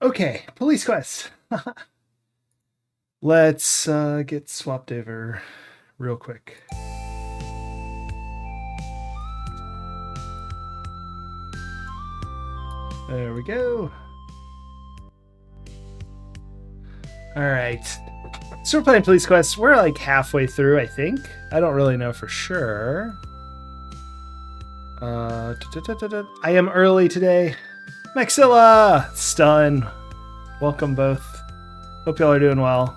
Okay, police quest. Let's get swapped over real quick. There we go. All right. So we're playing Police Quest. We're like halfway through, I think. I don't really know for sure. I am early today. Maxilla! Stun. Welcome both. Hope y'all are doing well.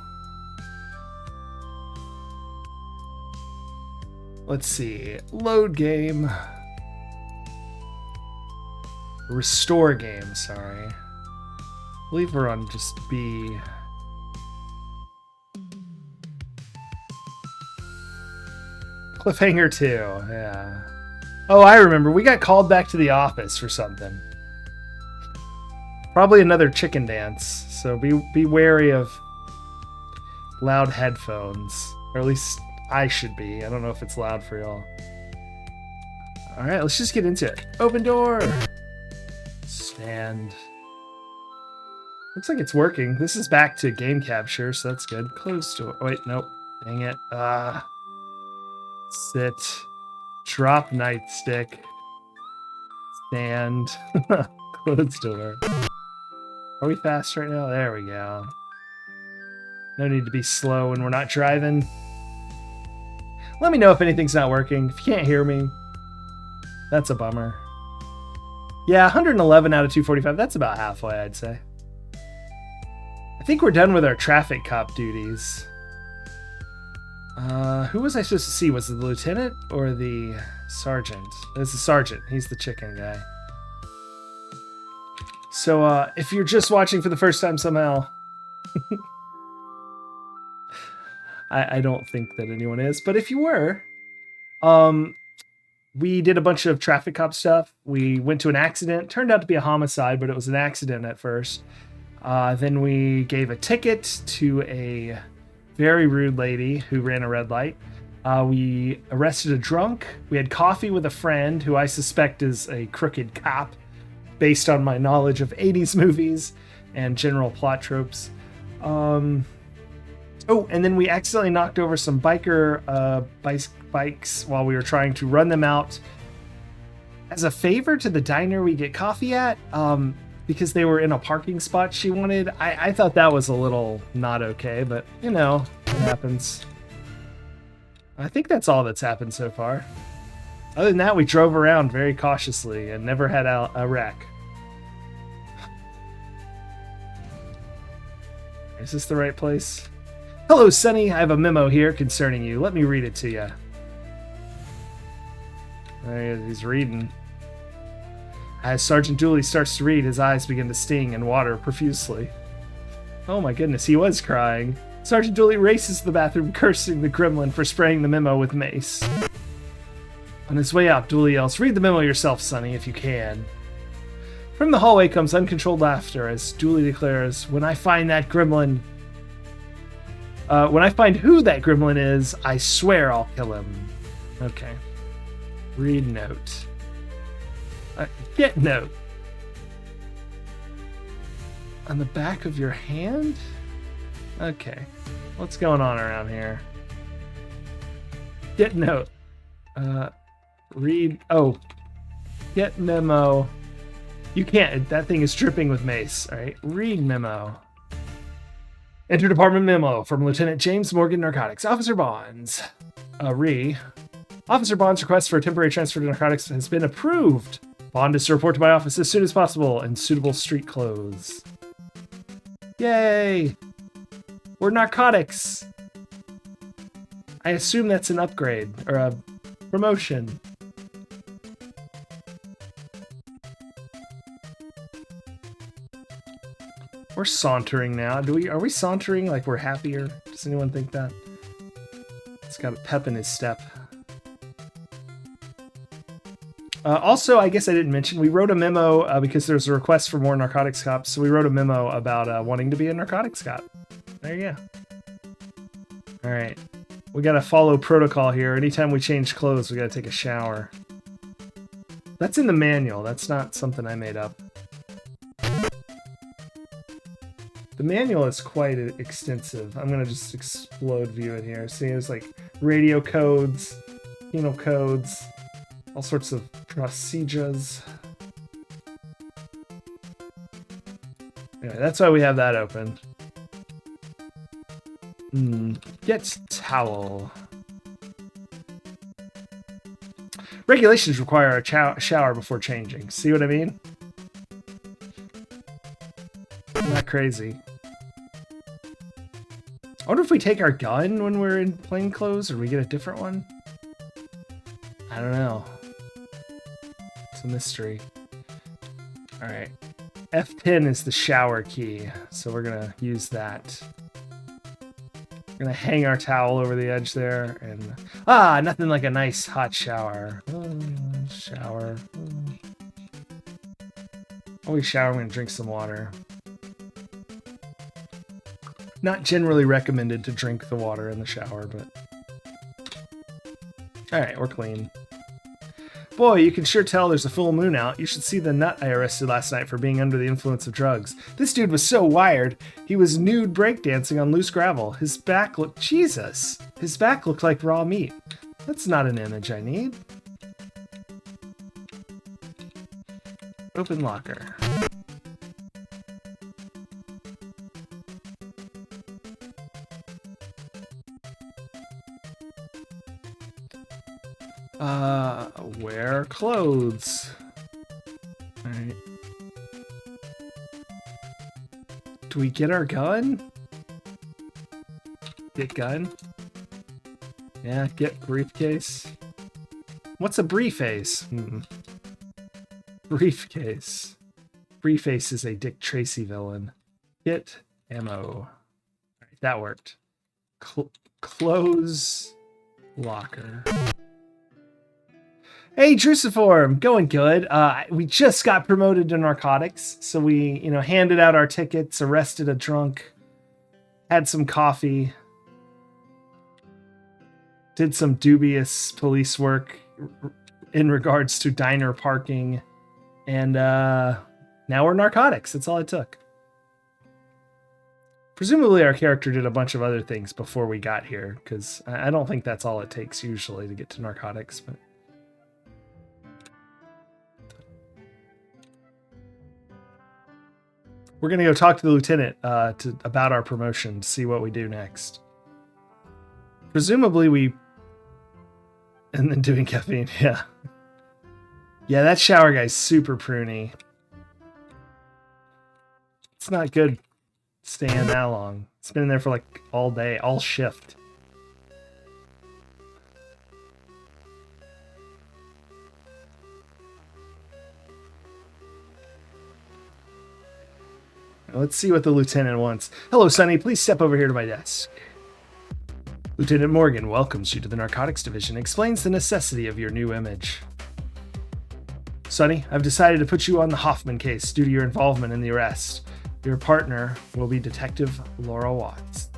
Let's see. Load game. Restore game, sorry. I believe we're on just B. Cliffhanger 2, yeah. Oh, I remember. We got called back to the office for something. Probably another chicken dance, so be wary of loud headphones. Or at least I should be. I don't know if it's loud for y'all. Alright, let's just get into it. Open door! Stand. Looks like it's working. This is back to game capture, so that's good. Close door. Oh, wait, nope. Dang it. Sit. Drop nightstick. Stand. Close door. Are we fast right now? There we go. No need to be slow when we're not driving. Let me know if anything's not working. If you can't hear me, that's a bummer. Yeah, 111 out of 245. That's about halfway, I'd say. I think we're done with our traffic cop duties. Who was I supposed to see? Was it the lieutenant or the sergeant? It's the sergeant. He's the chicken guy. So, if you're just watching for the first time somehow, I don't think that anyone is, but if you were, we did a bunch of traffic cop stuff. We went to an accident. Turned out to be a homicide, but it was an accident at first. Then we gave a ticket to a very rude lady who ran a red light. We arrested a drunk. We had coffee with a friend who I suspect is a crooked cop based on my knowledge of 80s movies and general plot tropes. Oh, and then we accidentally knocked over some biker bikes while we were trying to run them out as a favor to the diner we get coffee at, because they were in a parking spot she wanted. I thought that was a little not okay, but you know, it happens. I think that's all that's happened so far. Other than that, we drove around very cautiously and never had a wreck. Is this the right place? Hello, Sonny. I have a memo here concerning you. Let me read it to you. There he is. He's reading. As Sergeant Dooley starts to read, his eyes begin to sting and water profusely. Oh my goodness, he was crying. Sergeant Dooley races to the bathroom, cursing the gremlin for spraying the memo with mace. On his way out, Dooley yells, "Read the memo yourself, Sonny, if you can." From the hallway comes uncontrolled laughter as Dooley declares, when I find who that gremlin is, I swear I'll kill him. Okay. Read note. Get note. On the back of your hand? Okay. What's going on around here? Get note. Read. Oh. Get memo. You can't. That thing is dripping with mace. All right. Read memo. Enter department memo from Lieutenant James Morgan, Narcotics. Officer Bonds. Officer Bond's request for a temporary transfer to narcotics has been approved. Bond is to report to my office as soon as possible in suitable street clothes. Yay! We're narcotics. I assume that's an upgrade or a promotion. We're sauntering now. Are we sauntering like we're happier? Does anyone think that? It's got a pep in his step. Also, I guess I didn't mention, we wrote a memo because there's a request for more narcotics cops. So we wrote a memo about wanting to be a narcotics cop. There you go. All right. We got to follow protocol here. Anytime we change clothes, we got to take a shower. That's in the manual. That's not something I made up. The manual is quite extensive. I'm gonna just explode view it here. See, there's like radio codes, penal codes, all sorts of procedures. Anyway, that's why we have that open. Get towel. Regulations require a shower before changing. See what I mean? Not crazy. I wonder if we take our gun when we're in plain clothes, or we get a different one. I don't know. It's a mystery. All right. F10 is the shower key, so we're gonna use that. We're gonna hang our towel over the edge there, and nothing like a nice hot shower. Shower. While we shower, I'm gonna drink some water. Not generally recommended to drink the water in the shower, but all right, we're clean. Boy, you can sure tell there's a full moon out. You should see the nut I arrested last night for being under the influence of drugs. This dude was so wired, he was nude breakdancing on loose gravel. His back looked... Jesus! His back looked like raw meat. That's not an image I need. Open locker. Wear clothes. All right. Do we get our gun? Get gun? Yeah, get briefcase. What's a briefcase? Briefcase. Briefcase is a Dick Tracy villain. Get ammo. All right, that worked. Close locker. Hey, Drusiform, going good. We just got promoted to narcotics, so we, handed out our tickets, arrested a drunk, had some coffee, did some dubious police work in regards to diner parking, and now we're narcotics. That's all it took. Presumably our character did a bunch of other things before we got here, because I don't think that's all it takes usually to get to narcotics, but... We're going to go talk to the lieutenant about our promotion to see what we do next. Presumably we... And then doing caffeine, yeah. Yeah, that shower guy's super pruny. It's not good staying that long. It's been in there for like all day, all shift. Let's see what the lieutenant wants. Hello, Sonny. Please step over here to my desk. Lieutenant Morgan welcomes you to the Narcotics Division, explains the necessity of your new image. Sonny, I've decided to put you on the Hoffman case due to your involvement in the arrest. Your partner will be Detective Laura Watts.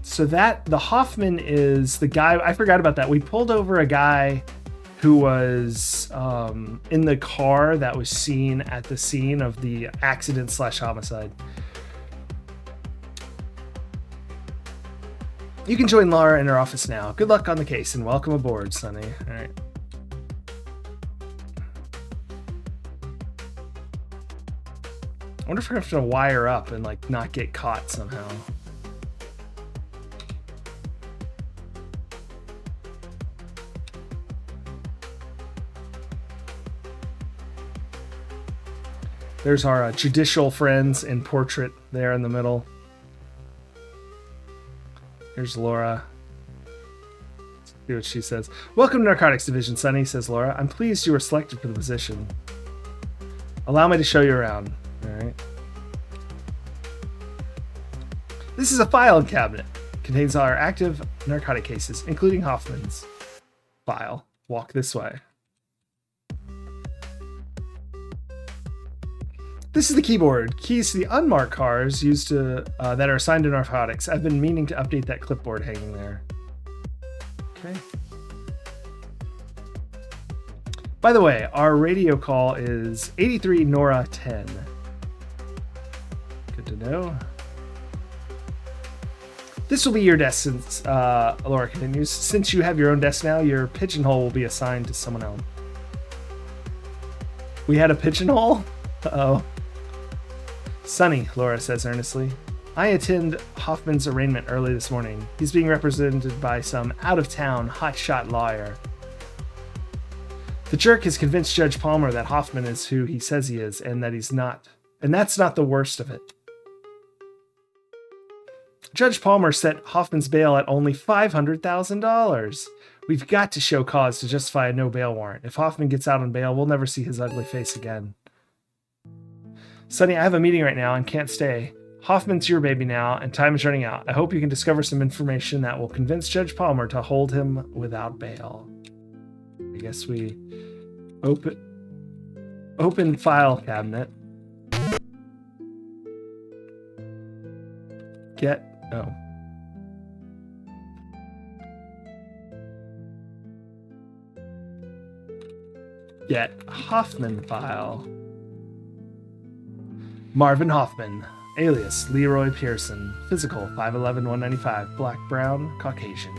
So the Hoffman is the guy... I forgot about that. We pulled over a guy who was in the car that was seen at the scene of the accident/homicide. You can join Laura in her office now. Good luck on the case and welcome aboard, Sonny. All right. I wonder if we're going to have to wire up and like not get caught somehow. There's our judicial friends in portrait there in the middle. Here's Laura. Let's see what she says. Welcome to Narcotics Division, Sonny, says Laura. I'm pleased you were selected for the position. Allow me to show you around. All right. This is a filing cabinet. It contains our active narcotic cases, including Hoffman's file. Walk this way. This is the keyboard. Keys to the unmarked cars used to that are assigned to narcotics. I've been meaning to update that clipboard hanging there. Okay. By the way, our radio call is 83 Nora 10. Good to know. This will be your desk since, Laura continues. Since you have your own desk now, your pigeonhole will be assigned to someone else. We had a pigeonhole? Uh-oh. Sonny, Laura says earnestly. I attend Hoffman's arraignment early this morning. He's being represented by some out-of-town, hotshot lawyer. The jerk has convinced Judge Palmer that Hoffman is who he says he is, and that he's not. And that's not the worst of it. Judge Palmer set Hoffman's bail at only $500,000. We've got to show cause to justify a no bail warrant. If Hoffman gets out on bail, we'll never see his ugly face again. Sonny, I have a meeting right now and can't stay. Hoffman's your baby now, and time is running out. I hope you can discover some information that will convince Judge Palmer to hold him without bail. I guess we open file cabinet. Get Hoffman file. Marvin Hoffman, alias Leroy Pearson, physical 5'11", 195, black, brown, Caucasian.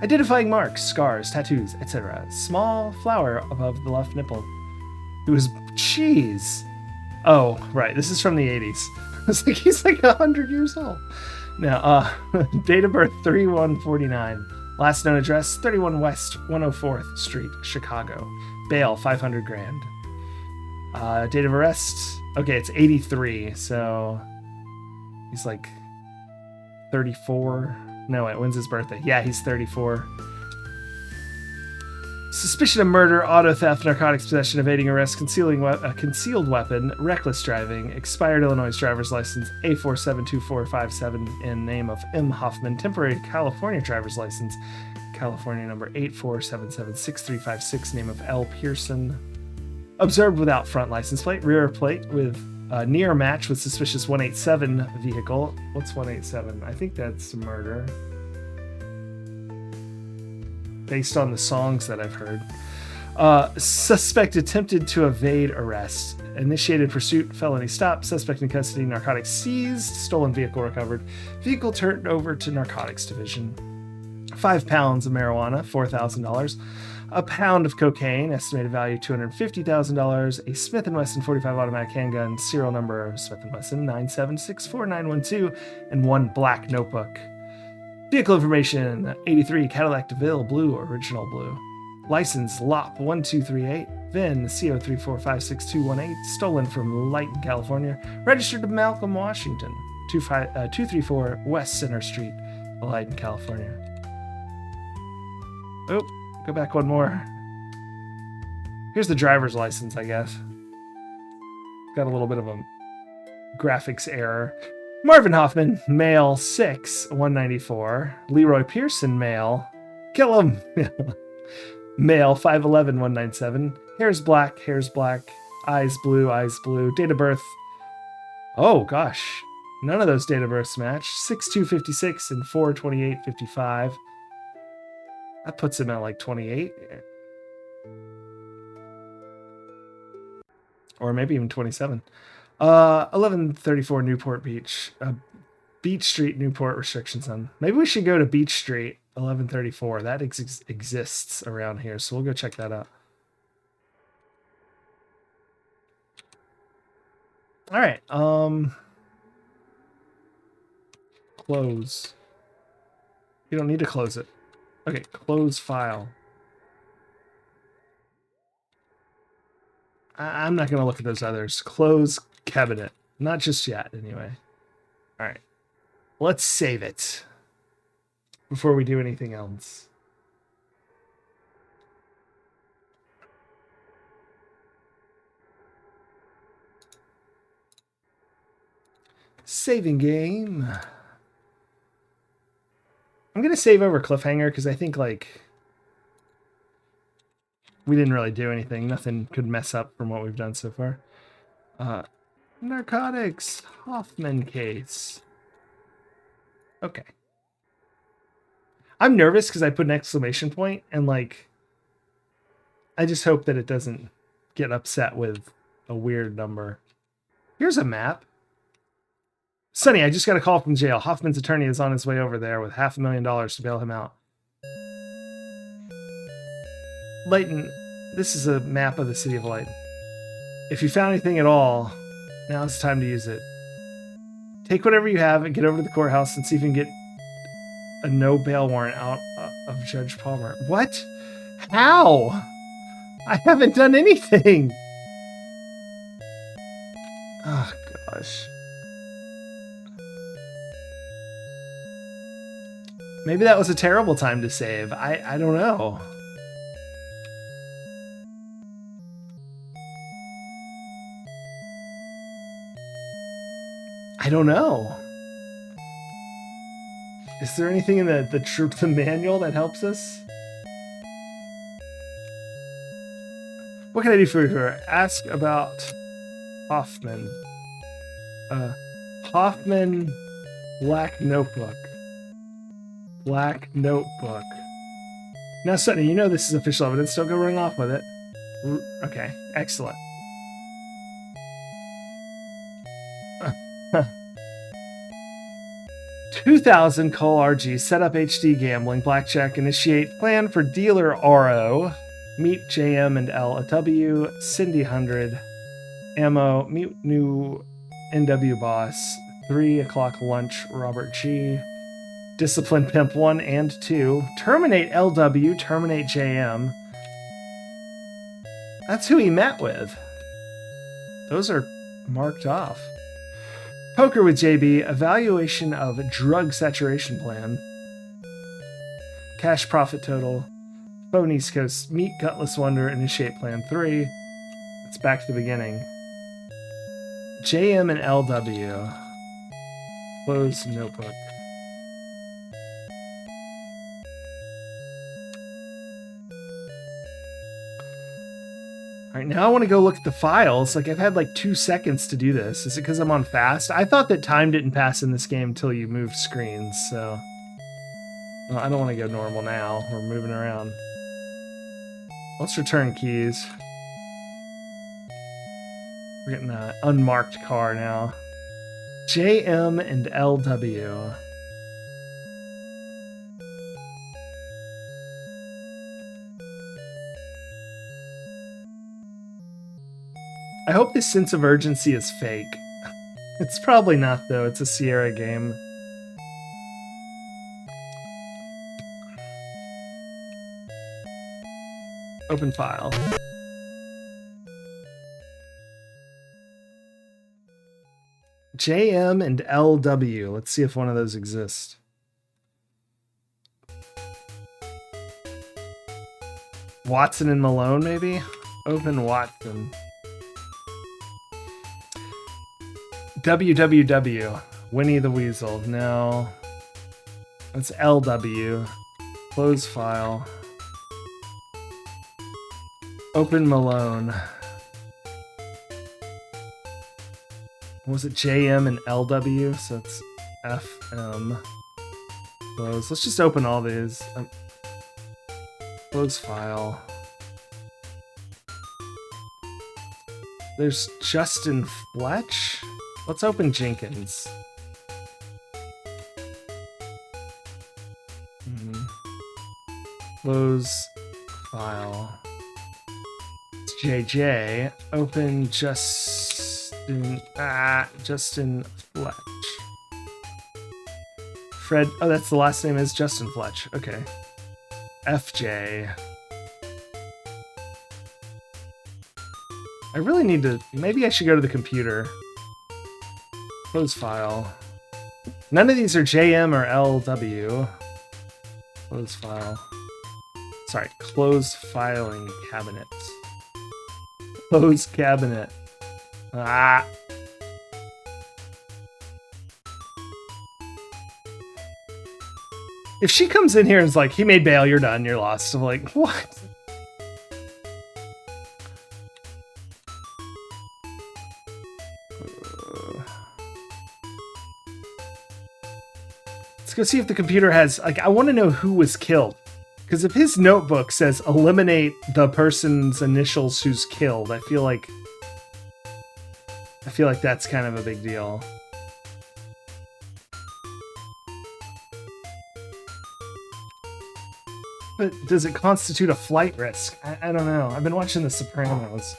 Identifying marks, scars, tattoos, etc. Small flower above the left nipple. It was cheese. Oh, right. This is from the 80s. I was like, he's like 100 years old. Now, date of birth 3149. Last known address 31 West 104th Street, Chicago. Bail $500,000. Date of arrest. Okay, it's 83. So he's like 34. No, wait, when's his birthday? Yeah, he's 34. Suspicion of murder, auto theft, narcotics possession, evading arrest, concealing a concealed weapon, reckless driving, expired Illinois driver's license A472457 in name of M. Hoffman, temporary California driver's license, California number 84776356, name of L. Pearson. Observed without front license plate, rear plate with near match with suspicious 187 vehicle. What's 187? I think that's murder. Based on the songs that I've heard. Suspect attempted to evade arrest. Initiated pursuit, felony stop. Suspect in custody, narcotics seized. Stolen vehicle recovered. Vehicle turned over to narcotics division. 5 pounds of marijuana, $4,000. A pound of cocaine, estimated value $250,000. A Smith & Wesson 45 automatic handgun, serial number of Smith & Wesson 9764912, and 1 black notebook. Vehicle information, 83 Cadillac DeVille Blue, original blue. License, LOP 1238, VIN, CO34566218, stolen from Lighton, California. Registered to Malcolm, Washington, 234 West Center Street, Lighton, California. Oh, go back one more. Here's the driver's license, I guess. Got a little bit of a graphics error. Marvin Hoffman, male, 6, 194. Leroy Pearson, male. Kill him! Male, 5'11", 197. Hair's black, eyes blue. Date of birth. Oh, gosh. None of those date of births match. 6'2", and 4'28", 55. That puts him at like 28. Or maybe even 27. 1134 Newport Beach. Beach Street, Newport, restrictions on. Maybe we should go to Beach Street, 1134. That exists around here, so we'll go check that out. All right. Close. You don't need to close it. Okay, close file. I'm not going to look at those others. Close cabinet. Not just yet, anyway. All right. Let's save it before we do anything else. Saving game. I'm going to save over cliffhanger because I think, like, we didn't really do anything. Nothing could mess up from what we've done so far. Narcotics. Hoffman case. Okay. I'm nervous because I put an exclamation point and, like, I just hope that it doesn't get upset with a weird number. Here's a map. Sonny, I just got a call from jail. Hoffman's attorney is on his way over there with $500,000 to bail him out. Layton, this is a map of the city of Layton. If you found anything at all, now's the time to use it. Take whatever you have and get over to the courthouse and see if you can get a no bail warrant out of Judge Palmer. What? How? I haven't done anything. Oh, gosh. Maybe that was a terrible time to save. I don't know. I don't know. Is there anything in the manual that helps us? What can I do for you? Ask about Hoffman. Hoffman Black Notebook. Black Notebook. Now, Sonny, you know this is official evidence. Don't go running off with it. Okay, excellent. 2000 call RG, set up HD gambling, blackjack, initiate, plan for dealer RO, meet JM and LW, Cindy 100, ammo, meet new NW boss, 3 o'clock lunch, Robert G, discipline pimp 1 and 2, terminate LW, terminate JM. That's who he met with. Those are marked off. Poker with JB, evaluation of drug saturation plan. Cash profit total. Phone East Coast, meet Gutless Wonder, initiate plan 3. It's back to the beginning. JM and LW. Close notebook. All right, now I want to go look at the files. Like, I've had like 2 seconds to do this. Is it because I'm on fast? I thought that time didn't pass in this game until you moved screens, so... Well, I don't want to go normal now. We're moving around. Let's return keys. We're getting an unmarked car now. JM and LW. I hope this sense of urgency is fake. It's probably not, though. It's a Sierra game. Open file. JM and LW. Let's see if one of those exists. Watson and Malone, maybe? Open Watson. WWW. Winnie the Weasel. No. That's LW. Close file. Open Malone. Was it JM and LW? So it's FM. Close. Let's just open all these. Close file. There's Justin Fletch. Let's open Jenkins. Close file. It's JJ. Open Justin Fletch. Fred. Oh, that's the last name is Justin Fletch. Okay. FJ. I really need to... Maybe I should go to the computer. Close file. None of these are JM or LW. Close file. Sorry, close filing cabinet. Close cabinet. Ah. If she comes in here and is like, he made bail, you're done, you're lost. I'm like, what? Let's go see if the computer has, like, I want to know who was killed. Because if his notebook says eliminate the person's initials who's killed, I feel like that's kind of a big deal. But does it constitute a flight risk? I don't know. I've been watching The Sopranos.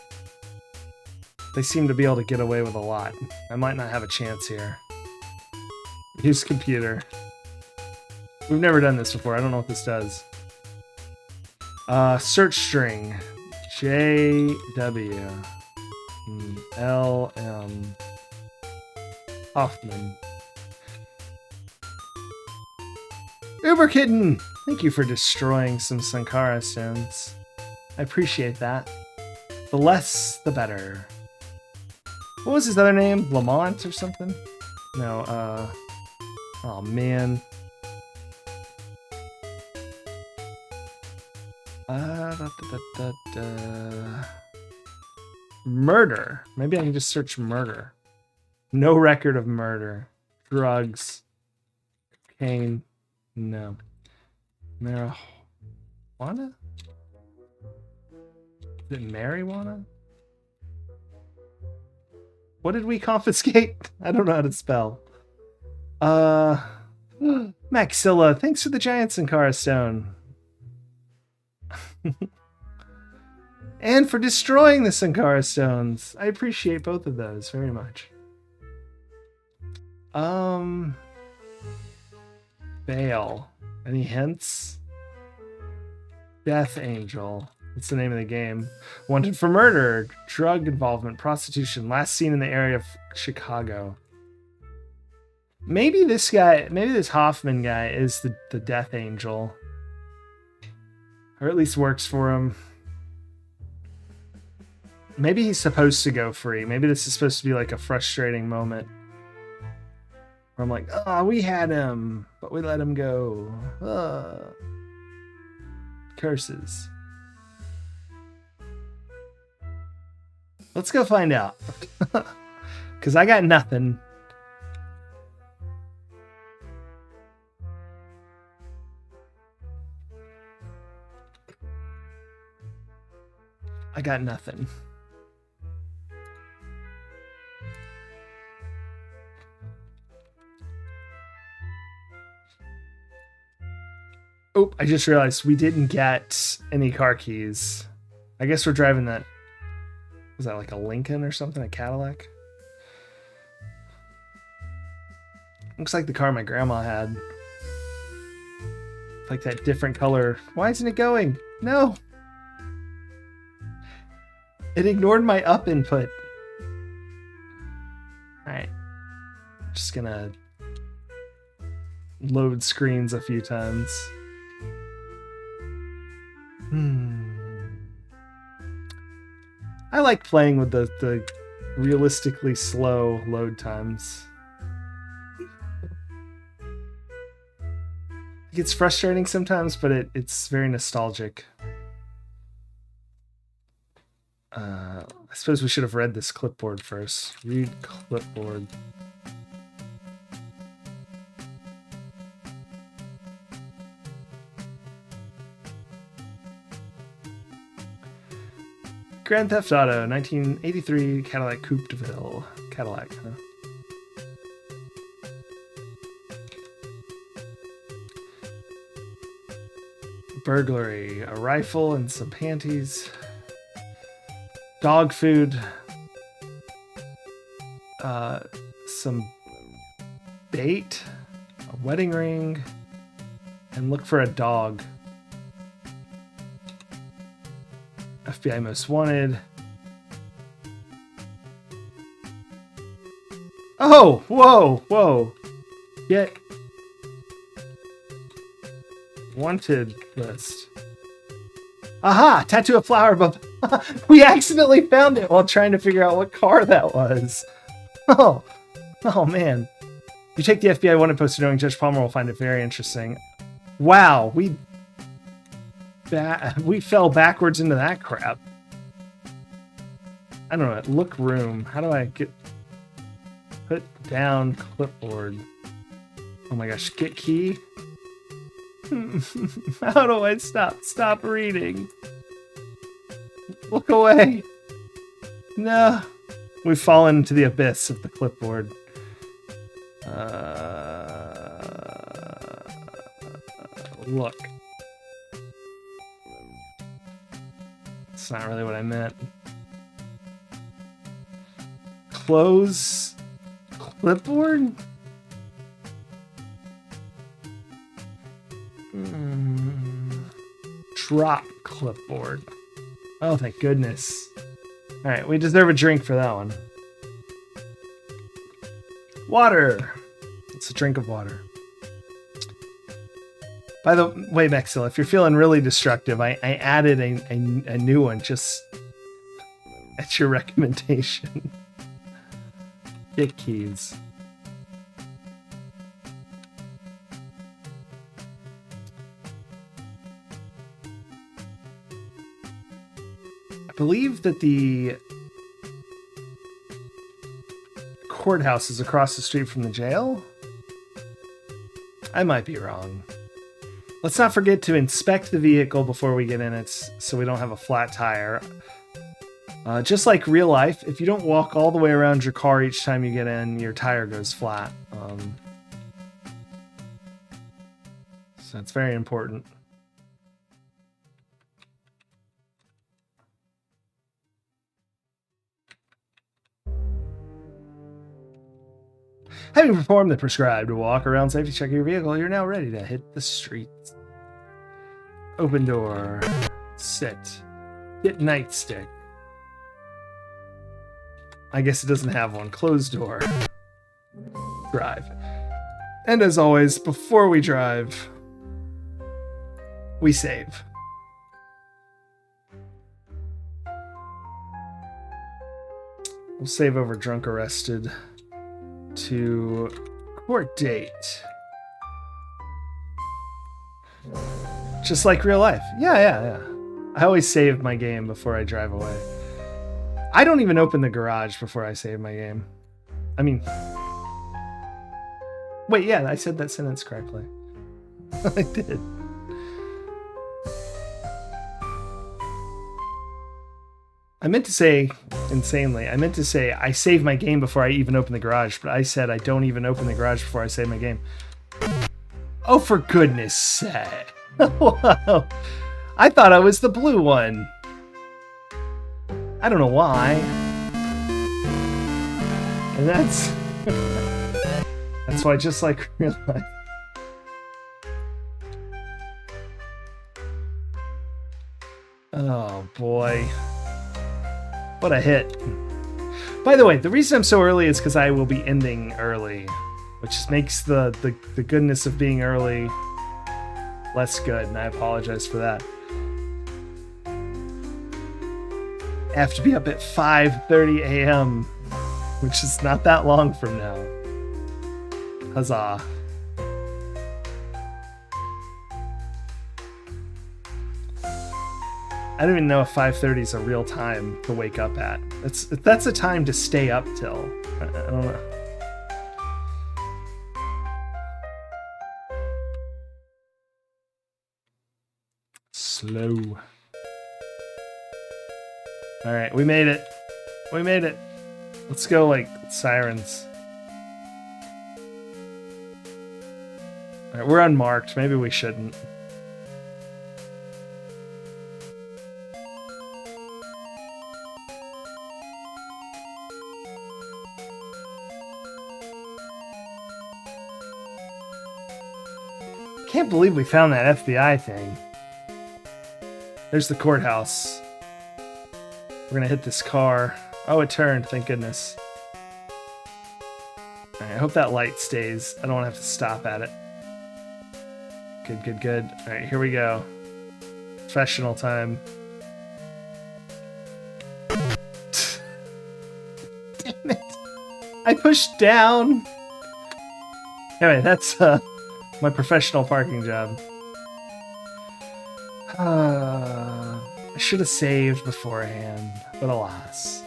They seem to be able to get away with a lot. I might not have a chance here. Use computer. We've never done this before. I don't know what this does. Search string. JW. LM. Hoffman. Uber Kitten! Thank you for destroying some Sankara stones. I appreciate that. The less, the better. What was his other name? Lamont or something? No, oh man. Murder. Maybe I can just search murder. No record of murder. Drugs. Cocaine. No. Marijuana? Is it marijuana? What did we confiscate? I don't know how to spell. Maxilla, thanks for the giant Sankara stone. And for destroying the Sankara stones. I appreciate both of those very much. Bail. Any hints? Death Angel. What's the name of the game? Wanted for murder, drug involvement, prostitution. Last seen in the area of Chicago. Maybe this guy, maybe this Hoffman guy is the Death Angel. Or at least works for him. Maybe he's supposed to go free. Maybe this is supposed to be like a frustrating moment. Where I'm like, oh, we had him, but we let him go. Curses. Let's go find out. Because I got nothing. I got nothing. Oh, I just realized we didn't get any car keys. I guess we're driving that. Was that like a Lincoln or something? A Cadillac? Looks like the car my grandma had. Like that different color. Why isn't it going? No. It ignored my up input. Alright. Just gonna load screens a few times. I like playing with the realistically slow load times. It gets frustrating sometimes, but it's very nostalgic. I suppose we should have read this clipboard first. Read clipboard. Grand Theft Auto, 1983 Cadillac Coupe de Ville. Cadillac, huh? Burglary, a rifle and some panties. Dog food. Some bait. A wedding ring. And look for a dog. FBI Most Wanted. Oh, whoa, whoa. Get wanted list. Aha! Tattoo a flower above. We accidentally found it while trying to figure out what car that was. Oh man. If you take the FBI wanted poster knowing Judge Palmer will find it very interesting. Wow, we fell backwards into that crap. I don't know. Look room. How do I get... Put down clipboard. Oh my gosh. Get key. How do I stop reading? Look away. No. We've fallen into the abyss of the clipboard. Look. It's not really what I meant. Close clipboard? Drop clipboard. Oh, thank goodness. Alright, we deserve a drink for that one. Water! It's a drink of water. By the way, Mexil, if you're feeling really destructive, I added a new one just at your recommendation. Hit keys. I believe that the courthouse is across the street from the jail. I might be wrong. Let's not forget to inspect the vehicle before we get in it so we don't have a flat tire. Just like real life, if you don't walk all the way around your car each time you get in, your tire goes flat. So that's very important. Having performed the prescribed walk around safety check of your vehicle, you're now ready to hit the streets. Open door. Sit. Get nightstick. I guess it doesn't have one. Closed door. Drive. And as always, before we drive, we save. We'll save over drunk arrested to court date. Just like real life. Yeah. I always save my game before I drive away. I don't even open the garage before I save my game. I mean... Wait, yeah, I said that sentence correctly. I did. I meant to say, insanely, I save my game before I even open the garage, but I said I don't even open the garage before I save my game. Oh, for goodness sake. Wow. I thought I was the blue one. I don't know why. And that's... that's why I just like real life. Oh, boy. What a hit. By the way, the reason I'm so early is because I will be ending early, which makes the goodness of being early less good, and I apologize for that. I have to be up at 5:30 a.m., which is not that long from now. Huzzah. I don't even know if 5:30 is a real time to wake up at. That's a time to stay up till. I don't know. Slow. All right, we made it. We made it. Let's go like sirens. All right, we're unmarked. Maybe we shouldn't. Can't believe we found that FBI thing. There's the courthouse. We're gonna hit this car. Oh, it turned, thank goodness. Alright, I hope that light stays. I don't want to have to stop at it. Good. Alright, here we go. Professional time. Damn it. I pushed down. Anyway, that's my professional parking job. I should have saved beforehand, but alas.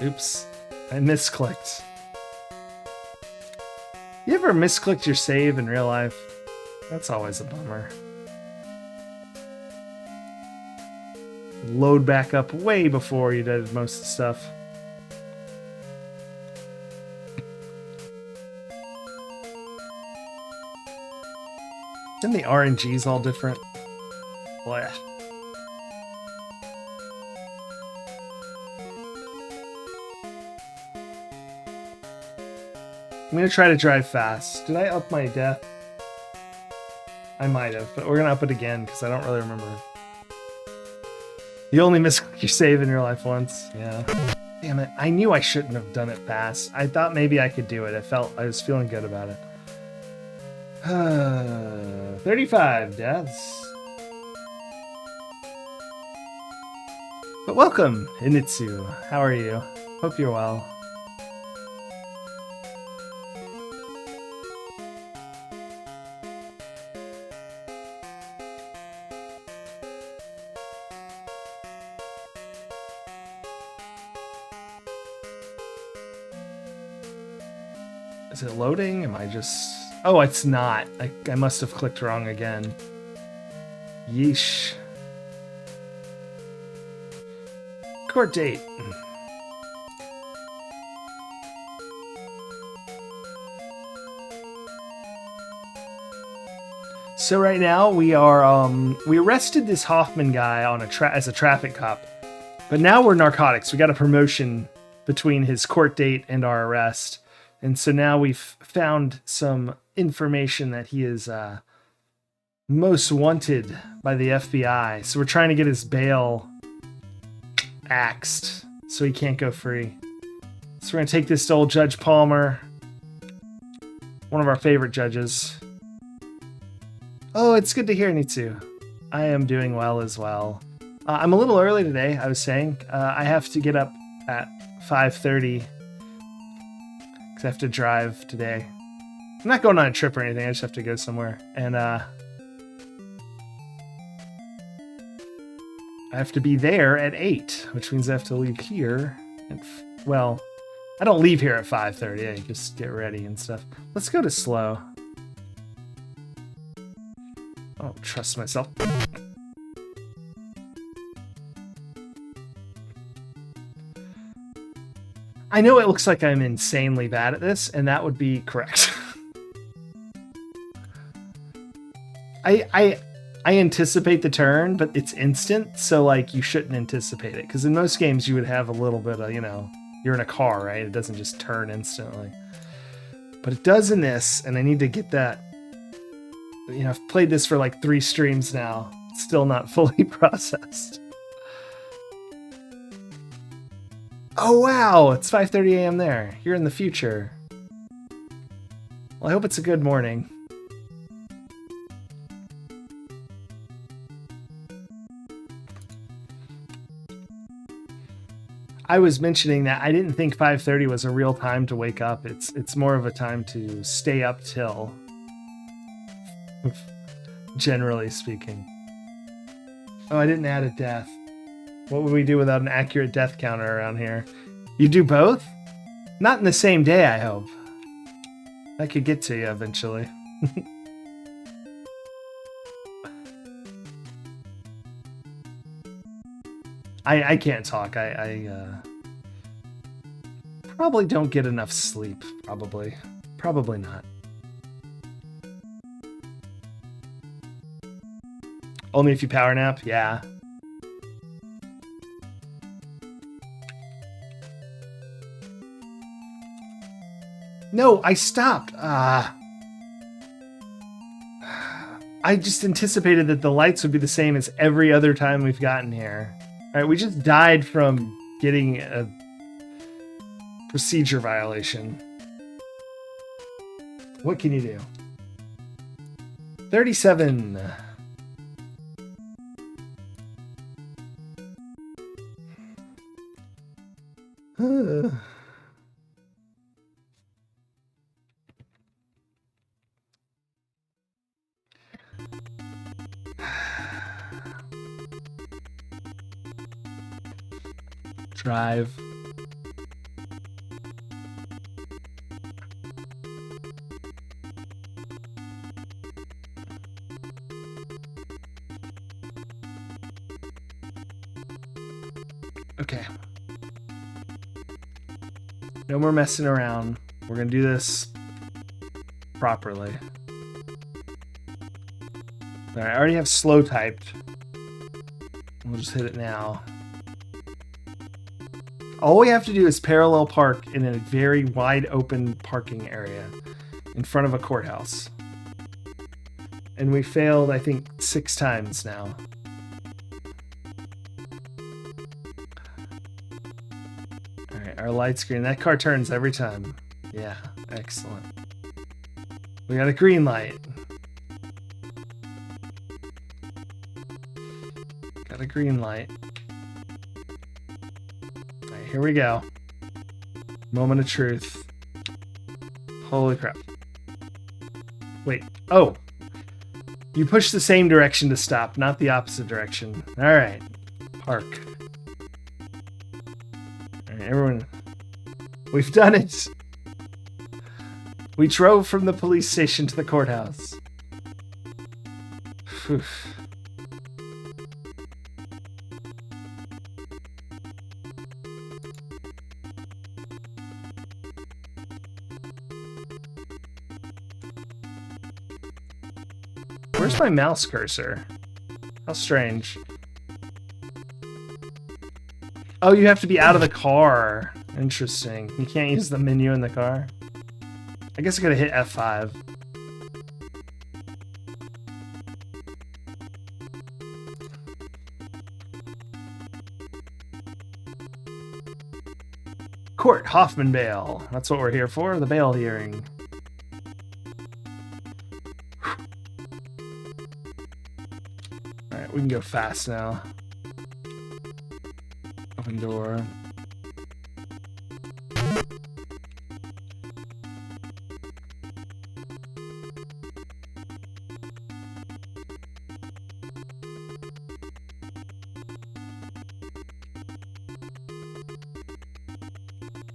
Oops, I misclicked. You ever misclicked your save in real life? That's always a bummer. Load back up way before you did most of the stuff. Isn't the RNGs all different? Boy. I'm gonna try to drive fast. Did I up my death? I might have, but we're gonna up it again because I don't really remember. You only miss your save in real life once. Yeah. Damn it. I knew I shouldn't have done it fast. I thought maybe I could do it. I was feeling good about it. 35 deaths. But welcome, Initsu. How are you? Hope you're well. Is it loading? Am I just... Oh, it's not. I must have clicked wrong again. Yeesh. Court date. So right now we are we arrested this Hoffman guy on as a traffic cop, but now we're narcotics. We got a promotion between his court date and our arrest. And so now we've found some information that he is most wanted by the FBI. So we're trying to get his bail axed so he can't go free. So we're going to take this to old Judge Palmer, one of our favorite judges. Oh, it's good to hear, Nitsu. I am doing well as well. I'm a little early today, I was saying. I have to get up at 5:30. I have to drive today. I'm not going on a trip or anything. I just have to go somewhere. And I have to be there at 8, which means I have to leave here. Well, I don't leave here at 5:30. I just get ready and stuff. Let's go to slow. I don't trust myself. I know it looks like I'm insanely bad at this, and that would be correct. I anticipate the turn, but it's instant, so like you shouldn't anticipate it. Because in most games you would have a little bit of, you're in a car, right? It doesn't just turn instantly. But it does in this, and I need to get that. I've played this for like 3 streams now. It's still not fully processed. Oh wow, it's 5:30 a.m. there. You're in the future. Well, I hope it's a good morning. I was mentioning that I didn't think 5:30 was a real time to wake up. It's more of a time to stay up till, generally speaking. Oh, I didn't add a death. What would we do without an accurate death counter around here? You do both? Not in the same day, I hope. That could get to you eventually. I can't talk. I probably don't get enough sleep. Probably not. Only if you power nap? Yeah. No, I stopped. I just anticipated that the lights would be the same as every other time we've gotten here. All right, we just died from getting a procedure violation. What can you do? 37. Drive. Okay. No more messing around. We're gonna do this properly. Alright, I already have slow typed. We'll just hit it now. All we have to do is parallel park in a very wide open parking area in front of a courthouse. And we failed, I think, 6 times now. Alright, our light screen. That car turns every time. Yeah, excellent. We got a green light. Got a green light. Alright, here we go. Moment of truth. Holy crap. Wait. Oh! You push the same direction to stop, not the opposite direction. Alright. Park. Alright, everyone. We've done it! We drove from the police station to the courthouse. Whew. Where's my mouse cursor? How strange. Oh, you have to be out of the car. Interesting. You can't use the menu in the car. I guess I gotta hit F5. Court Hoffman bail. That's what we're here for, the bail hearing. Alright, we can go fast now. Open door.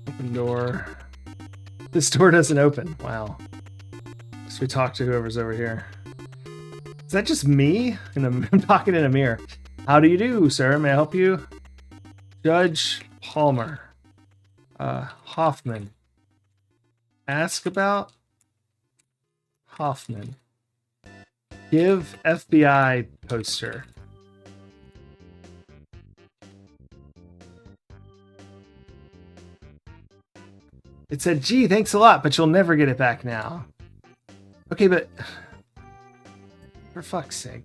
Open door. This door doesn't open. Wow. So we talk to whoever's over here. Is that just me? I'm talking in a mirror. How do you do, sir? May I help you? Judge Palmer. Hoffman. Ask about Hoffman. Give FBI poster. It said, gee, thanks a lot, but you'll never get it back now. Okay, but... For fuck's sake.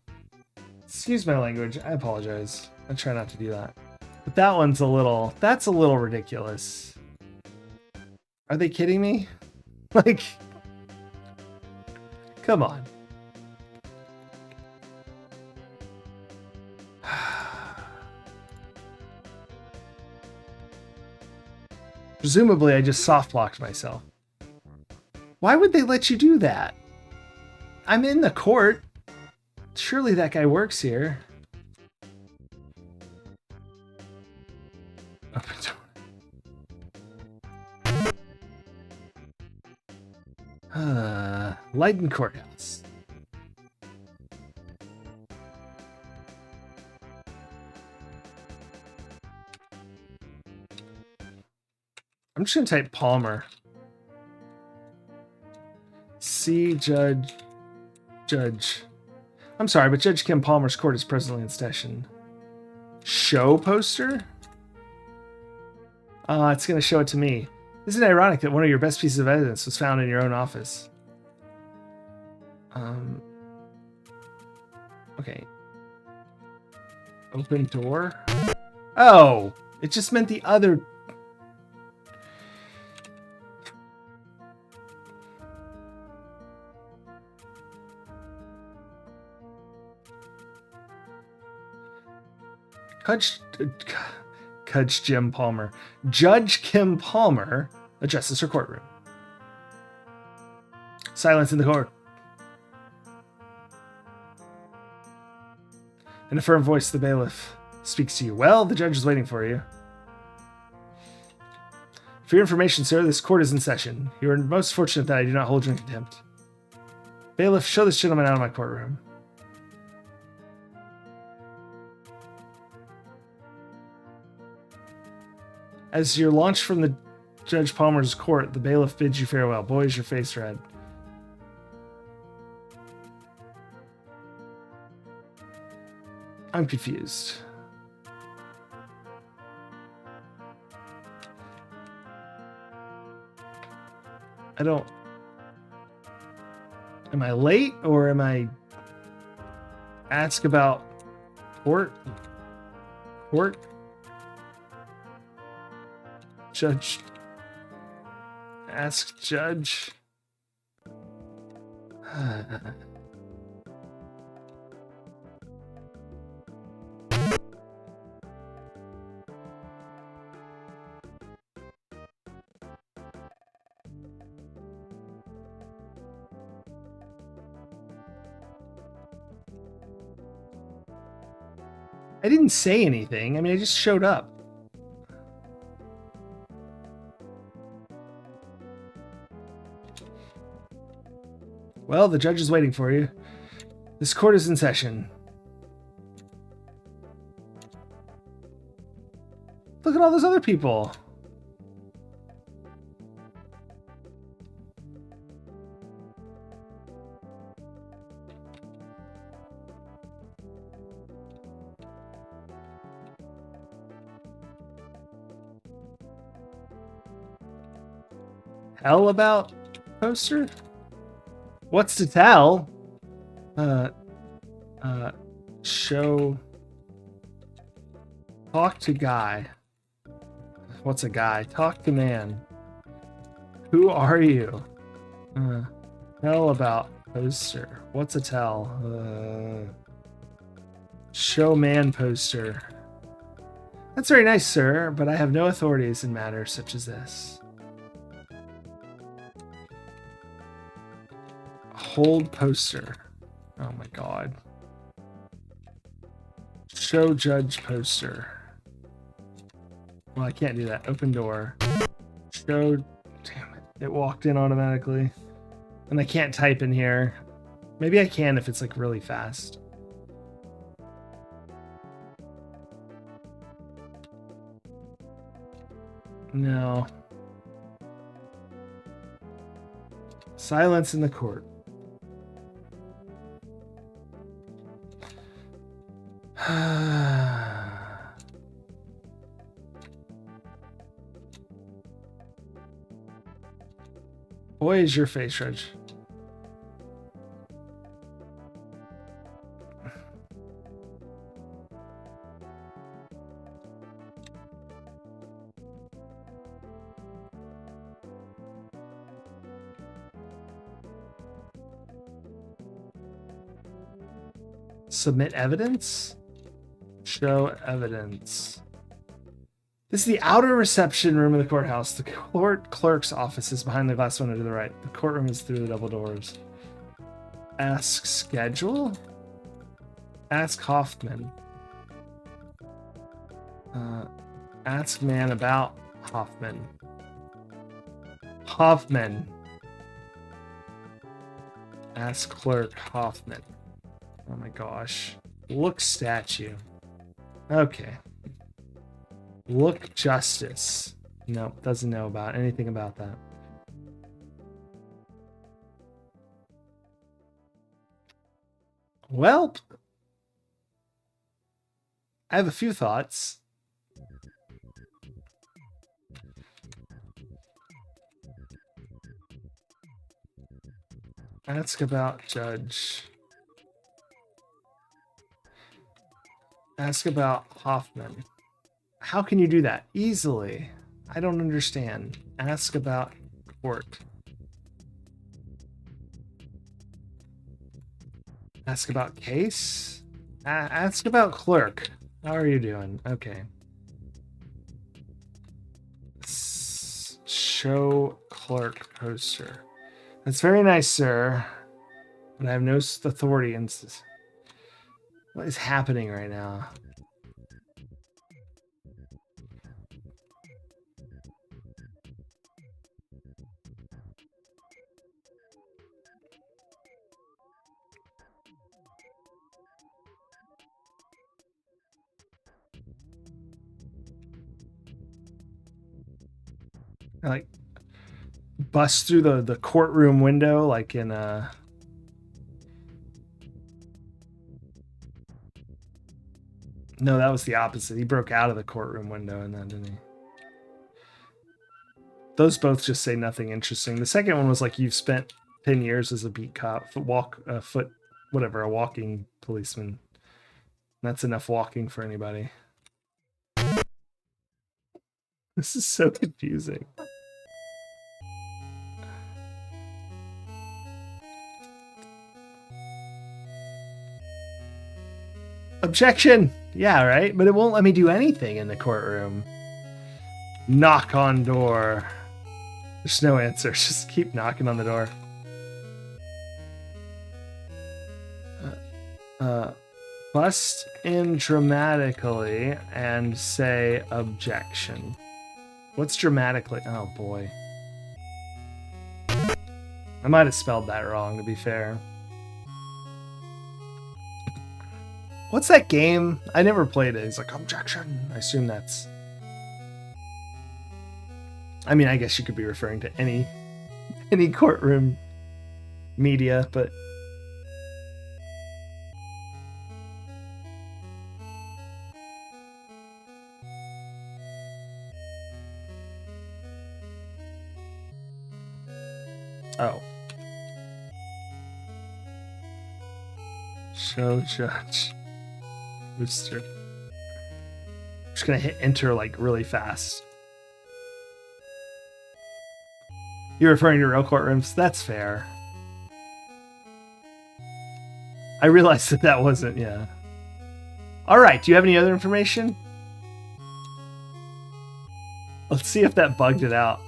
Excuse my language. I apologize. I try not to do that. But that one's a little... That's a little ridiculous. Are they kidding me? Like... Come on. Presumably, I just soft-locked myself. Why would they let you do that? I'm in the court. Surely that guy works here. Open door. Leiden Courthouse. I'm just gonna type Palmer. See Judge. I'm sorry, but Judge Kim Palmer's court is presently in session. Show poster? It's gonna show it to me. Isn't it ironic that one of your best pieces of evidence was found in your own office? Okay. Open door? Oh! It just meant the other... Judge Jim Palmer. Judge Kim Palmer addresses her courtroom. Silence in the court. In a firm voice, the bailiff speaks to you. Well, the judge is waiting for you. For your information, sir, this court is in session. You are most fortunate that I do not hold you in contempt. Bailiff, show this gentleman out of my courtroom. As you're launched from the Judge Palmer's court, the bailiff bids you farewell. Boy, is your face red. I'm confused. I don't... Am I late or am I... Ask about court? Court? Judge. Ask judge. I didn't say anything. I mean, I just showed up. Well, the judge is waiting for you. This court is in session. Look at all those other people. Tell about poster? What's to tell? Show. Talk to guy. What's a guy? Talk to man. Who are you? Tell about poster. What's a tell? Show man poster. That's very nice, sir, but I have no authorities in matters such as this. Hold poster. Oh my god. Show judge poster. Well, I can't do that. Open door. Show. Damn it. It walked in automatically. And I can't type in here. Maybe I can if it's like really fast. No. Silence in the court. Boy, is your face red. Submit evidence? Show evidence. This is the outer reception room of the courthouse. The court clerk's office is behind the glass window to the right. The courtroom is through the double doors. Ask schedule? Ask Hoffman. Ask man about Hoffman. Hoffman. Ask clerk Hoffman. Oh my gosh. Look statue. Okay. Look justice. Nope, doesn't know about anything about that. Well, I have a few thoughts. Ask about judge. Ask about Hoffman. How can you do that? Easily. I don't understand. Ask about court. Ask about case? Ask about clerk. How are you doing? Okay. Show clerk poster. That's very nice, sir. But I have no authority in this. What is happening right now? Like bust through the courtroom window like in a... No, that was the opposite. He broke out of the courtroom window and then, didn't he? Those both just say nothing interesting. The second one was like, you've spent 10 years as a beat cop, a walking policeman. That's enough walking for anybody. This is so confusing. Objection! Yeah, right? But it won't let me do anything in the courtroom. Knock on door. There's no answer. Just keep knocking on the door. Bust in dramatically and say objection. What's dramatically? Oh boy. I might have spelled that wrong, to be fair. What's that game? I never played it. It's like, objection. I assume that's... I mean, I guess you could be referring to any courtroom media, but... Oh. Show judge. Booster. I'm just gonna hit enter like really fast. You're referring to real courtrooms? That's fair. I realized that wasn't, yeah. Alright, do you have any other information? Let's see if that bugged it out.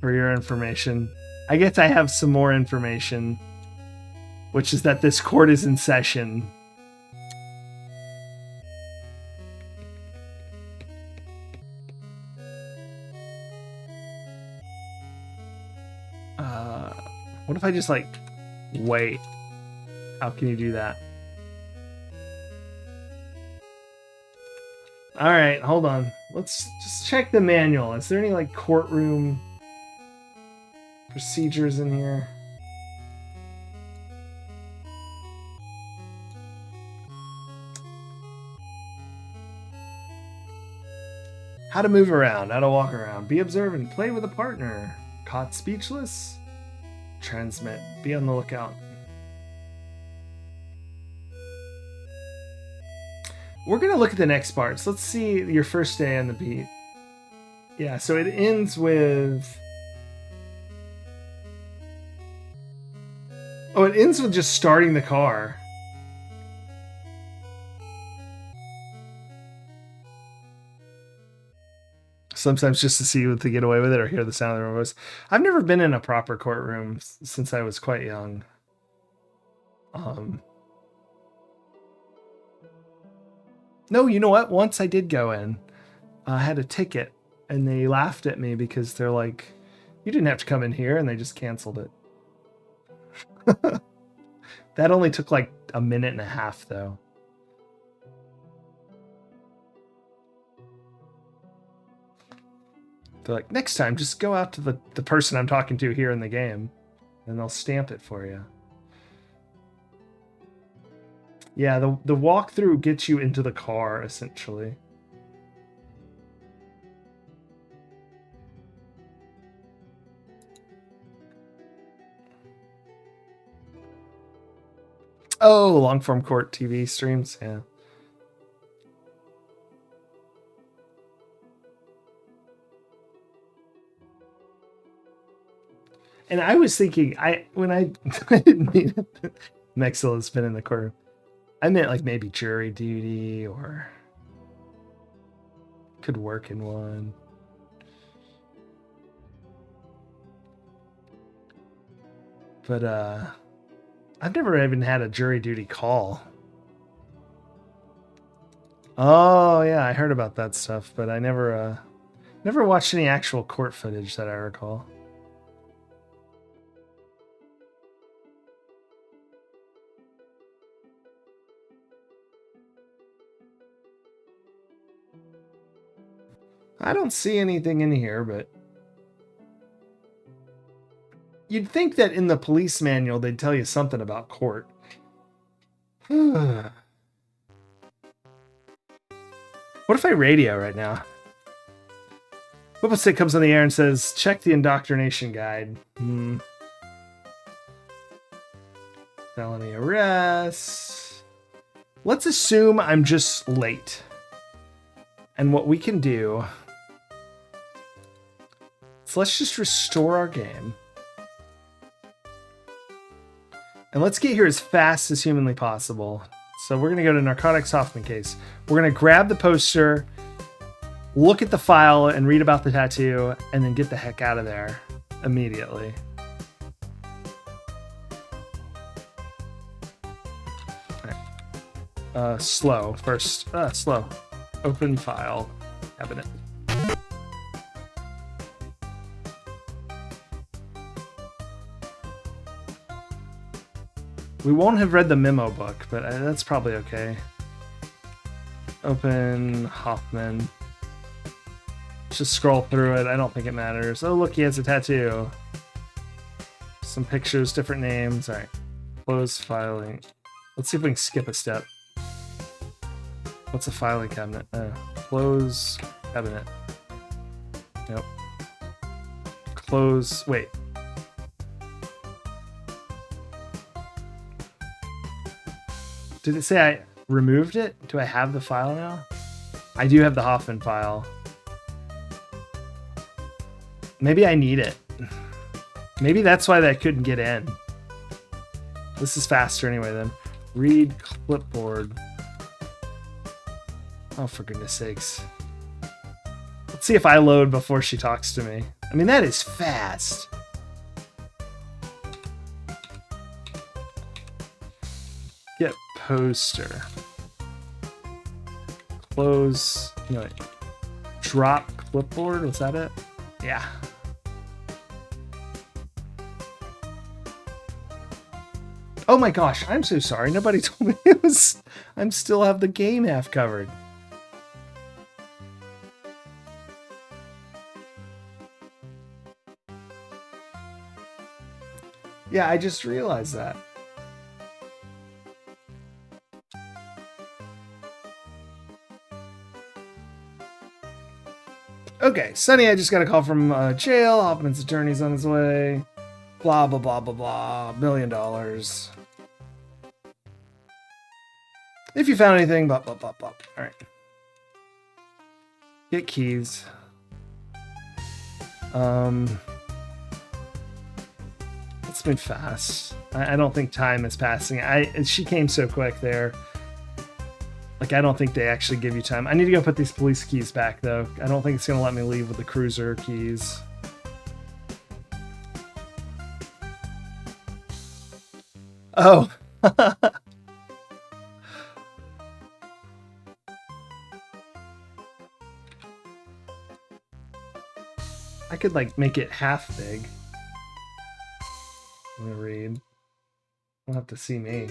For your information, I guess I have some more information, which is that this court is in session. What if I just like wait? How can you do that? All right, hold on. Let's just check the manual. Is there any like courtroom procedures in here? How to move around, how to walk around, be observant, play with a partner, caught speechless, transmit, be on the lookout. We're gonna look at the next parts. Let's see your first day on the beat. Yeah, so it ends with... Oh, it ends with just starting the car. Sometimes just to see if they get away with it or hear the sound of their voice. I've never been in a proper courtroom since I was quite young. No, you know what? Once I did go in. I had a ticket, and they laughed at me because they're like, you didn't have to come in here, and they just canceled it. That only took like a minute and a half, though. They're like, next time, just go out to the person I'm talking to here in the game, and they'll stamp it for you. Yeah, the walkthrough gets you into the car, essentially. Oh, long-form court TV streams, yeah. And I was thinking, I didn't mean it. Mexel has been in the courtroom. I meant like maybe jury duty or could work in one. But I've never even had a jury duty call. Oh yeah, I heard about that stuff, but I never watched any actual court footage that I recall. I don't see anything in here, but you'd think that in the police manual they'd tell you something about court. What if I radio right now? Whipplestick comes on the air and says, check the indoctrination guide. Felony arrest. Let's assume I'm just late. And what we can do is let's just restore our game. And let's get here as fast as humanly possible. So we're going to go to Narcotics Hoffman case. We're going to grab the poster, look at the file and read about the tattoo, and then get the heck out of there immediately. All right. Slow first. Slow. Open file cabinet. We won't have read the memo book, but that's probably okay. Open Hoffman. Just scroll through it. I don't think it matters. Oh, look, he has a tattoo. Some pictures, different names. All right. Close filing. Let's see if we can skip a step. What's a filing cabinet? Close cabinet. Nope. Close. Wait. Did it say I removed it? Do I have the file now? I do have the Hoffman file. Maybe I need it. Maybe that's why I couldn't get in. This is faster anyway then. Read clipboard. Oh, for goodness sakes. Let's see if I load before she talks to me. I mean, that is fast. Get poster. Close. No, wait. Drop clipboard. Was that it? Yeah. Oh my gosh, I'm so sorry. Nobody told me it was... I still have the game half covered. Yeah, I just realized that. Okay, Sonny, I just got a call from jail. Hoffman's attorney's on his way. Blah, blah, blah, blah, blah. $1 million. If you found anything, blah, blah, blah, blah. All right. Get keys. It's been fast. I don't think time is passing. She came so quick there. Like, I don't think they actually give you time. I need to go put these police keys back, though. I don't think it's going to let me leave with the cruiser keys. Oh. I could, like, make it half big. I'm going to read. You'll have to see me.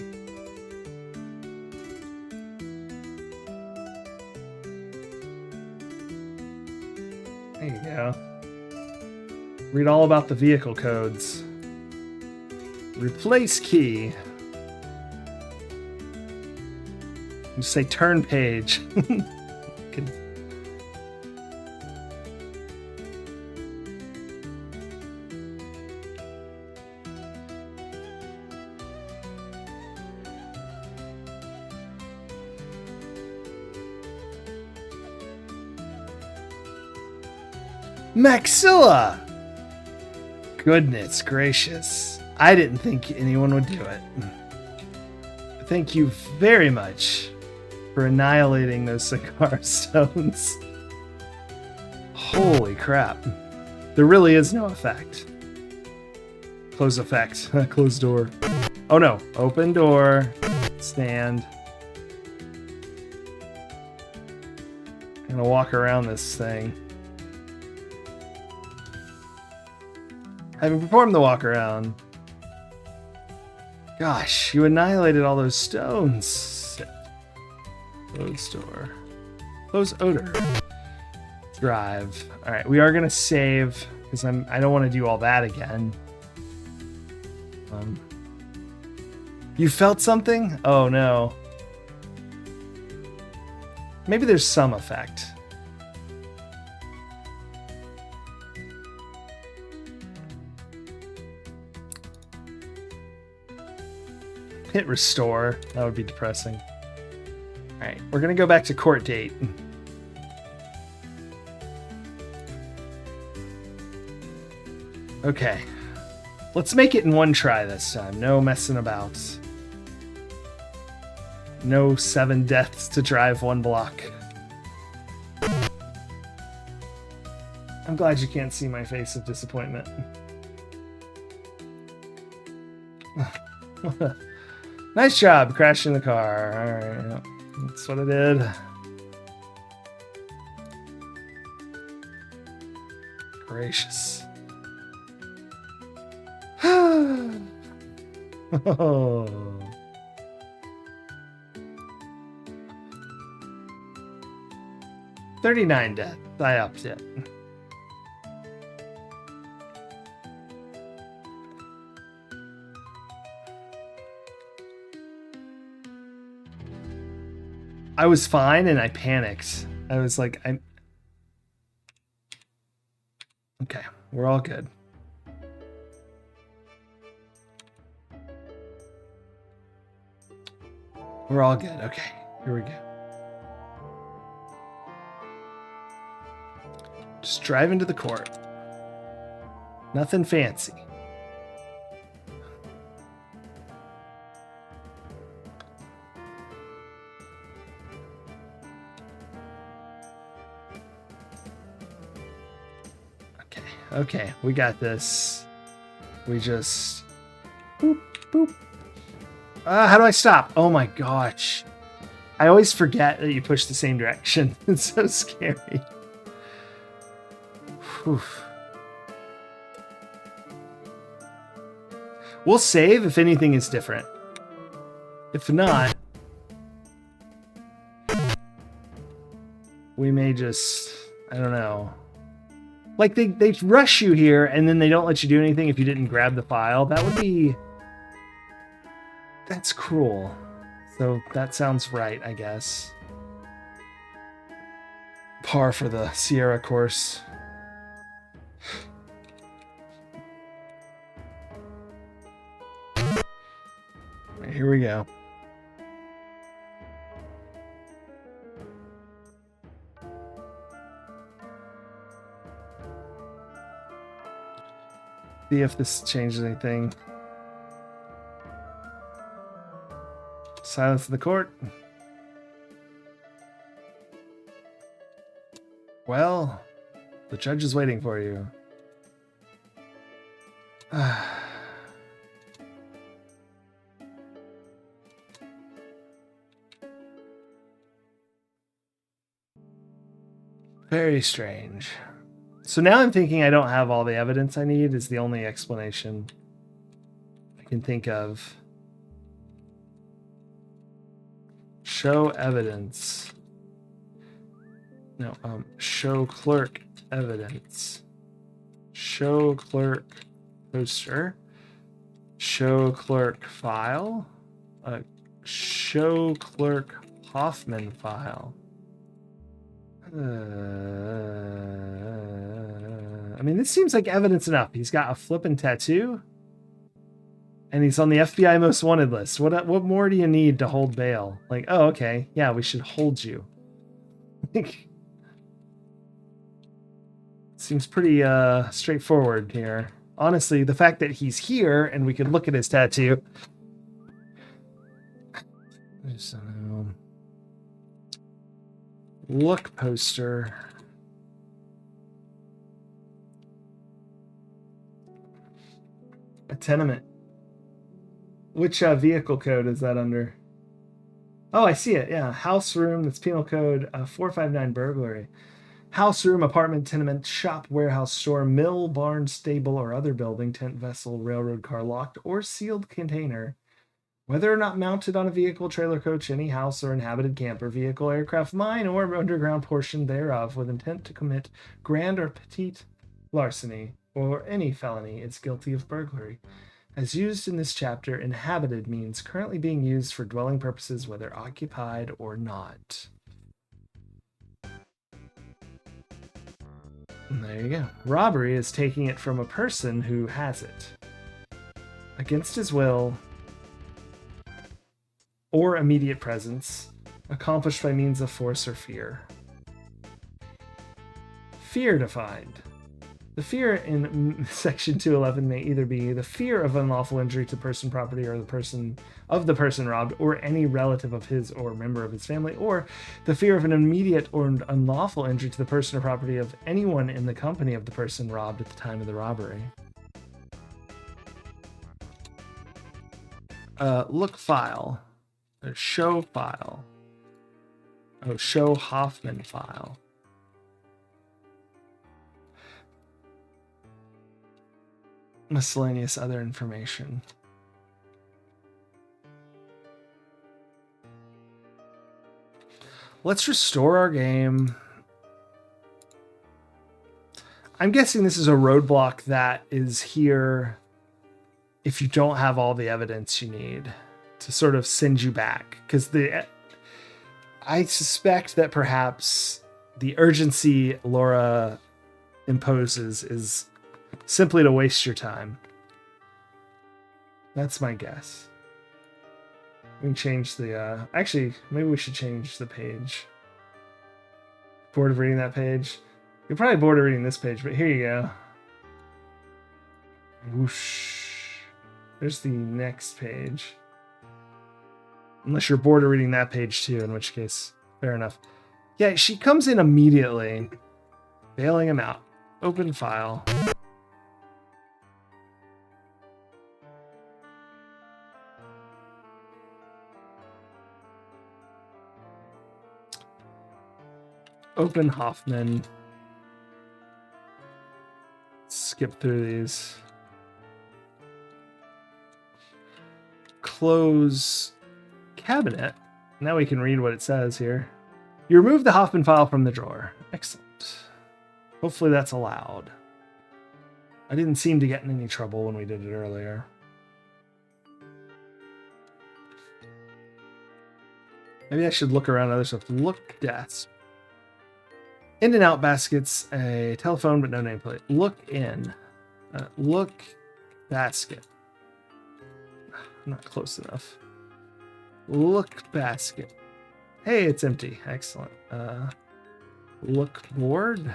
There you go. Read all about the vehicle codes. Replace key. Just say turn page. Maxilla! Goodness gracious. I didn't think anyone would do it. Thank you very much for annihilating those cigar stones. Holy crap. There really is no effect. Close effect. Close door. Oh no. Open door. Stand. I'm gonna walk around this thing. Having performed the walk around. Gosh, you annihilated all those stones. Close door. Close odor. drive. All right, we are gonna save because I don't want to do all that again. You felt something? Oh no. Maybe there's some effect. Hit restore. That would be depressing. All right, we're gonna go back to court date. Okay, let's make it in one try this time. No messing about. No 7 deaths to drive 1 block. I'm glad you can't see my face of disappointment. Nice job crashing the car. All right, yep. That's what I did. Gracious. Oh. $39 deaths. I upped it. I was fine and I panicked. I was like, okay, we're all good. We're all good. Okay, here we go. Just drive into the court. Nothing fancy. Okay, we got this. We just... Boop, boop. How do I stop? Oh my gosh. I always forget that you push the same direction. It's so scary. Whew. We'll save if anything is different. If not, we may just... I don't know. Like, they rush you here, and then they don't let you do anything if you didn't grab the file. That would be... That's cruel. So that sounds right, I guess. Par for the Sierra course. Right, here we go. See if this changes anything. Silence of the court. Well, the judge is waiting for you. Very strange. So now I'm thinking I don't have all the evidence I need is the only explanation I can think of. Show evidence. No, show clerk evidence. Show clerk poster. Show clerk file. Show clerk Hoffman file. I mean, this seems like evidence enough. He's got a flippin' tattoo. And he's on the FBI most wanted list. What more do you need to hold bail? Like, oh, okay. Yeah, we should hold you. Seems pretty straightforward here. Honestly, the fact that he's here and we can look at his tattoo. Look poster. A tenement. Which vehicle code is that under? Oh, I see it. Yeah. House room. That's penal code 459 burglary. House room, apartment, tenement, shop, warehouse, store, mill, barn, stable, or other building, tent, vessel, railroad car, locked or sealed container Whether or not mounted on a vehicle, trailer, coach, any house, or inhabited camper, vehicle, aircraft, mine, or underground portion thereof, with intent to commit grand or petite larceny, or any felony, it's guilty of burglary. As used in this chapter, inhabited means currently being used for dwelling purposes, whether occupied or not. And there you go. Robbery is taking it from a person who has it against his will or immediate presence, accomplished by means of force or fear. Fear defined. The fear in section 211 may either be the fear of unlawful injury to person, property, or the person robbed, or any relative of his or member of his family, or the fear of an immediate or unlawful injury to the person or property of anyone in the company of the person robbed at the time of the robbery. Look file. Show file. Oh, show Hoffman file. Miscellaneous other information. Let's restore our game. I'm guessing this is a roadblock that is here if you don't have all the evidence you need to sort of send you back. Because I suspect that perhaps the urgency Laura imposes is simply to waste your time. That's my guess. We can change the... actually, maybe we should change the page. Bored of reading that page? You're probably bored of reading this page, but here you go. Whoosh. There's the next page. Unless you're bored of reading that page too, in which case, fair enough. Yeah, she comes in immediately, bailing him out. Open file. Open Hoffman. Skip through these. Close cabinet. Now we can read what it says here. You remove the Hoffman file from the drawer. Excellent. Hopefully that's allowed. I didn't seem to get in any trouble when we did it earlier. Maybe I should look around other stuff. Look desk. In and out baskets, a telephone but no nameplate. Look in. Look basket. Not close enough. Look basket. Hey, it's empty. Excellent. Look board.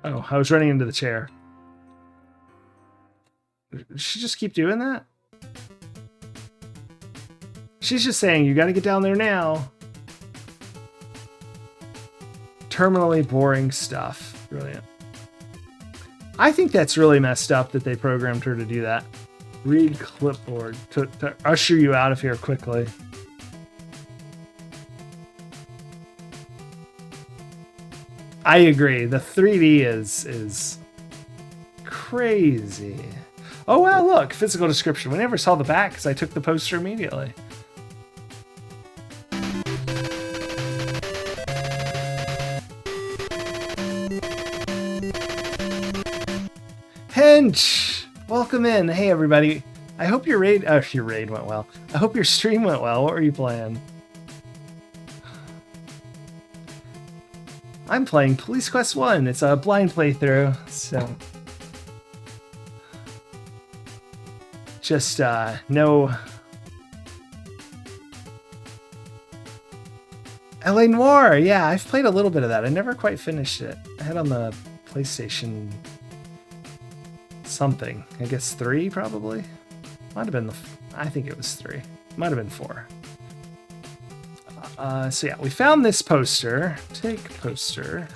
Oh, I was running into the chair. Did she just keep doing that? She's just saying, you got to get down there now. Terminally boring stuff. Brilliant. I think that's really messed up that they programmed her to do that. Read clipboard to usher you out of here quickly. I agree. The 3D is crazy. Oh, wow, look. Physical description. We never saw the back because I took the poster immediately. Hench! Welcome in. Hey, everybody. I hope your raid went well. I hope your stream went well. What were you playing? I'm playing Police Quest 1. It's a blind playthrough, so... Just, no... L.A. Noire! Yeah, I've played a little bit of that. I never quite finished it. I had on the PlayStation... something. I guess 3, probably? Might have been I think it was 3. Might have been 4. So yeah, we found this poster. Take poster.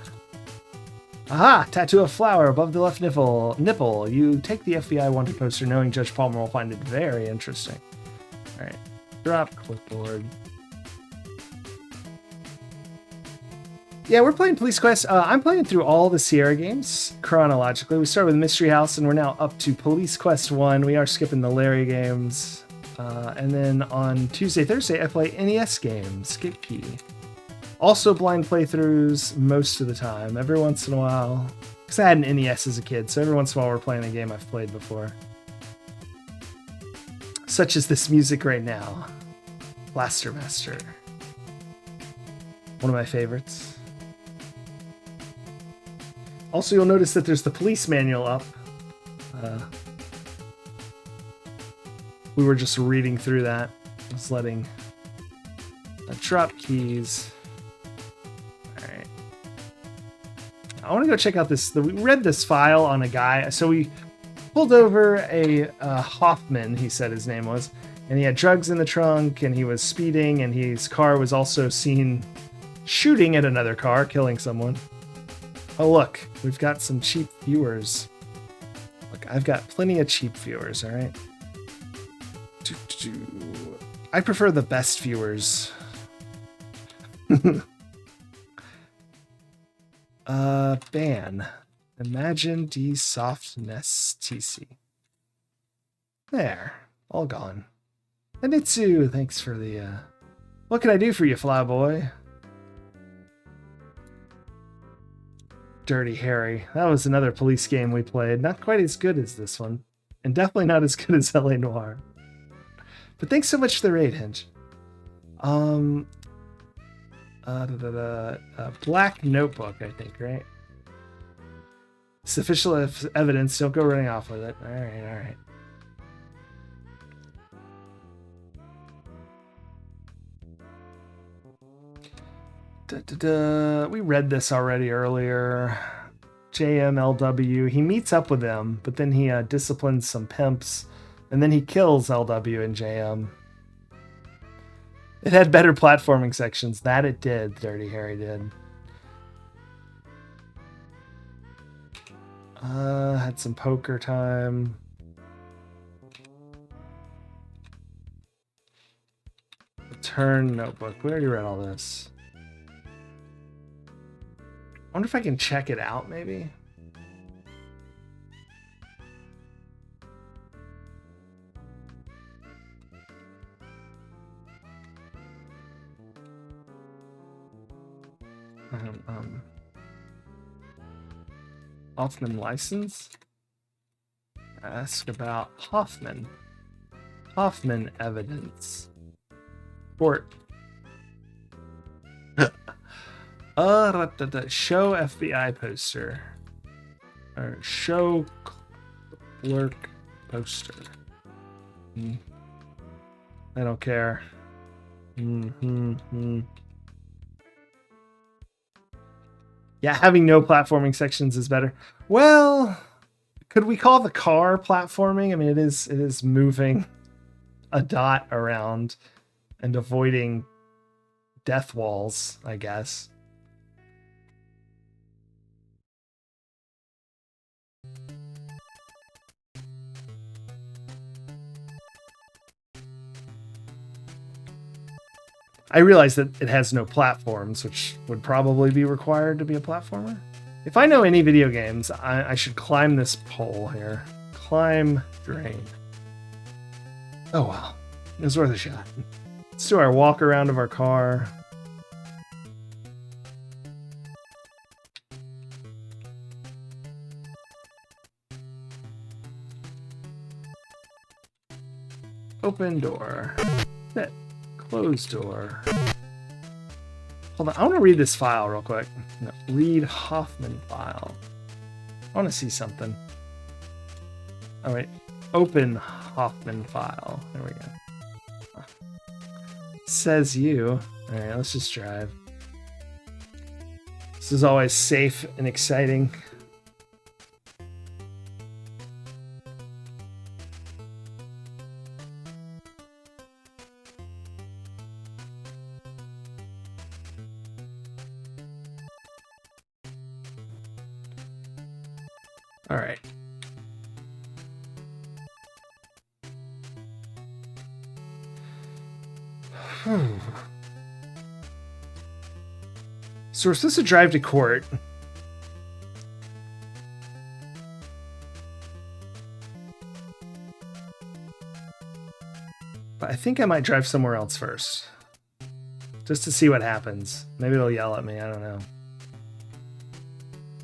Aha! Tattoo of flower above the left nipple. You take the FBI wanted poster knowing Judge Palmer will find it very interesting. Alright. Drop clipboard. Yeah, we're playing Police Quest. I'm playing through all the Sierra games chronologically. We started with Mystery House, and we're now up to Police Quest 1. We are skipping the Larry games. And then on Tuesday, Thursday, I play NES games. Skip key. Also blind playthroughs most of the time. Every once in a while. Because I had an NES as a kid, so every once in a while we're playing a game I've played before. Such as this music right now. Blaster Master. One of my favorites. Also, you'll notice that there's the police manual up. We were just reading through that. I was letting drop keys. All right. I want to go check out this. We read this file on a guy. So we pulled over a Hoffman, he said his name was, and he had drugs in the trunk, and he was speeding, and his car was also seen shooting at another car, killing someone. Oh, look, we've got some cheap viewers. Look, I've got plenty of cheap viewers, all right? I prefer the best viewers. Ban. Imagine D softness TC. There. All gone. And Itsu, thanks for the, What can I do for you, Flyboy? Dirty Harry. That was another police game we played. Not quite as good as this one. And definitely not as good as LA Noire. But thanks so much for the raid, Hinge. Black Notebook, I think, right? It's official evidence. Don't go running off with it. All right. We read this already earlier. JMLW. He meets up with them, but then he disciplines some pimps, and then he kills LW and JM. It had better platforming sections. That it did. Dirty Harry did. Had some poker time. Return Notebook. We already read all this. I wonder if I can check it out, maybe. Hoffman license? Ask about Hoffman. Hoffman evidence. Court. Show FBI poster. Or show clerk poster. I don't care. Yeah, having no platforming sections is better. Well, could we call the car platforming? I mean, it is moving a dot around and avoiding death walls, I guess. I realize that it has no platforms, which would probably be required to be a platformer. If I know any video games, I should climb this pole here. Climb drain. Oh well, it was worth a shot. Let's do our walk around of our car. Open door. Sit. Closed door. Hold on, I want to read this file real quick. No, read Hoffman file. I want to see something. Oh wait, open Hoffman file. There we go. Says you. All right, let's just drive. This is always safe and exciting. All right. So we're supposed to drive to court. But I think I might drive somewhere else first. Just to see what happens. Maybe it'll yell at me, I don't know.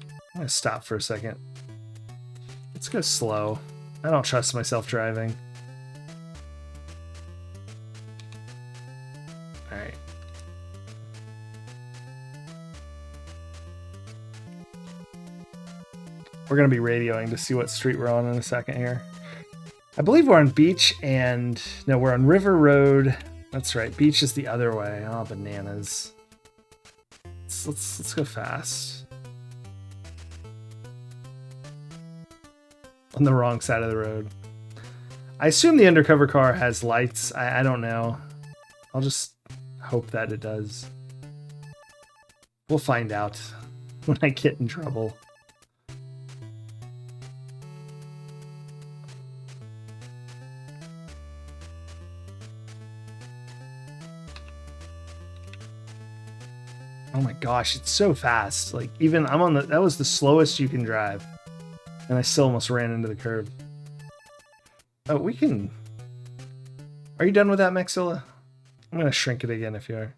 I'm gonna stop for a second. Let's go slow. I don't trust myself driving. Alright. We're gonna be radioing to see what street we're on in a second here. I believe we're on Beach and... No, we're on River Road. That's right, Beach is the other way. Oh, bananas. Let's go fast. On the wrong side of the road. I assume the undercover car has lights. I don't know. I'll just hope that it does. We'll find out when I get in trouble. Oh my gosh, it's so fast. Like, even I'm on the... That was the slowest you can drive. And I still almost ran into the curb. Oh, we can... Are you done with that, Maxilla? I'm going to shrink it again if you are.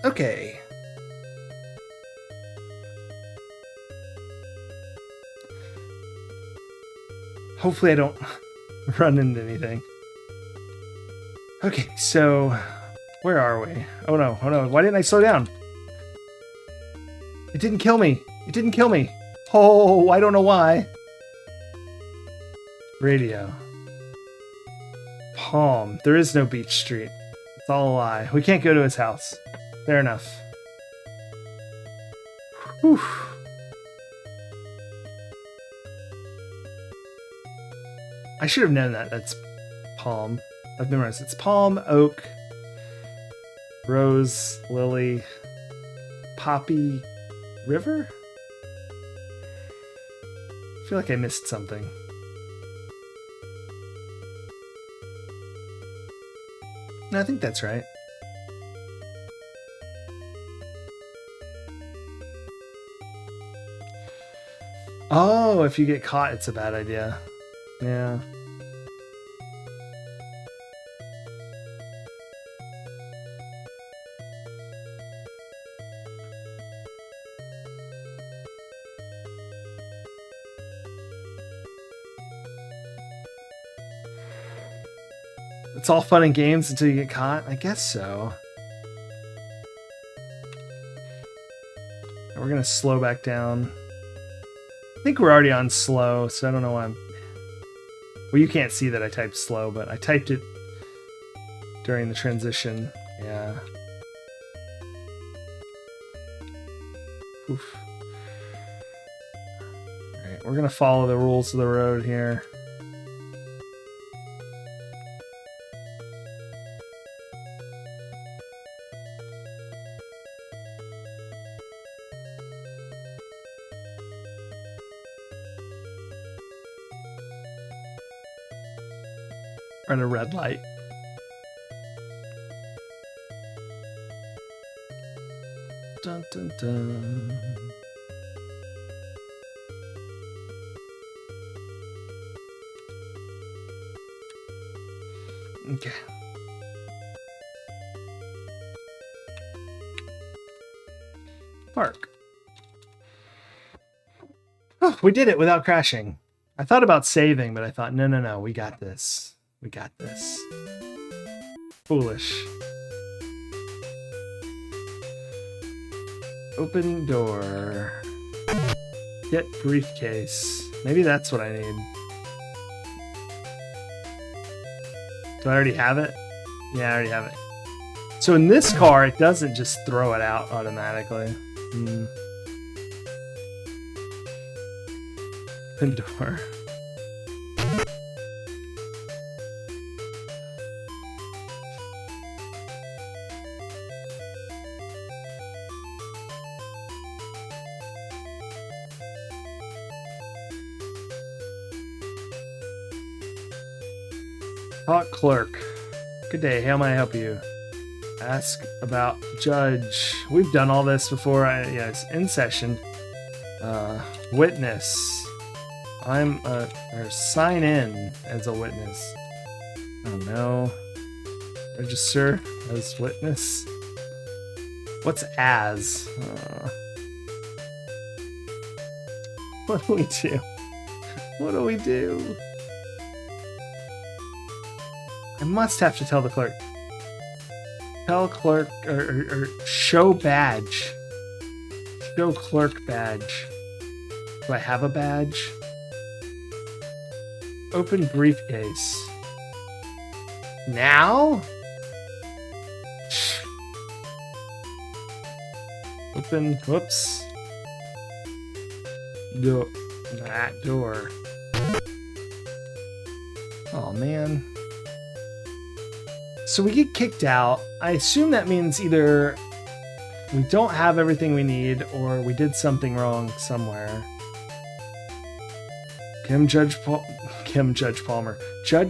Okay. Hopefully I don't run into anything. Okay, so where are we? Oh no, why didn't I slow down? It didn't kill me. It didn't kill me. Oh, I don't know why. Radio. Palm. There is no Beach Street. It's all a lie. We can't go to his house. Fair enough. Whew. I should have known that. That's palm. I've memorized. It's palm, oak, rose, lily, poppy, river? I feel like I missed something. No, I think that's right. Oh, if you get caught, it's a bad idea. Yeah. It's all fun and games until you get caught? I guess so. We're gonna slow back down. I think we're already on slow, so I don't know why I'm... Well, you can't see that I typed slow, but I typed it during the transition. Yeah. Oof. Alright, we're gonna follow the rules of the road here. At a red light. Dun, dun, dun. Okay. Park. Oh, we did it without crashing. I thought about saving, but I thought, no, we got this. We got this. Foolish. Open door. Get briefcase. Maybe that's what I need. Do I already have it? Yeah, I already have it. So in this car, it doesn't just throw it out automatically. Open door. Talk clerk. Good day. How may I help you? Ask about judge. We've done all this before. Yes, in session. Witness. Or sign in as a witness. Oh no. Register as witness. What's as? What do we do? What do we do? I must have to tell the clerk. Tell clerk or show badge. Show clerk badge. Do I have a badge? Open briefcase. Now? Open, whoops. That door. Oh man. So we get kicked out. I assume that means either we don't have everything we need or we did something wrong somewhere. Judge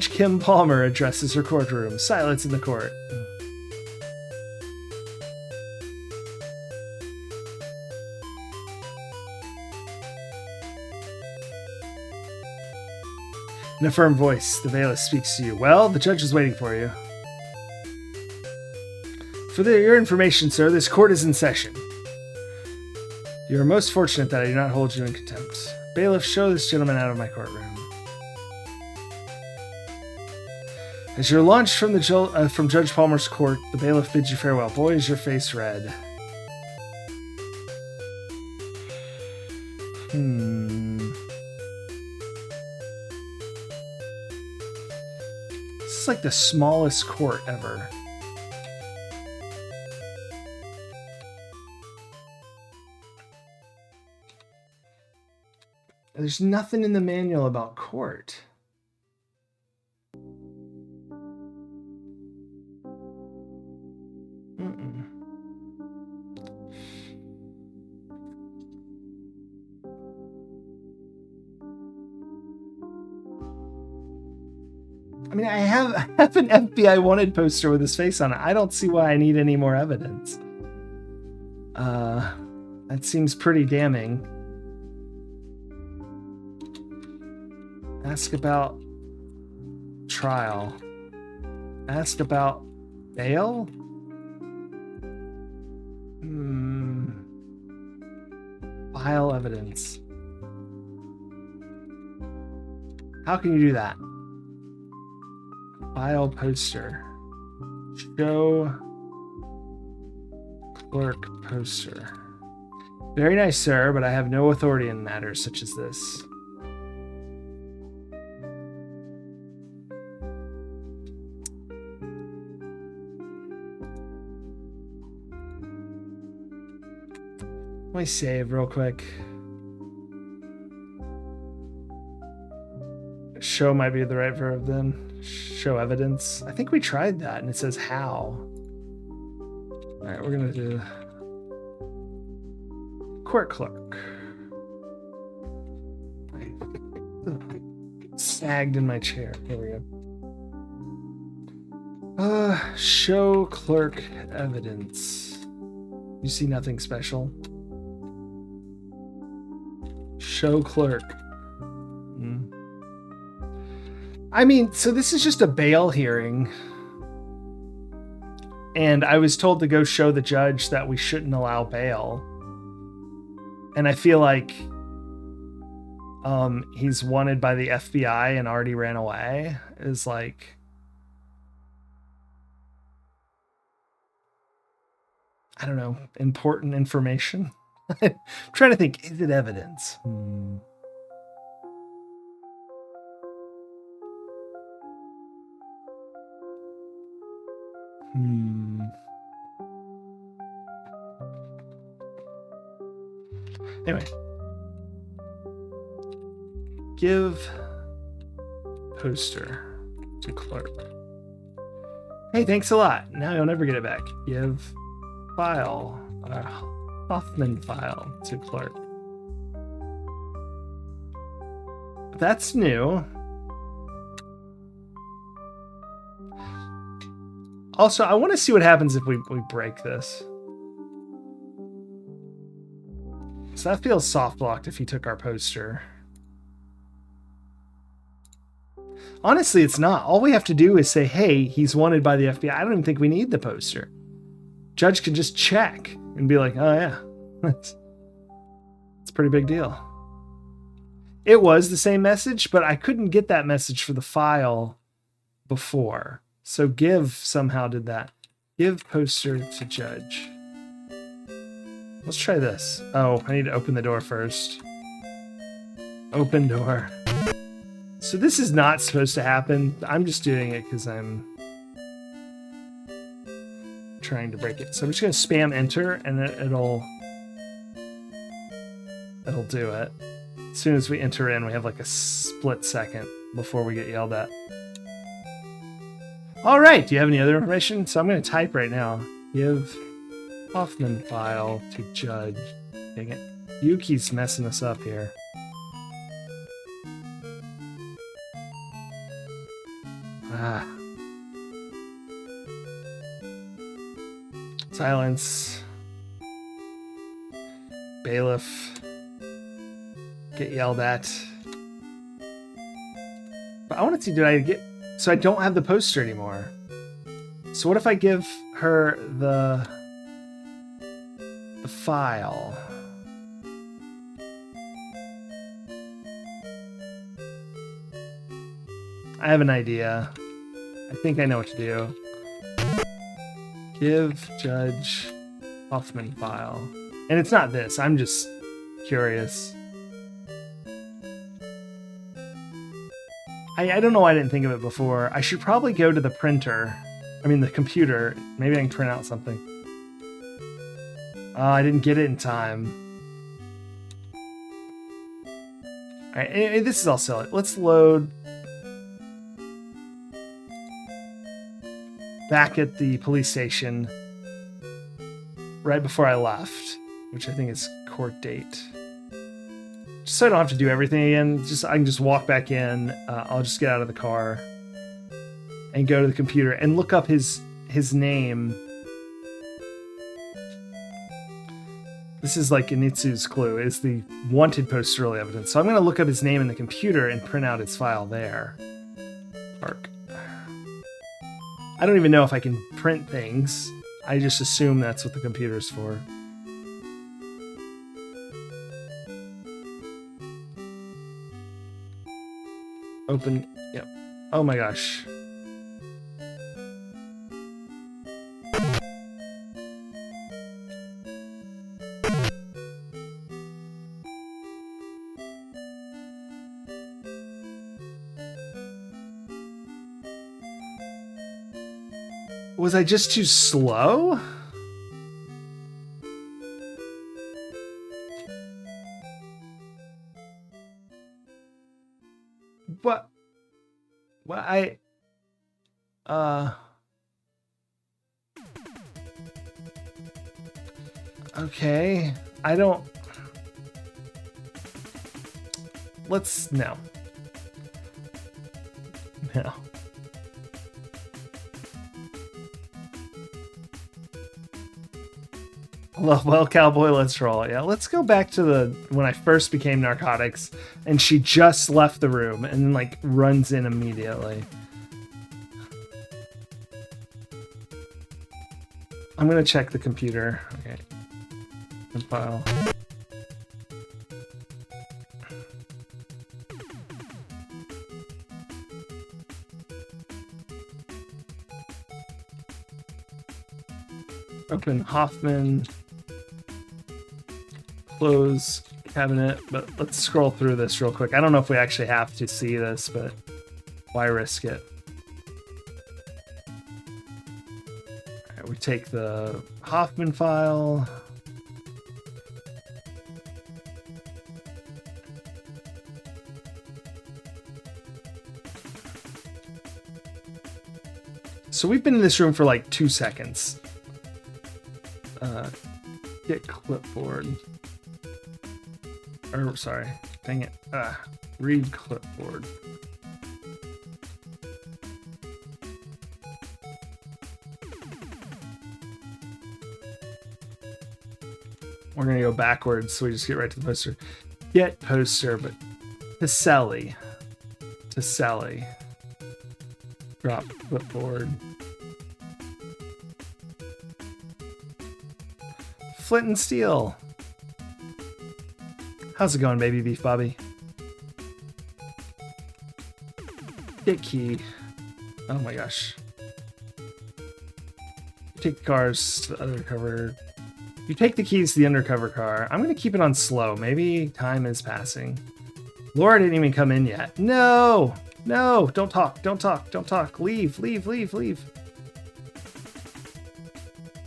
Kim Palmer addresses her courtroom. Silence in the court. In a firm voice, the bailiff speaks to you. Well, the judge is waiting for you. For your information, sir, this court is in session. You are most fortunate that I do not hold you in contempt. Bailiff, show this gentleman out of my courtroom. As you're launched from Judge Palmer's court, the bailiff bids you farewell. Boy, is your face red. This is like the smallest court ever. There's nothing in the manual about court. I mean, I have an FBI wanted poster with his face on it. I don't see why I need any more evidence. That seems pretty damning. Ask about trial. Ask about bail? File evidence. How can you do that? File poster. Show clerk poster. Very nice, sir, but I have no authority in matters such as this. Let me save real quick. Show might be the right verb then. Show evidence. I think we tried that and it says how. All right, we're gonna do court clerk. Sagged in my chair. Here we go. Show clerk evidence. You see nothing special. Show clerk. I mean, so this is just a bail hearing. And I was told to go show the judge that we shouldn't allow bail. And I feel like he's wanted by the FBI and already ran away. Is like, I don't know, important information. I'm trying to think, is it evidence? Anyway. Give poster to clerk. Hey, thanks a lot. Now you'll never get it back. Give file. Hoffman file to clerk. That's new. Also, I want to see what happens if we break this. So that feels soft locked if he took our poster. Honestly, it's not. All we have to do is say, hey, he's wanted by the FBI. I don't even think we need the poster. Judge can just check and be like, oh yeah, it's a pretty big deal. It was the same message, but I couldn't get that message for the file before. So give somehow did that. Give poster to judge. Let's try this. Oh, I need to open the door first. Open door. So this is not supposed to happen. I'm just doing it because I'm trying to break it. So I'm just going to spam enter and it'll do it. As soon as we enter in, we have like a split second before we get yelled at. All right, do you have any other information? So I'm going to type right now. Give Hoffman file to judge. Dang it. Yuki's messing us up here. Ah. Silence. Bailiff. Get yelled at. But I want to see, did I get... So I don't have the poster anymore. So what if I give her the file? I have an idea. I think I know what to do. Give Judge Hoffman file. And it's not this. I'm just curious. I don't know why I didn't think of it before. I should probably go to the printer. I mean, the computer. Maybe I can print out something. I didn't get it in time. Alright, anyway, this is all silly. Let's load back at the police station right before I left, which I think is court date. Just so I don't have to do everything again, I can just walk back in. I'll just get out of the car and go to the computer and look up his name. This is like Initsu's clue. It's the wanted posterly evidence. So I'm going to look up his name in the computer and print out his file there. Park. I don't even know if I can print things. I just assume that's what the computer's for. Open. Yep. Oh my gosh. Was I just too slow? What? What okay. I don't... Let's... No. No. Well, cowboy, let's roll. Yeah, let's go back to when I first became narcotics, and she just left the room and like runs in immediately. I'm gonna check the computer. Okay. File. Open Hoffman. Close cabinet, but let's scroll through this real quick. I don't know if we actually have to see this, but why risk it? All right, we take the Hoffman file. So we've been in this room for like 2 seconds. Get clipboard. Or, sorry. Dang it. Read clipboard. We're going to go backwards, so we just get right to the poster. Get poster, but Tiselli. Tiselli. Drop clipboard. Flint and Steel. How's it going, baby beef Bobby? Get key. Oh my gosh. Take the cars to the undercover. You take the keys to the undercover car. I'm going to keep it on slow. Maybe time is passing. Laura didn't even come in yet. No! No! Don't talk. Don't talk. Don't talk. Leave. Leave. Leave. Leave.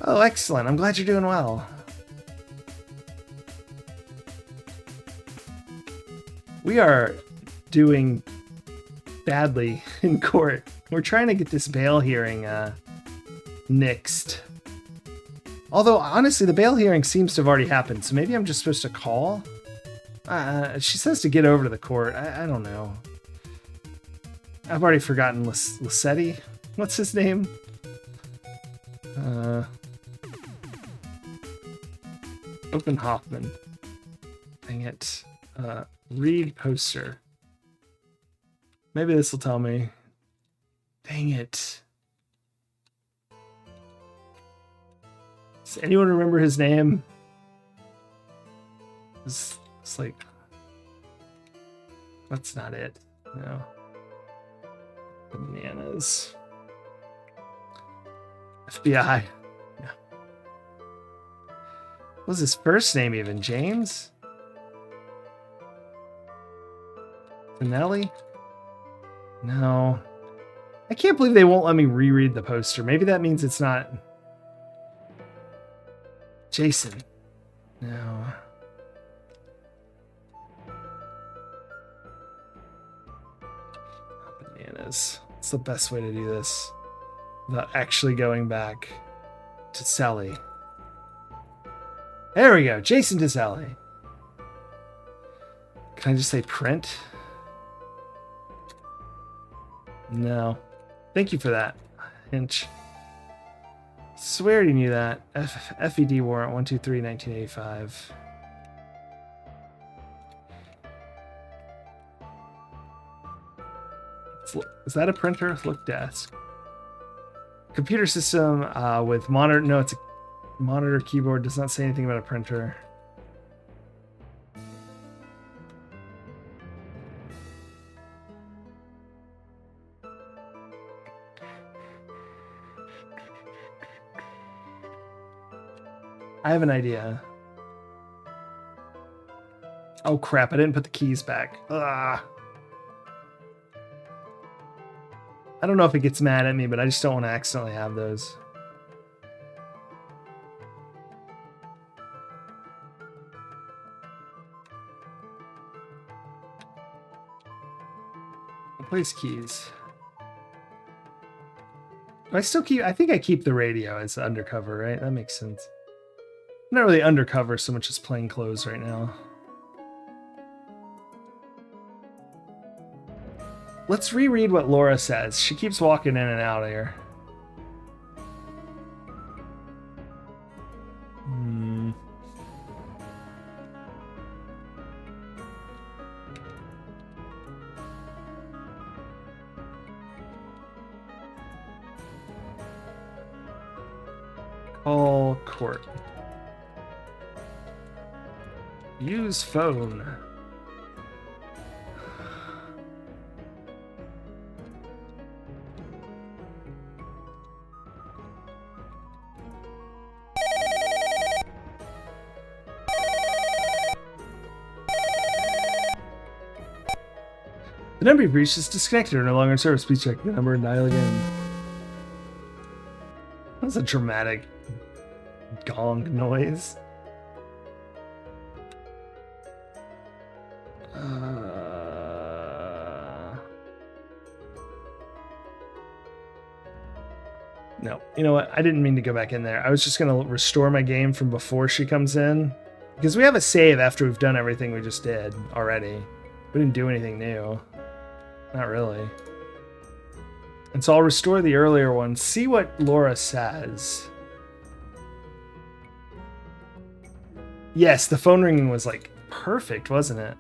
Oh, excellent. I'm glad you're doing well. We are doing badly in court. We're trying to get this bail hearing nixed. Although, honestly, the bail hearing seems to have already happened, so maybe I'm just supposed to call? She says to get over to the court. I don't know. I've already forgotten Lissetti. What's his name? Open Hoffman. Dang it. Read poster. Maybe this will tell me. Dang it. Does anyone remember his name? It's like... That's not it. No. Bananas. FBI. Yeah. What was his first name even? James? Finelli? No. I can't believe they won't let me reread the poster. Maybe that means it's not... Jason. No. Bananas. What's the best way to do this without actually going back to Sally? There we go. Jason to Sally. Can I just say print? No. Thank you for that, Hinch. Swear you knew that. FED warrant 123 1985. Is that a printer? Look desk. Computer system with monitor. No, it's a monitor keyboard. Does not say anything about a printer. I have an idea. Oh crap, I didn't put the keys back. Ugh. I don't know if it gets mad at me, but I just don't want to accidentally have those. Replace keys. Do I still keep... I think I keep the radio as undercover, right? That makes sense. I'm not really undercover so much as plain clothes right now. Let's reread what Laura says. She keeps walking in and out of here. Call court. Use phone. The number you've reached is disconnected or no longer in service. Please check the number and dial again. That's a dramatic gong noise. No, you know what? I didn't mean to go back in there. I was just going to restore my game from before she comes in. Because we have a save after we've done everything we just did already. We didn't do anything new. Not really. And so I'll restore the earlier one. See what Laura says. Yes, the phone ringing was like perfect, wasn't it?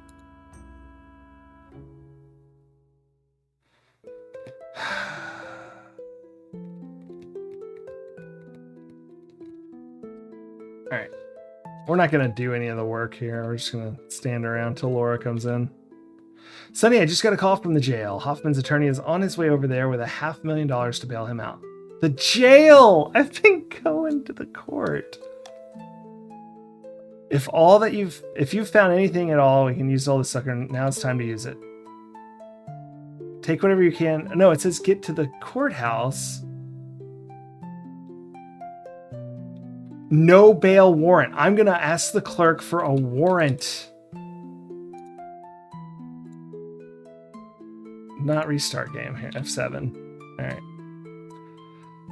All right. We're not going to do any of the work here. We're just going to stand around till Laura comes in. Sonny, I just got a call from the jail. Hoffman's attorney is on his way over there with $500,000 to bail him out. The jail! I've been going to the court. If you've found anything at all, we can use all this sucker. Now it's time to use it. Take whatever you can. No, it says get to the courthouse. No bail warrant. I'm going to ask the clerk for a warrant. Not restart game here. F7. All right.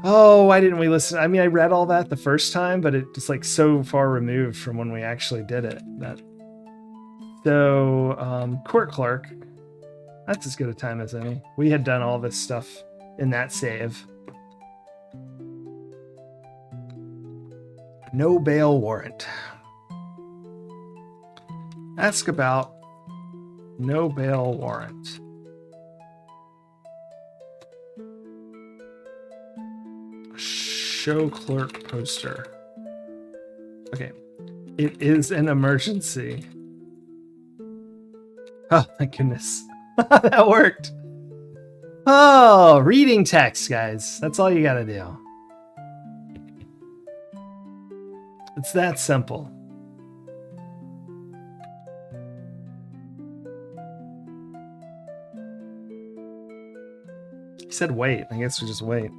Oh, why didn't we listen? I mean, I read all that the first time, but it's like so far removed from when we actually did it. Court clerk. That's as good a time as any. We had done all this stuff in that save. No bail warrant. Ask about no bail warrant. Show clerk poster. Okay. It is an emergency. Oh, thank goodness. That worked. Oh, reading text, guys. That's all you gotta do. It's that simple. He said wait. I guess we just wait.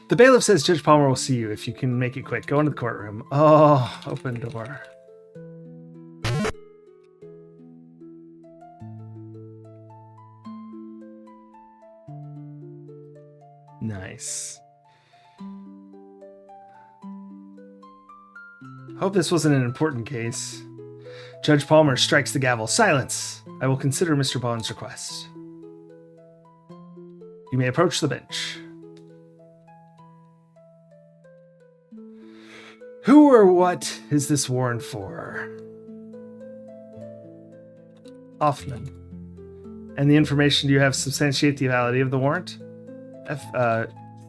The bailiff says Judge Palmer will see you if you can make it quick. Go into the courtroom. Oh, open door. Nice. Hope this wasn't an important case. Judge Palmer strikes the gavel. Silence! I will consider Mr. Bond's request. You may approach the bench. Who or what is this warrant for? Hoffman. And the information you have substantiate the validity of the warrant?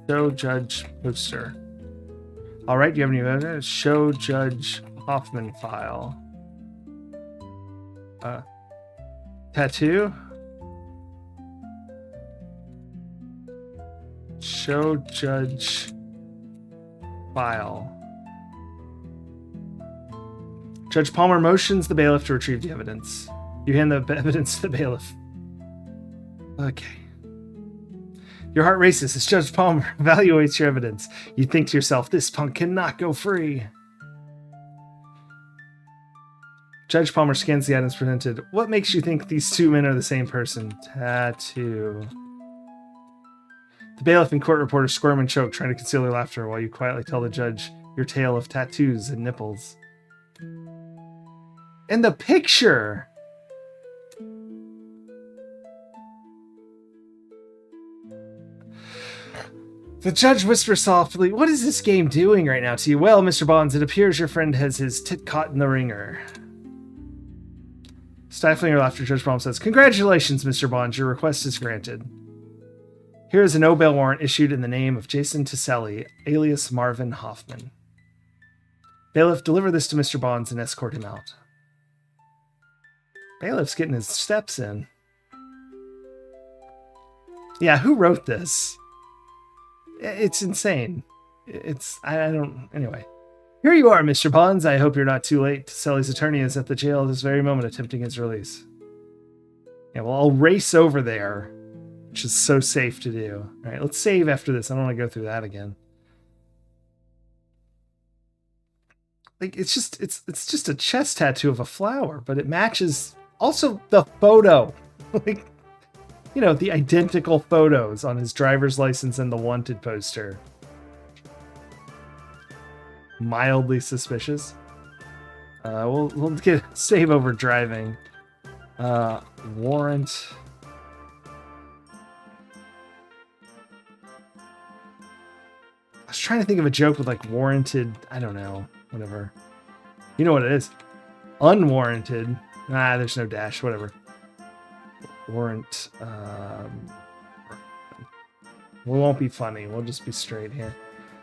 Show Judge Poster. All right, do you have any evidence? Show Judge Hoffman file. Tattoo? Show Judge file. Judge Palmer motions the bailiff to retrieve the evidence. You hand the evidence to the bailiff. Okay. Your heart races as Judge Palmer evaluates your evidence. You think to yourself, this punk cannot go free. Judge Palmer scans the items presented. What makes you think these two men are the same person? Tattoo. The bailiff and court reporter squirm and choke, trying to conceal their laughter while you quietly tell the judge your tale of tattoos and nipples. And the picture! The judge whispers softly, what is this game doing right now to you? Well, Mr. Bonds, it appears your friend has his tit caught in the ringer. Stifling her laughter, Judge Palmer says, congratulations, Mr. Bonds, your request is granted. Here is a no bail warrant issued in the name of Jason Tiselli, alias Marvin Hoffman. Bailiff, deliver this to Mr. Bonds and escort him out. Bailiff's getting his steps in. Yeah, who wrote this? It's insane. Anyway. Here you are, Mr. Bonds. I hope you're not too late. Tiselli's attorney is at the jail at this very moment attempting his release. Yeah, well, I'll race over there, which is so safe to do. All right, let's save after this. I don't want to go through that again. Like, it's just a chest tattoo of a flower, but it matches also the photo. Like, you know, the identical photos on his driver's license and the wanted poster. Mildly suspicious. We'll get save over driving. Warrant. I was trying to think of a joke with like warranted, I don't know, whatever. You know what it is? Unwarranted. Ah, there's no dash. Whatever. Warrant. We won't be funny. We'll just be straight here.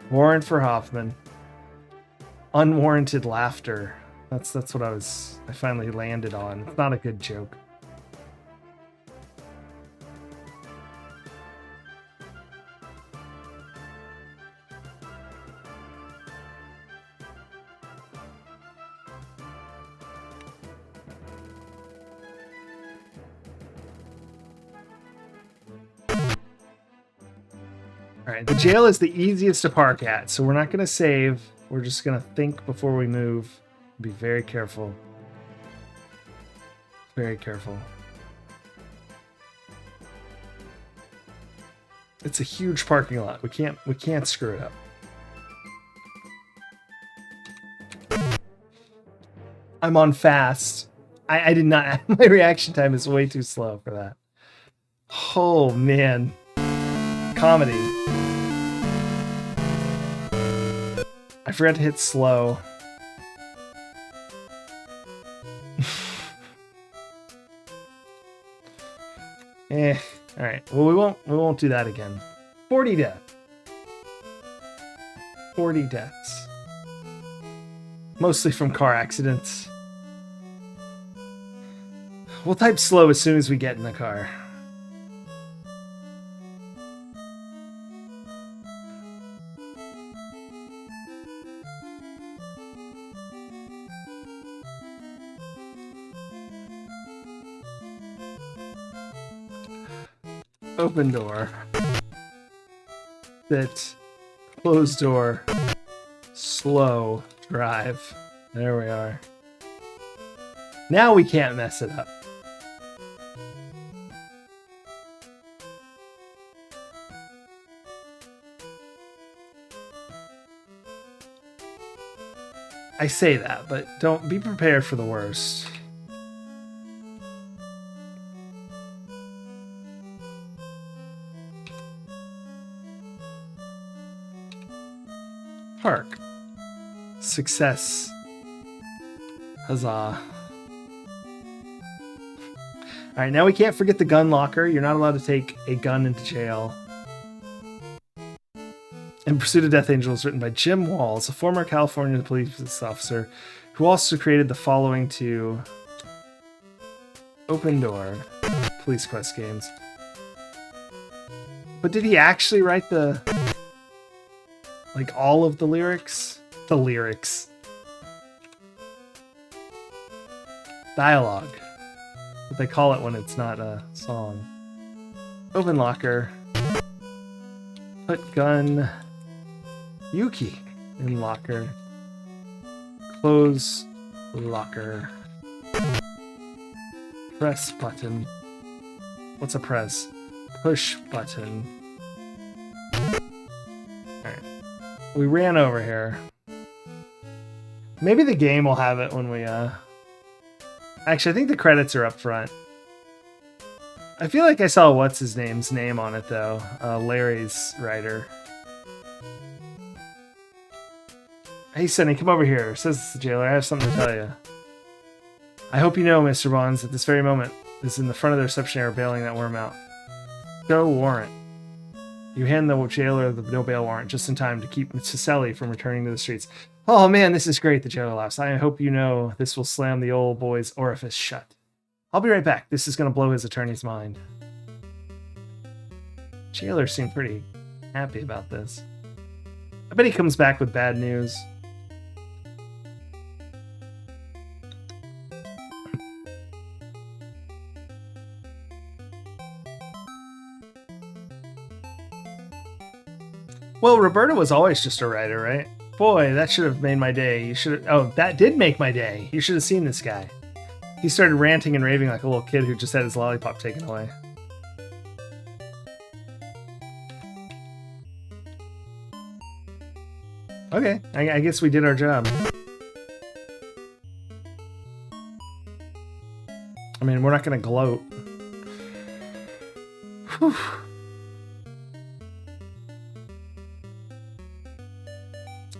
Warrant for Hoffman. Unwarranted laughter. That's what I finally landed on. It's not a good joke. All right, the jail is the easiest to park at, so we're not going to save. We're just going to think before we move. Be very careful. Very careful. It's a huge parking lot. We can't screw it up. I'm on fast. I did not. My reaction time is way too slow for that. Oh man. Comedy. I forgot to hit slow. All right. Well, we won't do that again. 40 deaths. 40 deaths. Mostly from car accidents. We'll type slow as soon as we get in the car. Open door. Sit. Closed door. Slow. Drive. There we are. Now we can't mess it up. I say that, but don't be prepared for the worst. Park. Success. Huzzah. Alright, now we can't forget the gun locker. You're not allowed to take a gun into jail. In Pursuit of Death Angel is written by Jim Walls, a former California police officer who also created the following two Open Door Police Quest games. But did he actually write like all of the lyrics? The lyrics. Dialogue. What they call it when it's not a song. Open locker. Put gun. Yuki in locker. Close locker. Press button. What's a press? Push button. Alright. We ran over here. Maybe the game will have it when we, Actually, I think the credits are up front. I feel like I saw what's-his-name's name on it, though. Larry's writer. Hey, Sonny, come over here, says the jailer. I have something to tell you. I hope you know, Mr. Bonds, at this very moment is in the front of the reception area bailing that worm out. Go warrant. You hand the jailer the no bail warrant just in time to keep Cicelli from returning to the streets. Oh man, this is great, the jailer laughs. I hope you know this will slam the old boy's orifice shut. I'll be right back. This is going to blow his attorney's mind. Jailer seemed pretty happy about this. I bet he comes back with bad news. Well, Roberta was always just a writer, right? Boy, that should have made my day. You should have... Oh, that did make my day. You should have seen this guy. He started ranting and raving like a little kid who just had his lollipop taken away. Okay, I guess we did our job. I mean, we're not going to gloat. Whew.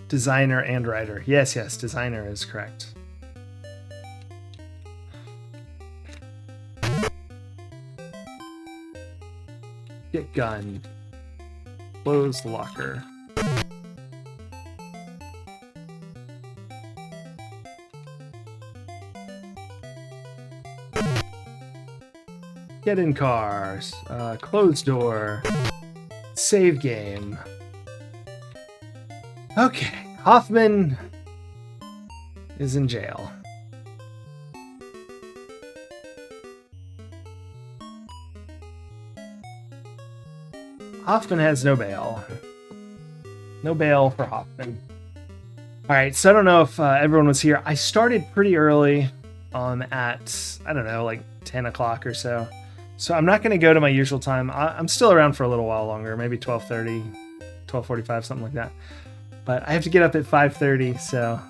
Designer and writer. Yes, designer is correct. Get gun. Close locker. Get in cars. Close door. Save game. Okay. Hoffman is in jail. Hoffman has no bail. No bail for Hoffman. Alright, so I don't know if everyone was here. I started pretty early at, I don't know, like 10 o'clock or so. So I'm not going to go to my usual time. I'm still around for a little while longer, maybe 12:30, 12:45, something like that. But I have to get up at 5:30, so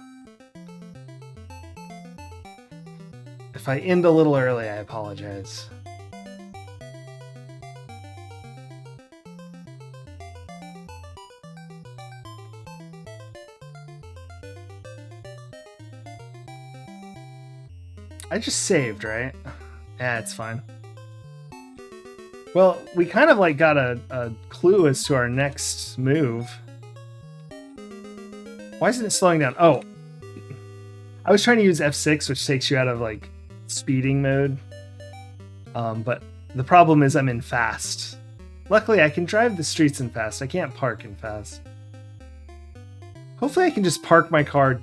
if I end a little early, I apologize. I just saved, right? Yeah, it's fine. Well, we kind of like got a clue as to our next move. Why isn't it slowing down? Oh, I was trying to use F6, which takes you out of like speeding mode. But the problem is I'm in fast. Luckily, I can drive the streets in fast. I can't park in fast. Hopefully I can just park my car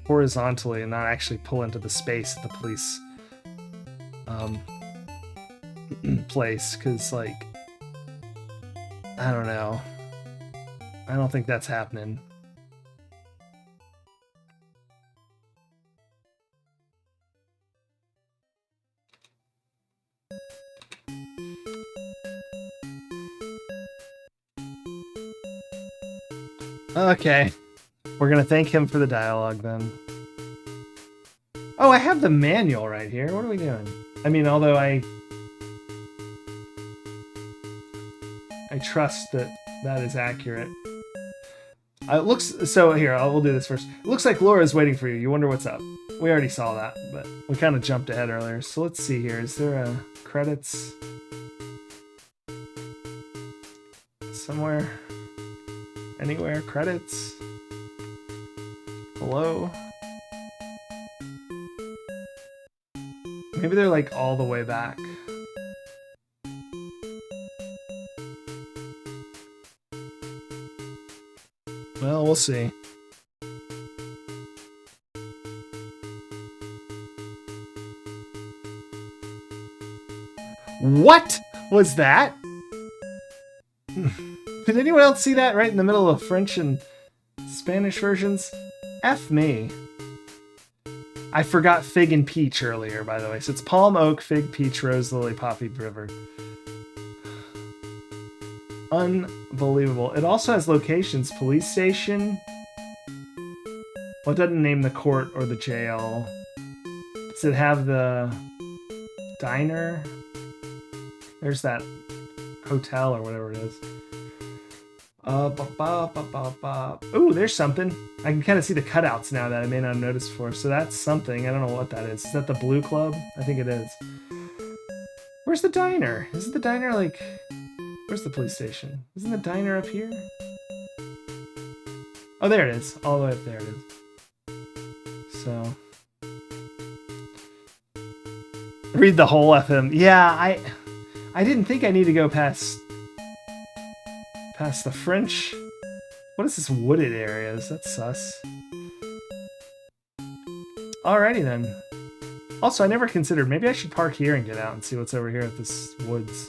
horizontally and not actually pull into the space that the police place, because like I don't know, I don't think that's happening. Okay, we're gonna thank him for the dialogue then. Oh, I have the manual right here. What are we doing? I mean, although I trust that that is accurate. It looks so. Here, we'll do this first. It looks like Laura's waiting for you. You wonder what's up. We already saw that, but we kind of jumped ahead earlier. So let's see here. Is there a credits somewhere? Anywhere? Credits? Hello? Maybe they're like all the way back. Well, we'll see. What was that? Did anyone else see that right in the middle of French and Spanish versions? F me. I forgot fig and peach earlier, by the way. So it's palm, oak, fig, peach, rose, lily, poppy, river. Unbelievable. It also has locations. Police station. Well, it doesn't name the court or the jail. Does it have the diner? There's that hotel or whatever it is. Ooh, there's something. I can kind of see the cutouts now that I may not have noticed before. So that's something. I don't know what that is. Is that the Blue Club? I think it is. Where's the diner? Isn't the diner like... Where's the police station? Isn't the diner up here? Oh, there it is. All the way up there it is. So... Read the whole FM. Yeah, I didn't think I need to go past the French. What is this wooded areas? That's sus. Alrighty then. Also, I never considered, maybe I should park here and get out and see what's over here at this woods.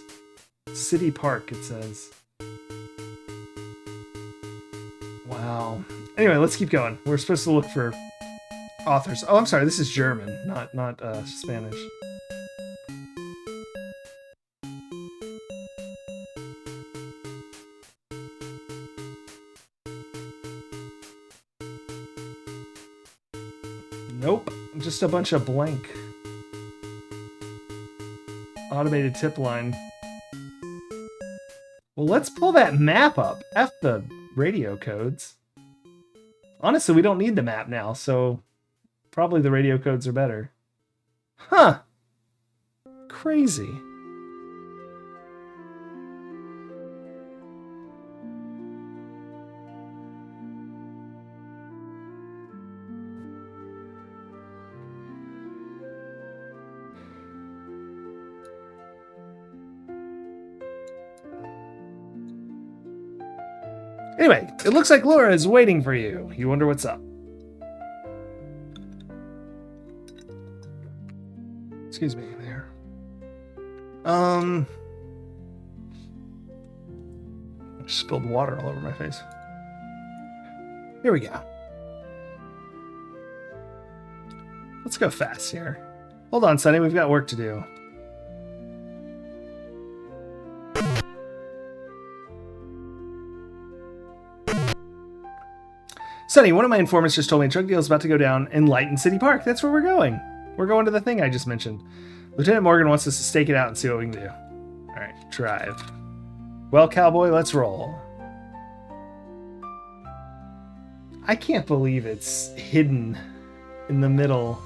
City Park, it says. Wow. Anyway, let's keep going. We're supposed to look for authors. Oh, I'm sorry, this is German, not Spanish. Nope, just a bunch of blank. Automated tip line. Well, let's pull that map up. F the radio codes. Honestly, we don't need the map now, so probably the radio codes are better. Huh. Crazy. Anyway, it looks like Laura is waiting for you. You wonder what's up. Excuse me there. Spilled water all over my face. Here we go. Let's go fast here. Hold on, Sonny. We've got work to do. Sonny, one of my informants just told me a drug deal is about to go down in Lighton City Park. That's where we're going. We're going to the thing I just mentioned. Lieutenant Morgan wants us to stake it out and see what we can do. All right, drive. Well, cowboy, let's roll. I can't believe it's hidden in the middle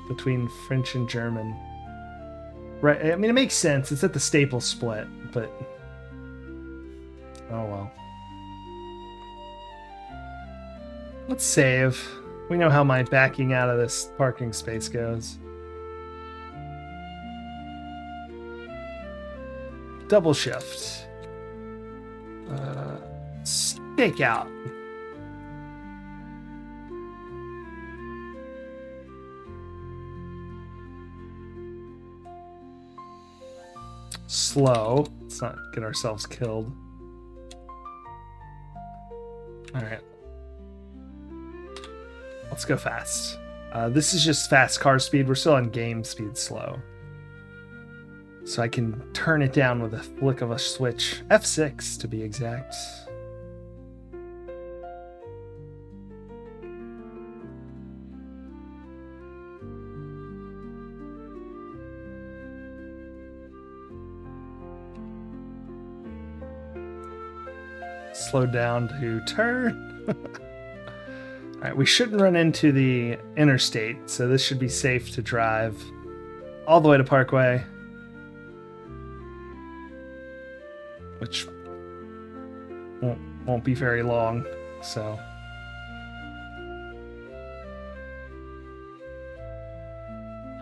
between French and German. Right, I mean, it makes sense. It's at the Staples split, but... oh, well. Let's save. We know how my backing out of this parking space goes. Double shift. Stake out. Slow. Let's not get ourselves killed. Alright. Let's go fast. This is just fast car speed. We're still on game speed slow. So I can turn it down with a flick of a switch. F6 to be exact. Slow down to turn. All right, we shouldn't run into the interstate, so this should be safe to drive all the way to Parkway. Which won't be very long, so.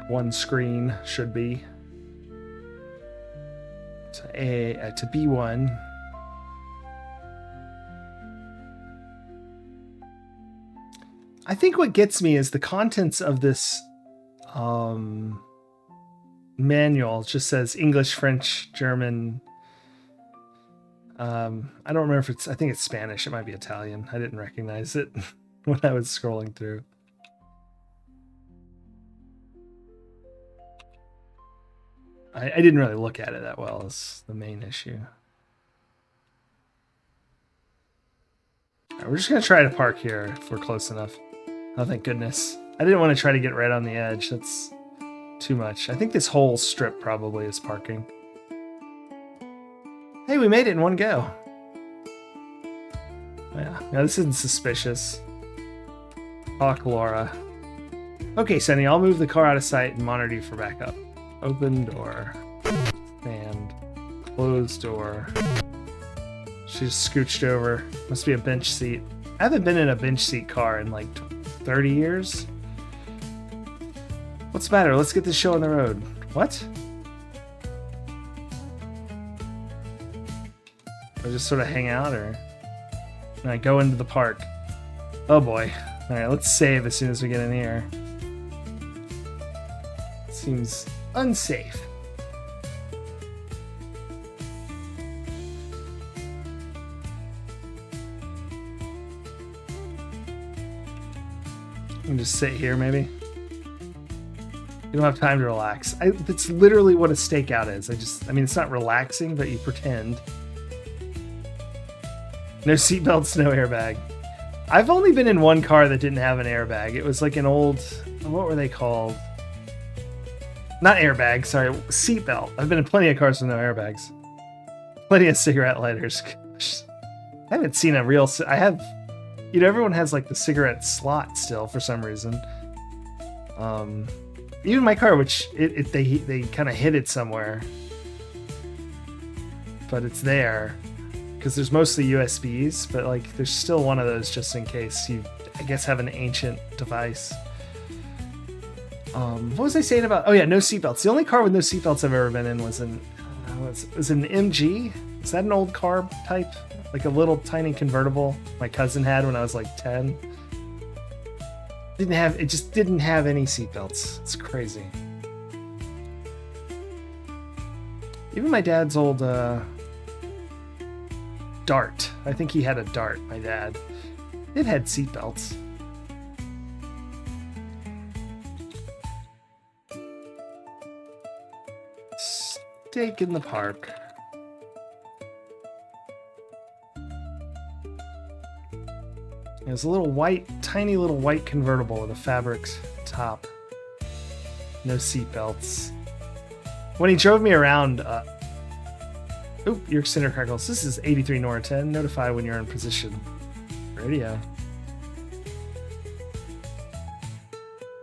One screen should be. To B1. I think what gets me is the contents of this manual. It just says English, French, German. I don't remember if it's, I think it's Spanish. It might be Italian. I didn't recognize it when I was scrolling through. I didn't really look at it that well is the main issue. All right, we're just going to try to park here if we're close enough. Oh, thank goodness. I didn't want to try to get right on the edge. That's too much. I think this whole strip probably is parking. Hey, we made it in one go. Yeah, this isn't suspicious. Talk Laura. Okay, Sonny, I'll move the car out of sight and monitor you for backup. Open door. And closed door. She's scooched over. Must be a bench seat. I haven't been in a bench seat car in like 30 years. What's the matter? Let's get this show on the road. What? I just sort of hang out, or I go into the park. Oh boy. Alright, let's save as soon as we get in here. Seems unsafe. I can just sit here, maybe. You don't have time to relax. That's literally what a stakeout is. I mean, it's not relaxing, but you pretend. No seatbelts, no airbag. I've only been in one car that didn't have an airbag. It was like an old, what were they called? Not airbag, sorry, seatbelt. I've been in plenty of cars with no airbags. Plenty of cigarette lighters. Gosh. I haven't seen a real, I have, you know, everyone has like the cigarette slot still for some reason. Even my car, which they kind of hid it somewhere, but it's there because there's mostly USBs, but like there's still one of those just in case you, I guess, have an ancient device. What was I saying about? Oh yeah, no seatbelts. The only car with no seatbelts I've ever been in was an MG. Is that an old car type? like a little tiny convertible my cousin had when I was like 10. It just didn't have any seatbelts. It's crazy. Even my dad's old Dart. I think he had a Dart, my dad. It had seatbelts. Steak in the park. It was a little white, tiny little white convertible with a fabric top. No seatbelts. When he drove me around, oop, your cinder crackles. This is 83 Nora 10. Notify when you're in position. Radio.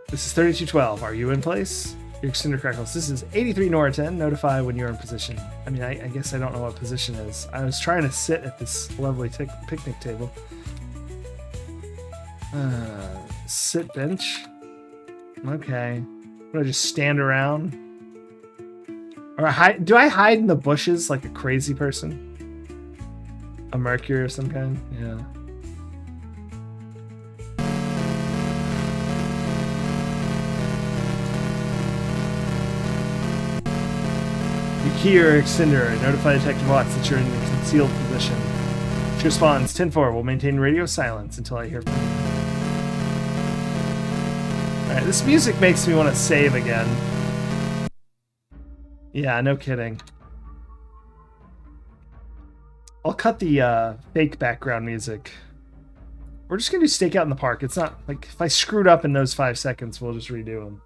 This is 3212. Are you in place? Your cinder crackles. This is 83 Nora 10. Notify when you're in position. I mean, I guess I don't know what position is. I was trying to sit at this lovely picnic table. Sit bench. Okay. Do I just stand around? Or do I hide in the bushes like a crazy person? A Mercury or some kind? Yeah. You key your extender and notify Detective Watts that you're in a concealed position. She responds, 10-4, will maintain radio silence until I hear from you. Alright, this music makes me want to save again. Yeah, no kidding. I'll cut the fake background music. We're just going to do Stakeout in the Park. It's not, like, if I screwed up in those 5 seconds, we'll just redo them.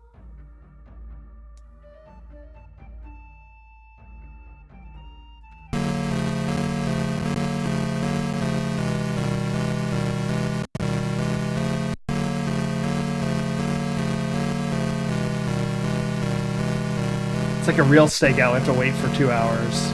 It's like a real stakeout. We have to wait for 2 hours.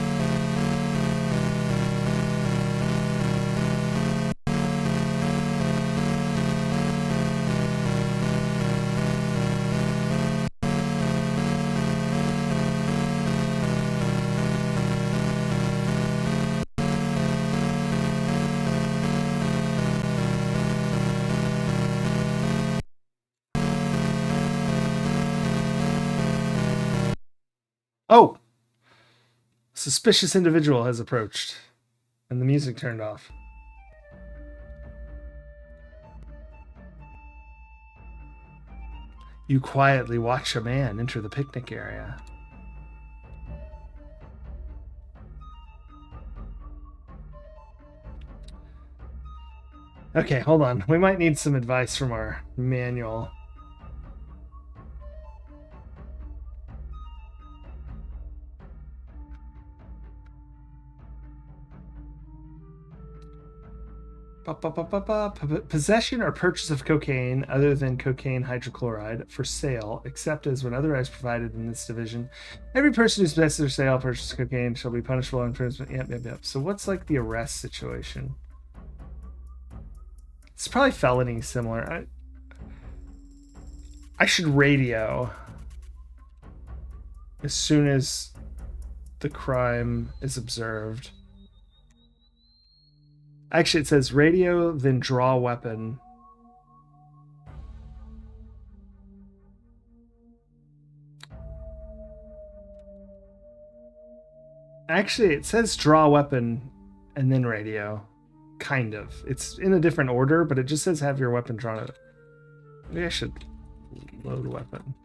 Oh! Suspicious individual has approached. And the music turned off. You quietly watch a man enter the picnic area. Okay, hold on. We might need some advice from our manual. Possession or purchase of cocaine other than cocaine hydrochloride for sale, except as when otherwise provided in this division. Every person who possesses or sale or purchase cocaine shall be punishable in prison. Yep. So what's like the arrest situation? It's probably felony similar. I should radio as soon as the crime is observed. Actually, it says radio, then draw weapon. Actually, it says draw weapon and then radio. Kind of. It's in a different order, but it just says have your weapon drawn. Maybe I should load weapon.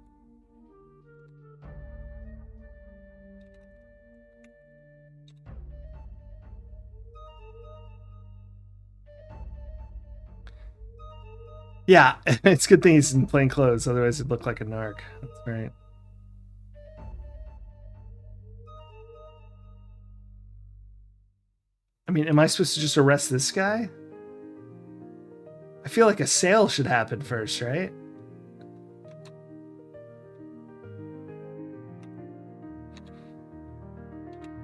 Yeah, it's a good thing he's in plain clothes, otherwise it'd look like a narc. That's right. I mean, am I supposed to just arrest this guy? I feel like a sale should happen first, right?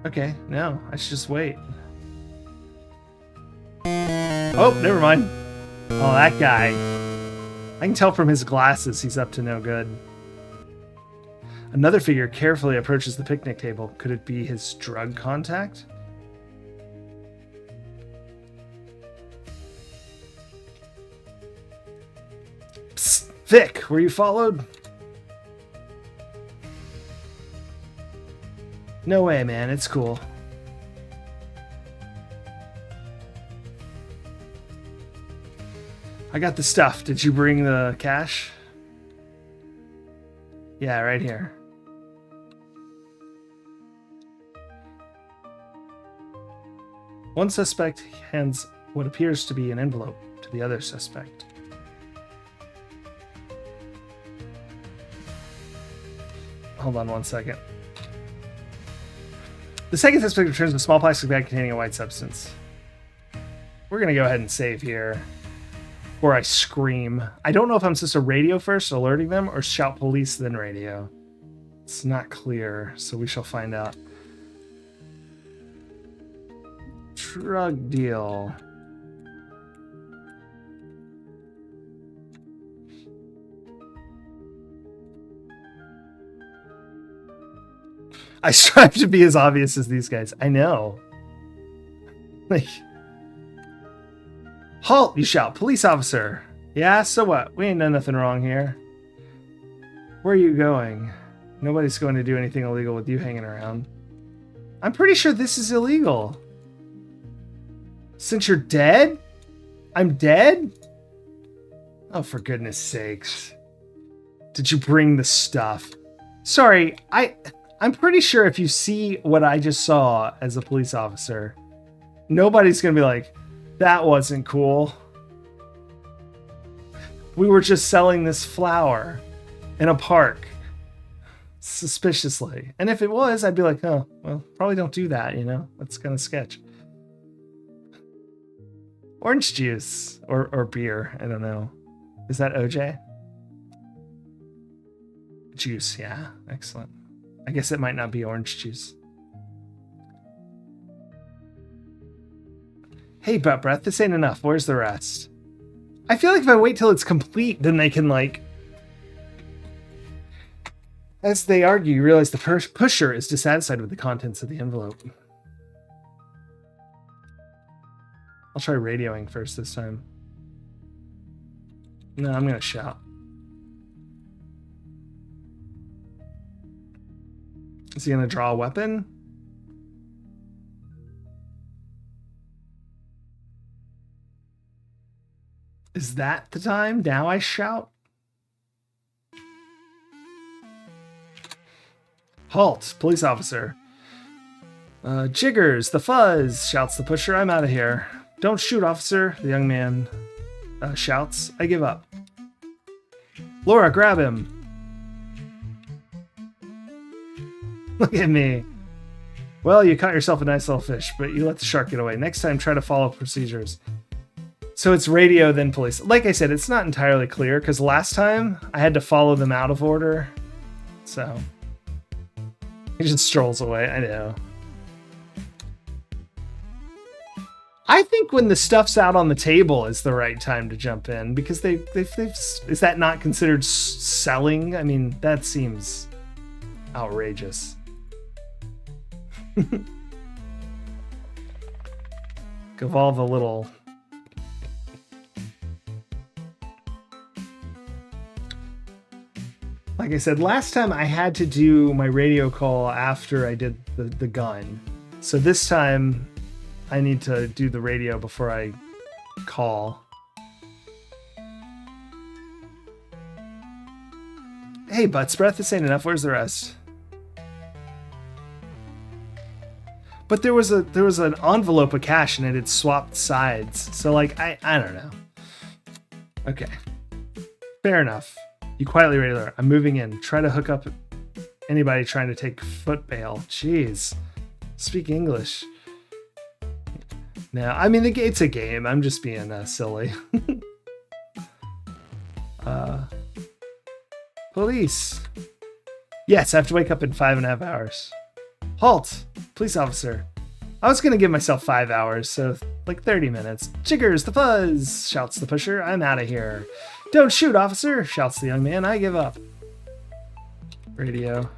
Okay, no, I should just wait. Oh, never mind. Oh, that guy. I can tell from his glasses he's up to no good. Another figure carefully approaches the picnic table. Could it be his drug contact? Psst, Vic, were you followed? No way, man. It's cool. I got the stuff. Did you bring the cash? Yeah, right here. One suspect hands what appears to be an envelope to the other suspect. Hold on one second. The second suspect returns a small plastic bag containing a white substance. We're going to go ahead and save here. Or I scream. I don't know if I'm supposed to radio first, alerting them, or shout police, then radio. It's not clear, so we shall find out. Drug deal. I strive to be as obvious as these guys. I know. Like, halt, you shout. Police officer. Yeah, so what? We ain't done nothing wrong here. Where are you going? Nobody's going to do anything illegal with you hanging around. I'm pretty sure this is illegal. Since you're dead? I'm dead? Oh, for goodness sakes. Did you bring the stuff? Sorry, I'm pretty sure if you see what I just saw as a police officer, nobody's going to be like, that wasn't cool. We were just selling this flower in a park. Suspiciously. And if it was, I'd be like, oh, well, probably don't do that, you know? That's kind of sketch. Orange juice. Or beer. I don't know. Is that OJ? Juice, yeah. Excellent. I guess it might not be orange juice. Hey, butt breath, this ain't enough. Where's the rest? I feel like if I wait till it's complete, then they can, like... As they argue, you realize the pusher is dissatisfied with the contents of the envelope. I'll try radioing first this time. No, I'm going to shout. Is he going to draw a weapon? Is that the time? Now I shout? Halt, police officer. Jiggers, the fuzz, shouts the pusher. I'm out of here. Don't shoot, officer, the young man shouts. I give up. Laura, grab him. Look at me. Well, you caught yourself a nice little fish, but you let the shark get away. Next time, try to follow procedures. So it's radio, then police. Like I said, it's not entirely clear, because last time I had to follow them out of order. So he just strolls away. I know. I think when the stuff's out on the table is the right time to jump in, because they've is that not considered selling? I mean, that seems outrageous. Evolve a little. Like I said, last time I had to do my radio call after I did the gun. So this time I need to do the radio before I call. Hey, butts breath, this ain't enough. Where's the rest? But there was an envelope of cash and it had swapped sides. So like I don't know. Okay. Fair enough. You quietly radio. I'm moving in. Try to hook up anybody trying to take foot bail. Jeez. Speak English. No, I mean it's a game. I'm just being silly. Police. Yes, I have to wake up in 5.5 hours. Halt! Police officer. I was gonna give myself 5 hours, so like 30 minutes. Jiggers, the fuzz! Shouts the pusher. I'm out of here. Don't shoot, officer! Shouts the young man. I give up. Radio.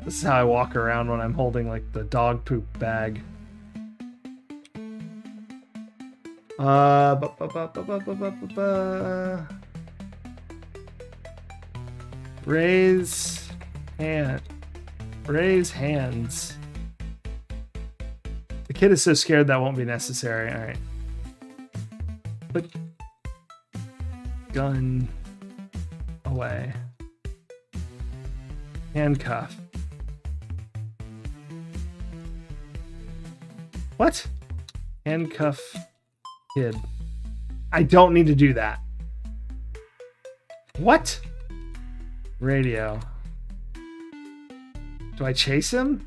This is how I walk around when I'm holding like the dog poop bag. Raise hand. Raise hands. The kid is so scared that won't be necessary. All right. Put gun away. Handcuff. What? Handcuff kid. I don't need to do that. What? Radio. Do I chase him?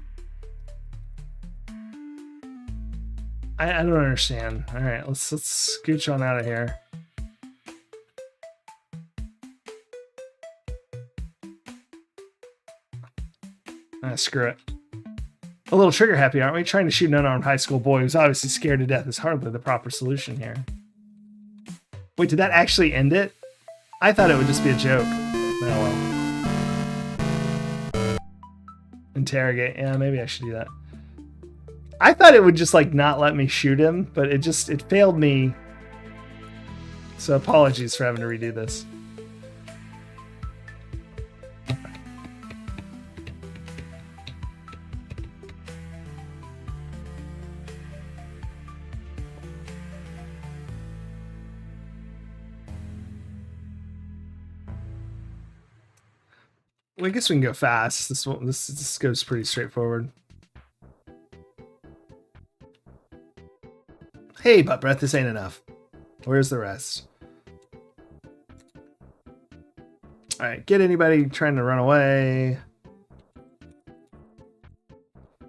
I don't understand. All right, let's scooch on out of here. Screw it. A little trigger happy, aren't we? Trying to shoot an unarmed high school boy who's obviously scared to death is hardly the proper solution here. Wait, did that actually end it? I thought it would just be a joke. Oh well. Interrogate. Yeah, maybe I should do that. I thought it would just like not let me shoot him, but it failed me. So apologies for having to redo this. Well, I guess we can go fast. This goes pretty straightforward. Hey, butt breath, this ain't enough. Where's the rest? All right, get anybody trying to run away.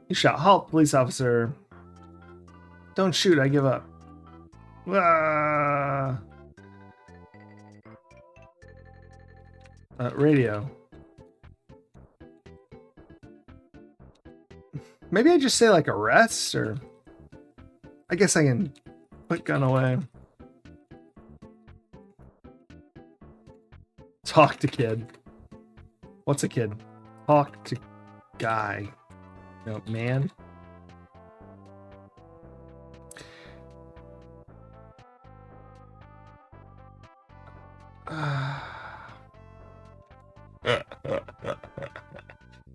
You shot. Halt, police officer. Don't shoot, I give up. Ah. Radio. Maybe I just say like arrest, or I guess I can put gun away. Talk to kid. What's a kid? Talk to guy. No, man.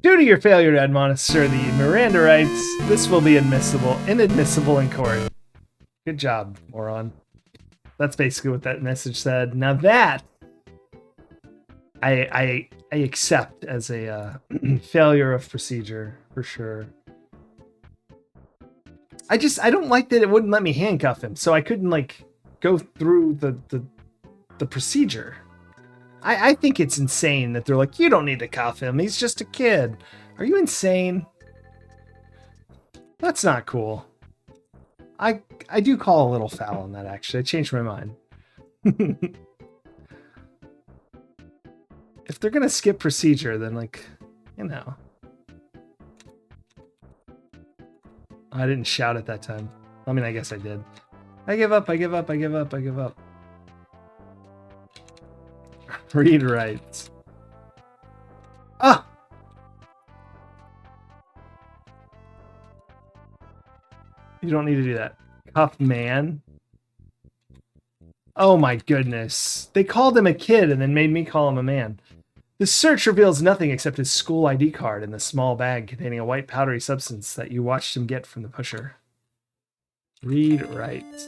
Due to your failure to administer the Miranda rights, this will be inadmissible in court. Good job, moron. That's basically what that message said. Now that I accept as a failure of procedure for sure. I don't like that it wouldn't let me handcuff him, so I couldn't like go through the procedure. I think it's insane that they're like, you don't need to cuff him. He's just a kid. Are you insane? That's not cool. I do call a little foul on that, actually. I changed my mind. If they're going to skip procedure, then like, you know. I didn't shout at that time. I mean, I guess I did. I give up, I give up, I give up, I give up. Read rights. Ah! You don't need to do that. Cuff man. Oh my goodness. They called him a kid and then made me call him a man. The search reveals nothing except his school ID card and the small bag containing a white powdery substance that you watched him get from the pusher. Read rights.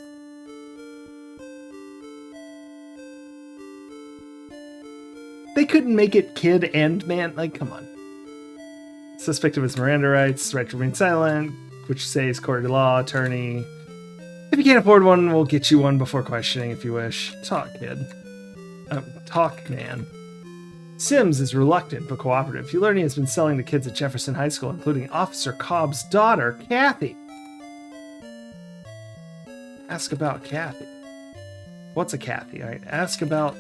They couldn't make it kid and man. Like, come on. Suspect of his Miranda rights, right to remain silent, which says court of law, attorney. If you can't afford one, we'll get you one before questioning if you wish. Talk, kid. Talk, man. Sims is reluctant but cooperative. You learn he has been selling to kids at Jefferson High School, including Officer Cobb's daughter, Kathy. Ask about Kathy. What's a Kathy? All right. Ask about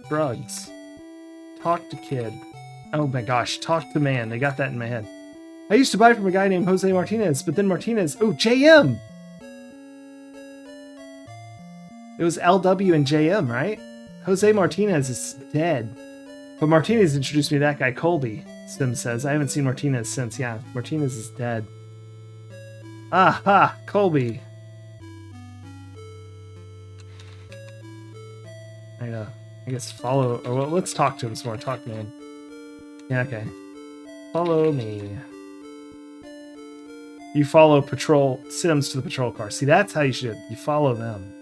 drugs. Talk to kid. Oh my gosh, talk to man. They got that in my head. I used to buy from a guy named Jose Martinez, but then Martinez... Oh, JM! It was LW and JM, right? Jose Martinez is dead. But Martinez introduced me to that guy, Colby. Sim says. I haven't seen Martinez since. Yeah, Martinez is dead. Aha! Colby. I guess follow... Or well, let's talk to him some more. Talk, man. Yeah, okay. Follow me. You follow patrol Sims to the patrol car. See, that's how you should. You follow them.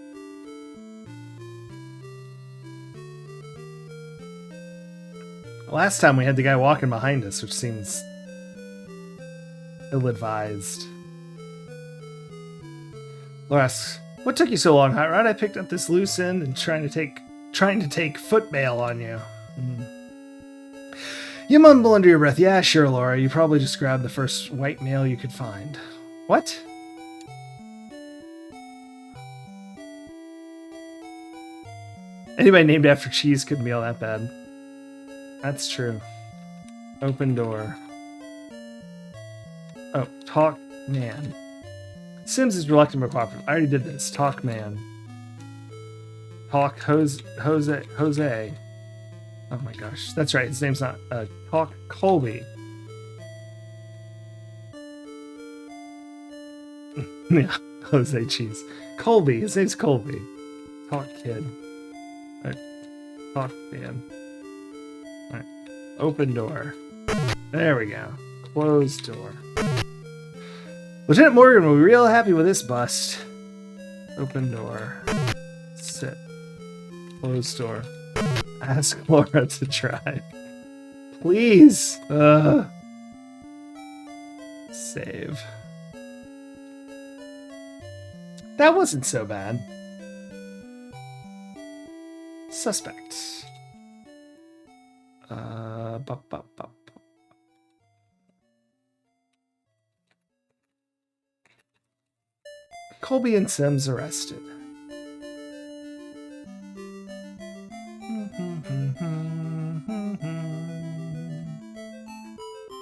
Last time we had the guy walking behind us, which seems ill-advised. Laura asks, what took you so long, Hot Rod? I picked up this loose end and trying to take foot bail on you. You mumble under your breath. Yeah, sure, Laura. You probably just grabbed the first white male you could find. What? Anybody named after cheese couldn't be all that bad. That's true. Open door. Oh, talk man. Sims is reluctant but cooperative. I already did this. Talk man. Talk Jose. Oh my gosh. That's right. His name's not Talk Colby. Yeah, Jose Cheese. Colby. His name's Colby. Talk kid. All right. Talk man. All right. Open door. There we go. Closed door. Lieutenant Morgan will be real happy with this bust. Open door. Sit. Closed door. Ask Laura to drive. Please. Save. That wasn't so bad. Suspect. Colby and Sims arrested.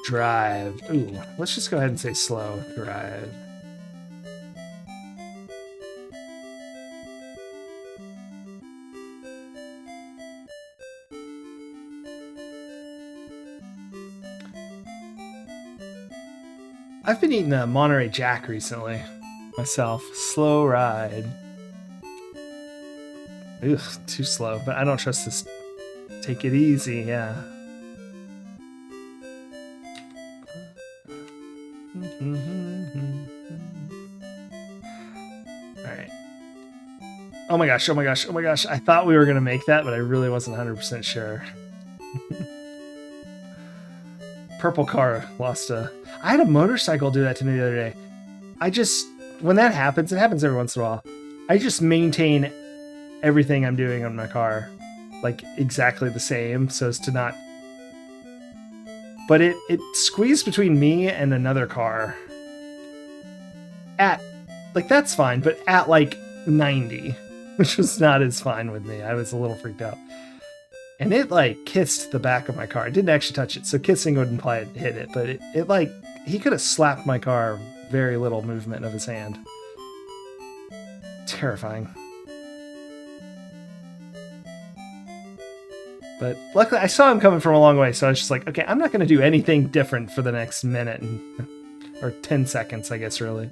Drive. Ooh, let's just go ahead and say slow. Drive. I've been eating a Monterey Jack recently. Myself. Slow ride. Ugh, too slow, but I don't trust this. Take it easy, yeah. Alright. Oh my gosh, oh my gosh, oh my gosh. I thought we were going to make that, but I really wasn't 100% sure. Purple car lost a... I had a motorcycle do that to me the other day. I just... When that happens, it happens every once in a while. I just maintain everything I'm doing on my car. Like, exactly the same, so as to not... But it squeezed between me and another car. At... Like, that's fine, but at, like, 90. Which was not as fine with me. I was a little freaked out. And it, like, kissed the back of my car. It didn't actually touch it, so kissing would imply it hit it. But it like, he could have slapped my car. Very little movement of his hand. Terrifying. But luckily, I saw him coming from a long way, so I was just like, okay, I'm not going to do anything different for the next minute. Or 10 seconds, I guess, really.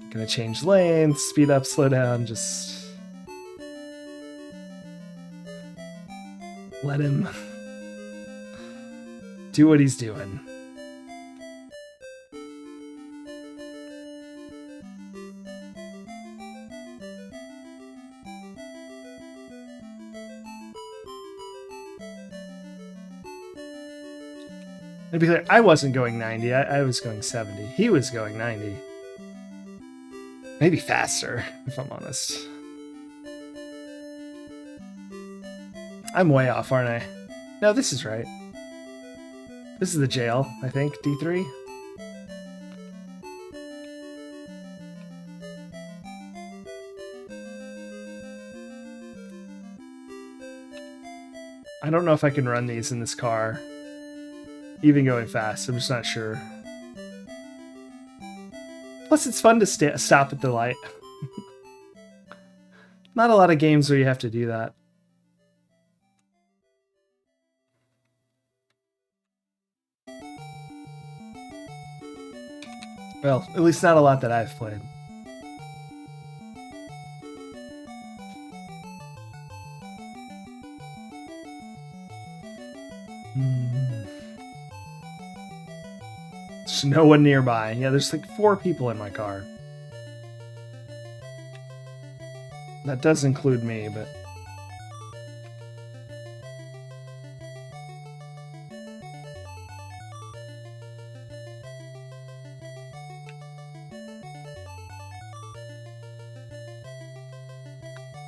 Gonna change lanes, speed up, slow down, just let him do what he's doing. To be clear, I wasn't going 90, I was going 70. He was going 90. Maybe faster, if I'm honest. I'm way off, aren't I? No, this is right. This is the jail, I think. D3? I don't know if I can run these in this car. Even going fast, I'm just not sure. Plus, it's fun to stop at the light. Not a lot of games where you have to do that. Well, at least not a lot that I've played. There's no one nearby. Yeah, there's like 4 people in my car. That does include me, but...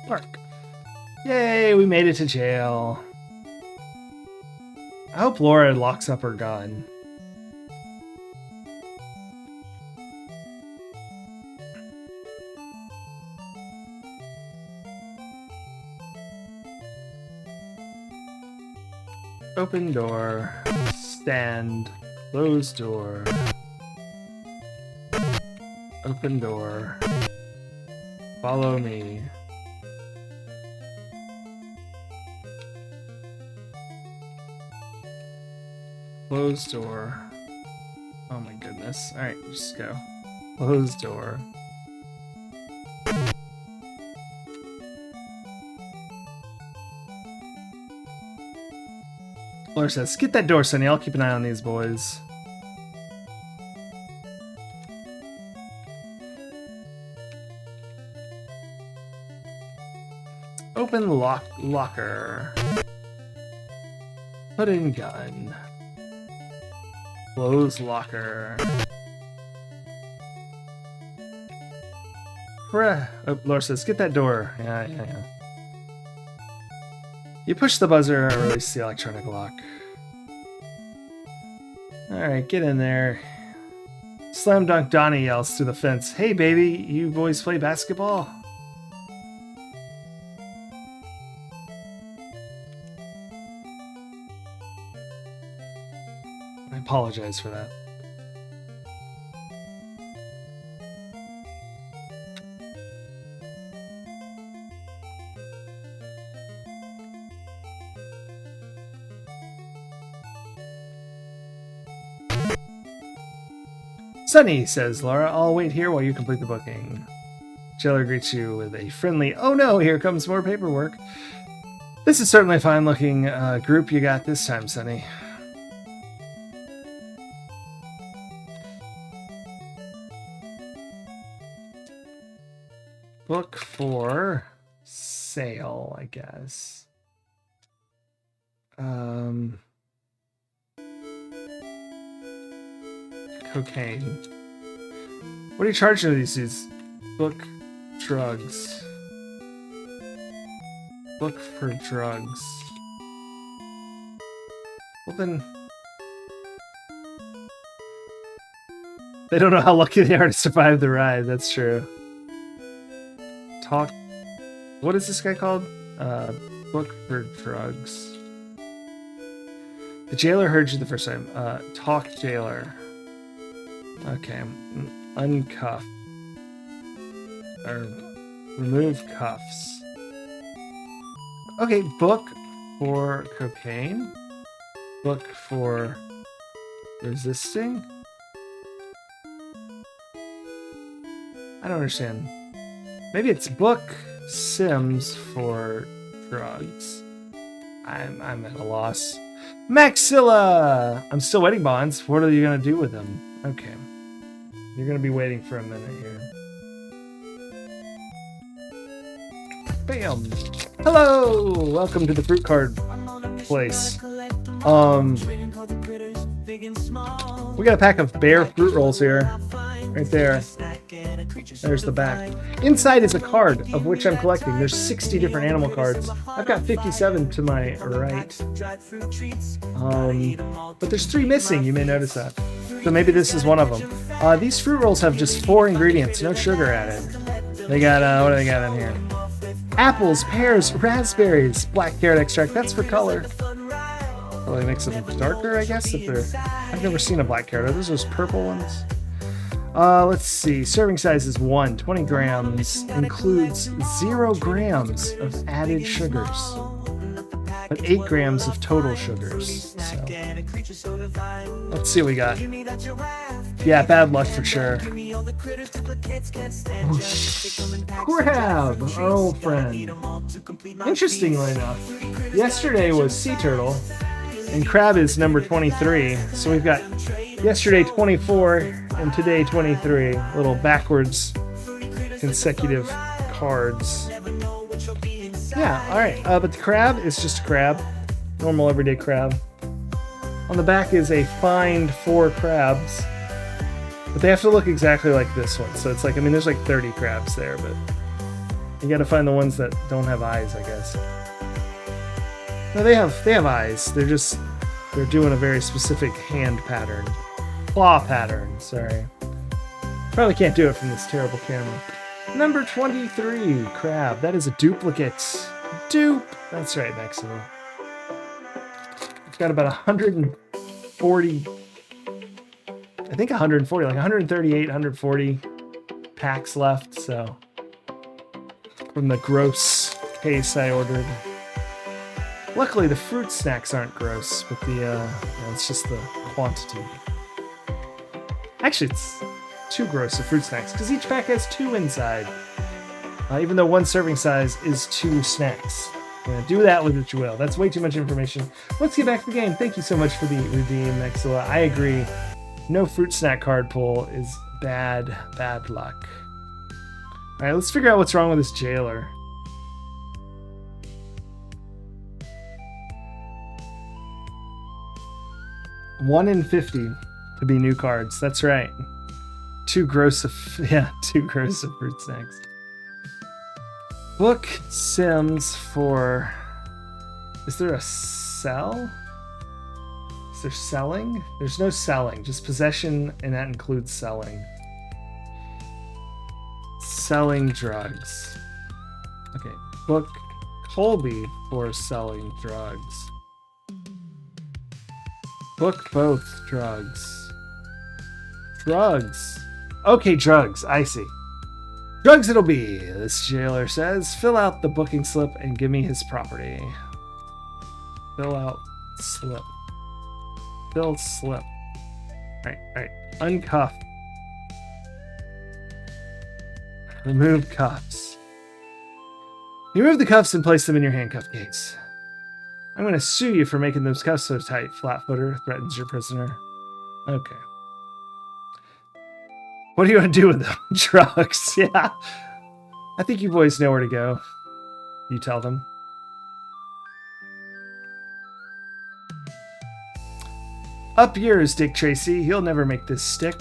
Park. Yay, we made it to jail. I hope Laura locks up her gun. Open door. Stand. Close door. Open door. Follow me. Closed door. Oh my goodness. Alright, just go. Closed door. Laura says, get that door, Sonny. I'll keep an eye on these boys. Open locker. Put in gun. Close locker. Oh, Laura says, get that door. Yeah. You push the buzzer and release the electronic lock. Alright, get in there. Slam Dunk Donnie yells through the fence. Hey baby, you boys play basketball? I apologize for that. Sunny, says Laura, I'll wait here while you complete the booking. Jailer greets you with a friendly, oh no, here comes more paperwork. This is certainly a fine-looking group you got this time, Sunny. Book for sale, I guess. Cocaine. What are you charging for these dudes? Book drugs. Book for drugs. Well then... They don't know how lucky they are to survive the ride, that's true. Talk... What is this guy called? Book for drugs. The jailer heard you the first time. Talk jailer. Okay. Uncuff. Or remove cuffs. Okay, book for cocaine. Book for resisting. I don't understand. Maybe it's book Sims for drugs. I'm at a loss. Maxilla! I'm still waiting, Bonds. What are you gonna do with them? Okay. You're gonna be waiting for a minute here. Bam! Hello! Welcome to the fruit card place. We got a pack of Bear fruit rolls here. Right there. There's the back. Inside is a card, of which I'm collecting. There's 60 different animal cards. I've got 57 to my right. But there's 3 missing, you may notice that. So maybe this is one of them. These fruit rolls have just 4 ingredients, no sugar added. They got, what do they got in here? Apples, pears, raspberries, black carrot extract. That's for color. Probably makes them darker, I guess. If they're... I've never seen a black carrot. Are those purple ones? Let's see. Serving size is 1. 20 grams. Includes 0 grams of added sugars. but 8 grams of total sugars. So let's see what we got. Yeah, bad luck for sure. Crab, our old friend. Interestingly enough, yesterday was sea turtle, and crab is number 23. So we've got yesterday 24 and today 23. Little backwards consecutive cards. Yeah, alright. But the crab is just a crab. Normal everyday crab. On the back is a find 4 crabs. But they have to look exactly like this one. So it's like, I mean, there's like 30 crabs there, but you gotta find the ones that don't have eyes, I guess. No, they have eyes. They're doing a very specific hand pattern. Claw pattern, sorry. Probably can't do it from this terrible camera. Number 23, crab. That is a duplicate. Dupe. That's right, Maximo. It's got about 140... I think 140, like 138, 140 packs left, so from the gross case I ordered. Luckily, the fruit snacks aren't gross, but it's just the quantity. Actually, it's too gross, the fruit snacks, because each pack has 2 inside, even though 1 serving size is 2 snacks. Do that with what you will. That's way too much information. Let's get back to the game. Thank you so much for the redeem, Exila. I agree. No fruit snack card pull is bad luck. All right, let's figure out what's wrong with this jailer. One in 50 to be new cards. That's right. Too gross of fruit snacks. Book Sims for... Is there a sell? Is there selling? There's no selling, just possession, and that includes selling. Selling drugs. Okay, book Colby for selling drugs. Book both drugs. Drugs. Okay, drugs, I see. Drugs it'll be, this jailer says. Fill out the booking slip and give me his property. Fill out slip. Fill slip. Alright. Uncuff. Remove cuffs. You remove the cuffs and place them in your handcuff case. I'm going to sue you for making those cuffs so tight, flat-footer, threatens your prisoner. Okay. What do you want to do with them? Drugs, yeah. I think you boys know where to go. You tell them. Up yours, Dick Tracy. He'll never make this stick.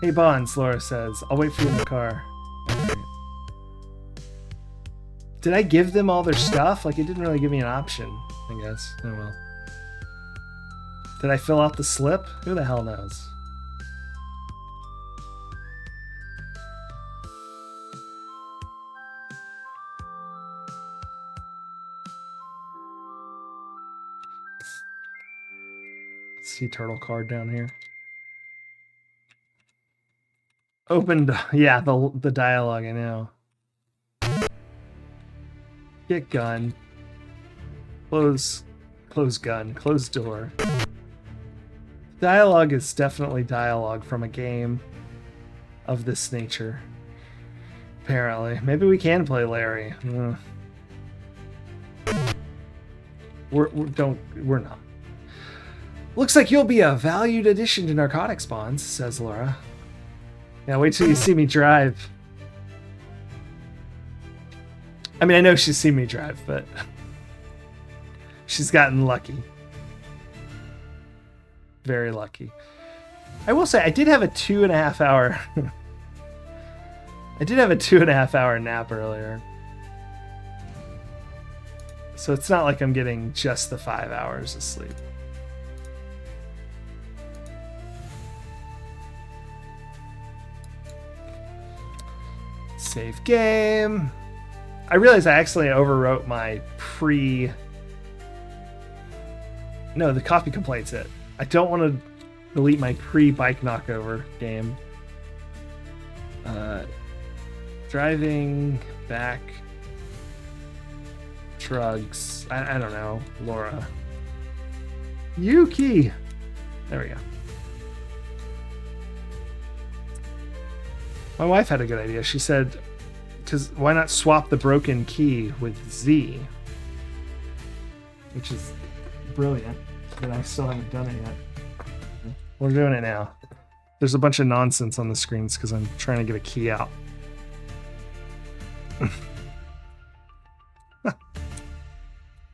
Hey, Bonds, Laura says. I'll wait for you in the car. Okay. Did I give them all their stuff? Like, it didn't really give me an option, I guess. Oh, well. Did I fill out the slip? Who the hell knows? Sea turtle card down here. Opened, yeah, the dialogue, I know. Get gun. Close gun. Close door. Dialogue is definitely dialogue from a game of this nature. Apparently. Maybe we can play Larry. We're not. Looks like you'll be a valued addition to narcotics, Bonds, says Laura. Yeah, wait till you see me drive. I mean, I know she's seen me drive, but she's gotten lucky. Very lucky. I will say, I did have a 2.5 hour... I did have a 2.5 hour nap earlier. So it's not like I'm getting just the 5 hours of sleep. Save game. I realized I accidentally overwrote my No, the coffee complaint's it. I don't want to delete my pre-bike knockover game. Driving back shrugs. I don't know. Laura. Yuki! There we go. My wife had a good idea. She said, because why not swap the broken key with Z? Which is brilliant, but I still haven't done it yet. We're doing it now. There's a bunch of nonsense on the screens because I'm trying to get a key out.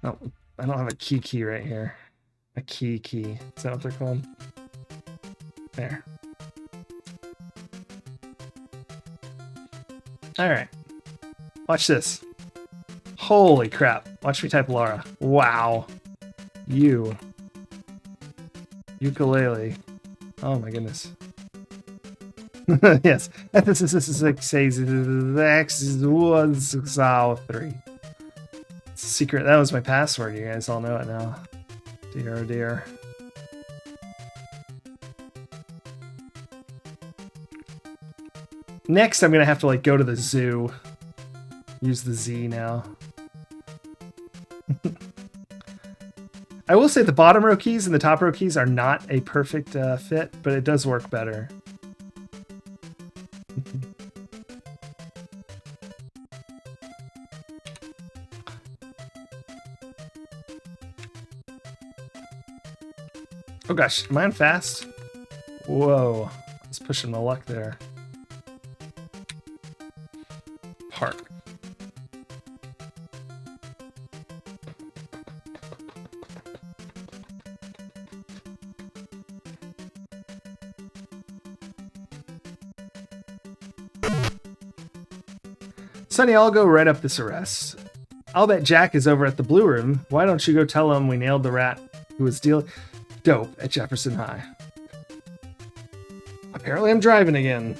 No, I don't have a key right here. A key. Is that what they're called? There. Alright. Watch this. Holy crap. Watch me type Laura. Wow. Ukulele. Oh my goodness. Yes. This is X is 163. Secret. That was my password. You guys all know it now. Dear, oh dear. Next, I'm gonna have to like go to the zoo. Use the Z now. I will say the bottom row keys and the top row keys are not a perfect fit, but it does work better. Oh gosh, am I on fast? Whoa, I was pushing my luck there. Park. Sonny, I'll go write up this arrest. I'll bet Jack is over at the Blue Room. Why don't you go tell him we nailed the rat who was dealing dope at Jefferson High? Apparently I'm driving again.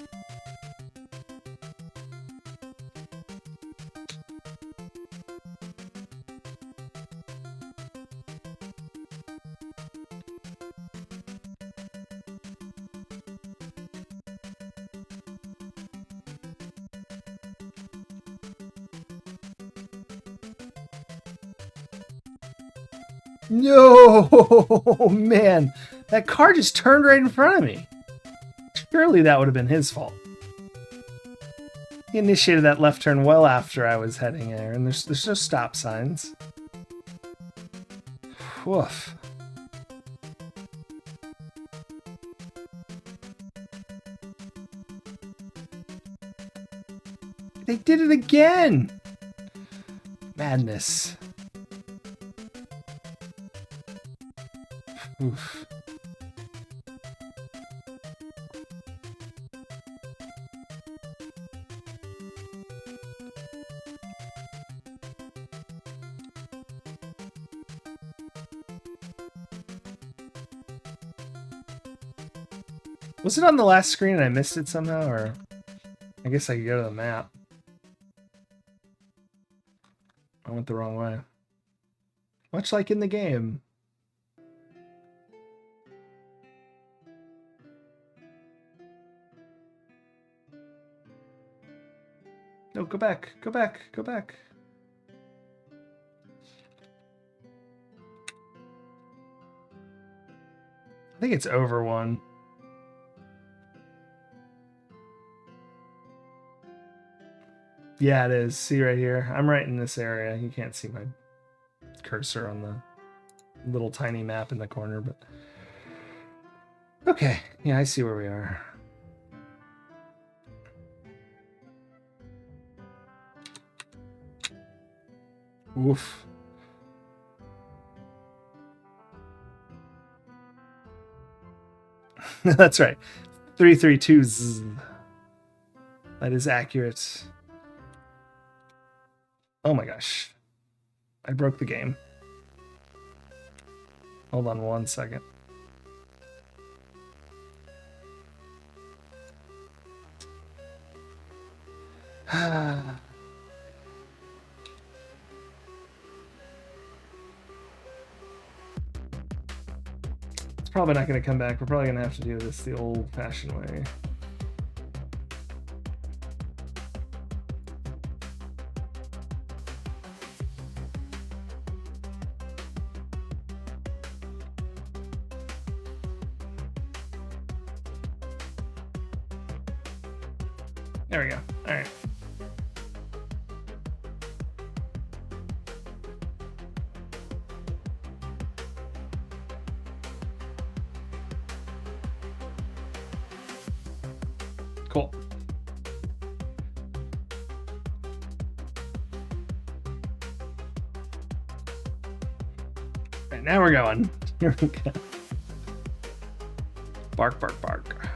No, man, that car just turned right in front of me. Surely that would have been his fault. He initiated that left turn well after I was heading there, and there's no stop signs. Woof. They did it again. Madness. Oof. Was it on the last screen and I missed it somehow, or I guess I could go to the map. I went the wrong way. Much like in the game. No, go back, go back, go back. I think it's over one. Yeah, it is. See right here. I'm right in this area. You can't see my cursor on the little tiny map in the corner, but... Okay. Yeah, I see where we are. Oof. That's right. 332 zzz. That is accurate. Oh my gosh. I broke the game. Hold on one second. It's probably not going to come back. We're probably going to have to do this the old-fashioned way. There we go. All right. Cool. All right, now we're going. Here we go. Bark, bark, bark.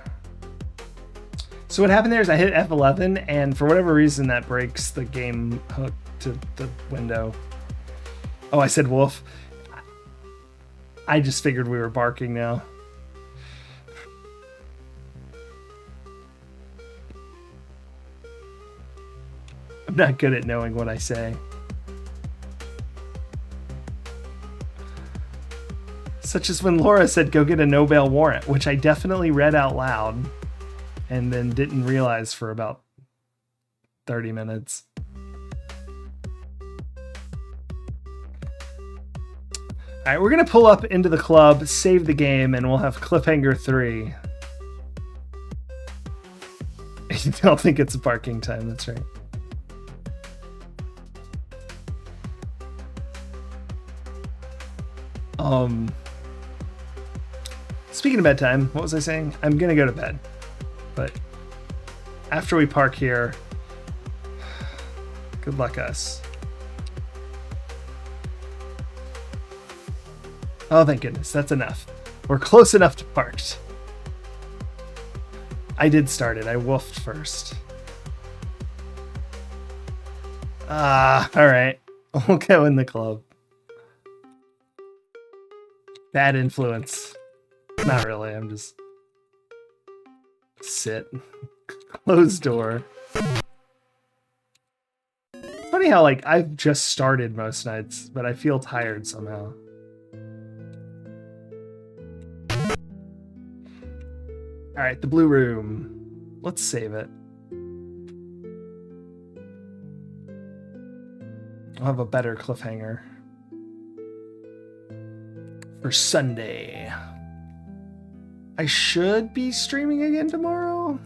So what happened there is I hit F11, and for whatever reason that breaks the game hook to the window. Oh, I said wolf. I just figured we were barking now. I'm not good at knowing what I say. Such as when Laura said, go get a no bail warrant, which I definitely read out loud and then didn't realize for about 30 minutes. All right, we're going to pull up into the club, save the game, and we'll have cliffhanger 3. You don't think it's barking time, that's right. Speaking of bedtime, what was I saying? I'm gonna go to bed, but after we park here, good luck us. Oh, thank goodness, that's enough. We're close enough to parked. I did start it, I woofed first. All right, we'll go in the club. Bad influence. Not really, I'm just... sit. Closed door. It's funny how, like, I've just started most nights, but I feel tired somehow. Alright, the blue room. Let's save it. I'll have a better cliffhanger for Sunday. I should be streaming again tomorrow.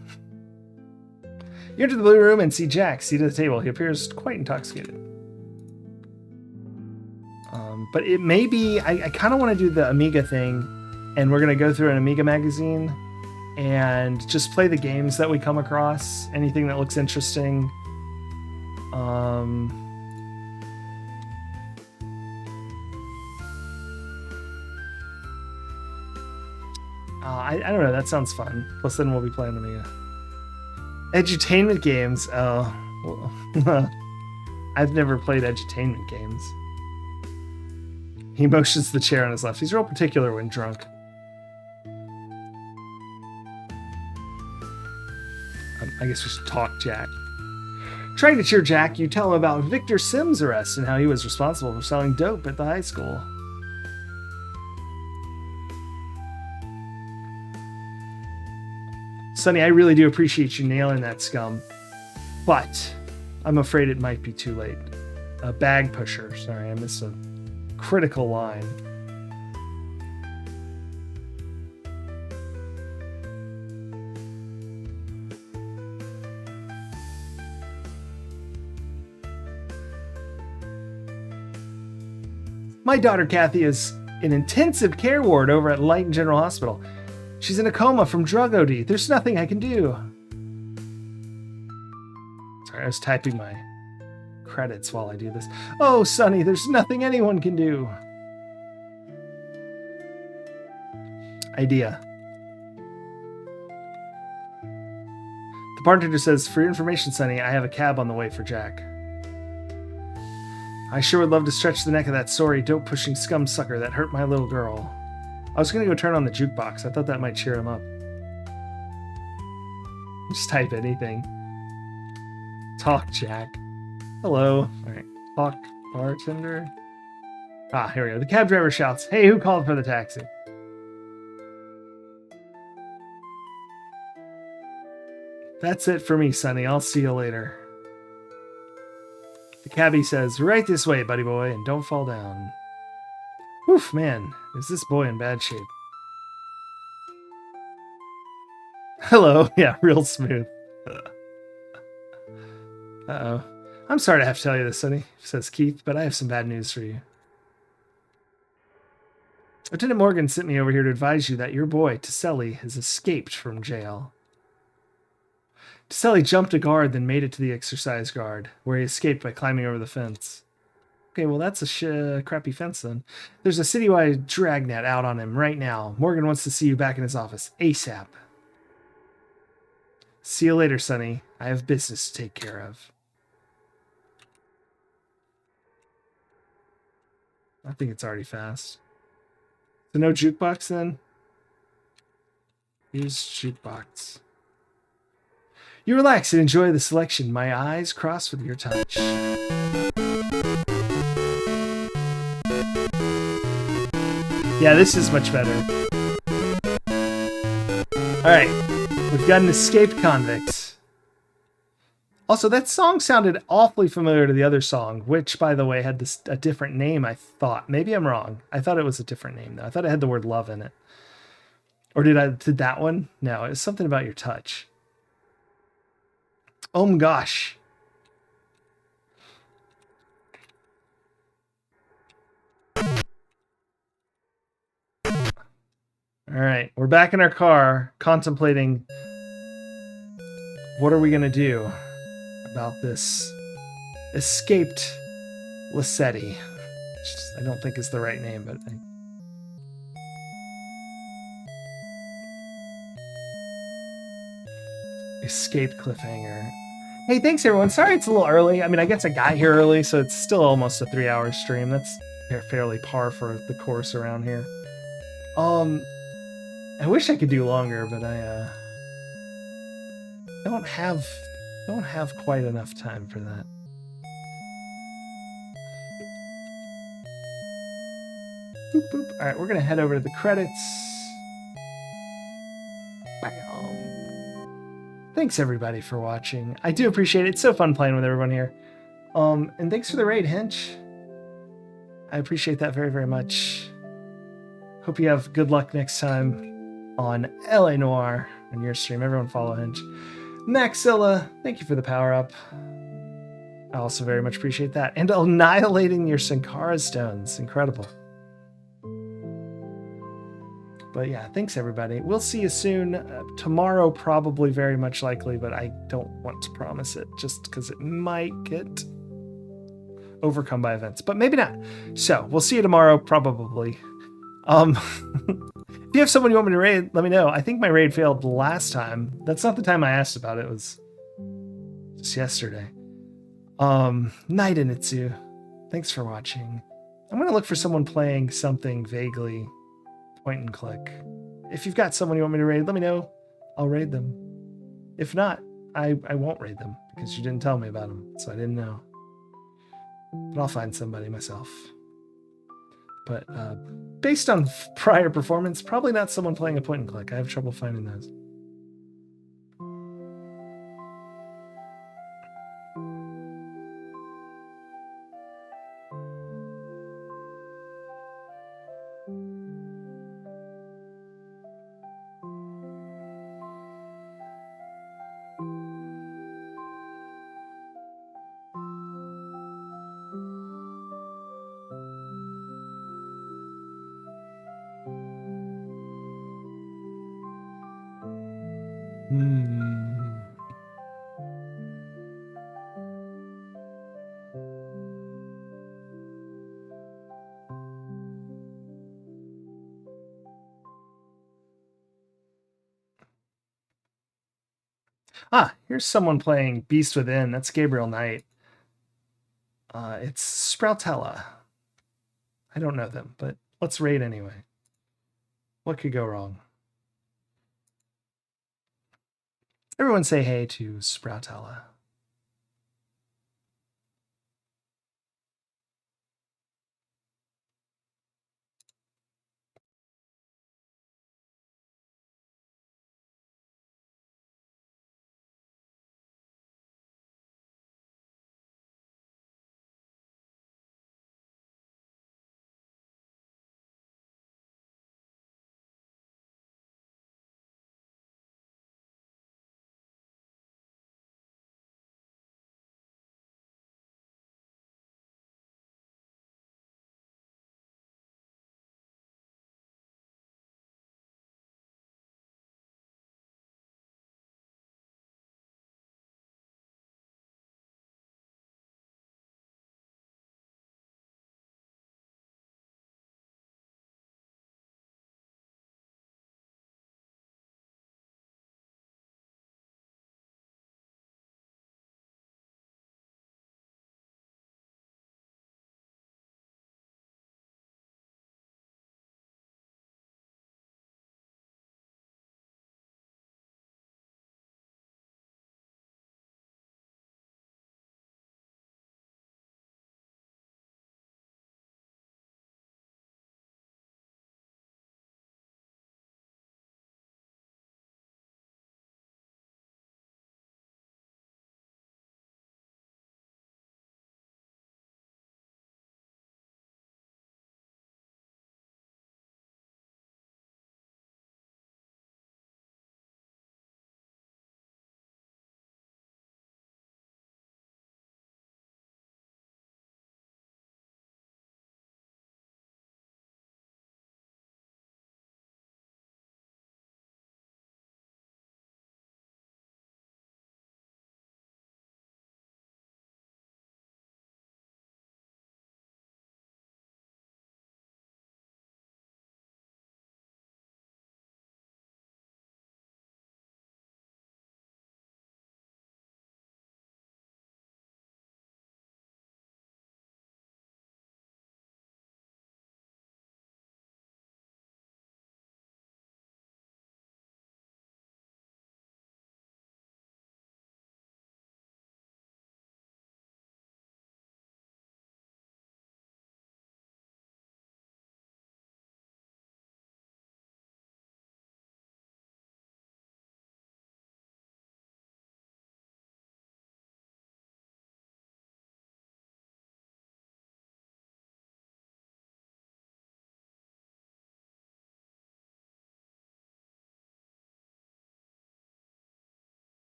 You enter the blue room and see Jack seated at the table. He appears quite intoxicated. But it may be... I kind of want to do the Amiga thing, and we're going to go through an Amiga magazine and just play the games that we come across. Anything that looks interesting. I don't know, that sounds fun. Plus then we'll be playing Amiga. Edutainment games. Oh. Well, I've never played edutainment games. He motions the chair on his left. He's real particular when drunk. I guess we should talk Jack. Trying to cheer Jack, you tell him about Victor Sims' arrest and how he was responsible for selling dope at the high school. Sonny, I really do appreciate you nailing that scum, but I'm afraid it might be too late. A bag pusher. Sorry, I missed a critical line. My daughter Kathy is in intensive care ward over at Lighton General Hospital. She's in a coma from drug OD. There's nothing I can do. Sorry, I was typing my credits while I do this. Oh, Sonny, there's nothing anyone can do. Idea. The bartender says, for your information, Sonny, I have a cab on the way for Jack. I sure would love to stretch the neck of that sorry, dope-pushing scum sucker that hurt my little girl. I was going to go turn on the jukebox. I thought that might cheer him up. Just type anything. Talk, Jack. Hello. All right. Talk, bartender. Ah, here we go. The cab driver shouts, hey, who called for the taxi? That's it for me, Sonny. I'll see you later. The cabbie says, right this way, buddy boy, and don't fall down. Oof, man, is this boy in bad shape? Hello, yeah, real smooth. Uh-oh. I'm sorry to have to tell you this, Sonny, says Keith, but I have some bad news for you. Lieutenant Morgan sent me over here to advise you that your boy, Tiselli, has escaped from jail. Tiselli jumped a guard, then made it to the exercise guard, where he escaped by climbing over the fence. Okay, well, that's a crappy fence then. There's a citywide dragnet out on him right now. Morgan wants to see you back in his office ASAP. See you later, Sonny. I have business to take care of. I think it's already fast. So no jukebox then? Use jukebox. You relax and enjoy the selection. My eyes cross with your touch. Yeah, this is much better. Alright, we've got an escaped convict. Also, that song sounded awfully familiar to the other song, which, by the way, had a different name, I thought. Maybe I'm wrong. I thought it was a different name, though. I thought it had the word love in it. Or did that one? No, it was something about your touch. Oh my gosh. All right, we're back in our car, contemplating what are we going to do about this escaped Lissetti. I don't think is the right name, but escaped cliffhanger. Hey, thanks everyone. Sorry it's a little early. I mean, I guess I got here early, so it's still almost a 3-hour stream. That's fairly par for the course around here. I wish I could do longer, but I don't have quite enough time for that. Boop, boop. All right, we're gonna head over to the credits. Thanks everybody for watching. I do appreciate it. It's so fun playing with everyone here. And thanks for the raid, Hinch. I appreciate that very, very much. Hope you have good luck next time on LA Noire on your stream. Everyone follow Hinch. Maxilla, thank you for the power up. I also very much appreciate that. And annihilating your Sankara stones. Incredible. But yeah, thanks everybody. We'll see you soon. Tomorrow, probably very much likely, but I don't want to promise it just because it might get overcome by events, but maybe not. So we'll see you tomorrow, probably. If you have someone you want me to raid, let me know. I think my raid failed last time. That's not the time I asked about it. It was just yesterday. Night Initsu. Thanks for watching. I'm going to look for someone playing something vaguely point and click. If you've got someone you want me to raid, let me know. I'll raid them. If not, I won't raid them because you didn't tell me about them, so I didn't know. But I'll find somebody myself. But based on prior performance, probably not someone playing a point and click. I have trouble finding those. Ah, here's someone playing Beast Within. That's Gabriel Knight. It's Sproutella. I don't know them, but let's raid anyway. What could go wrong? Everyone say hey to Sproutella.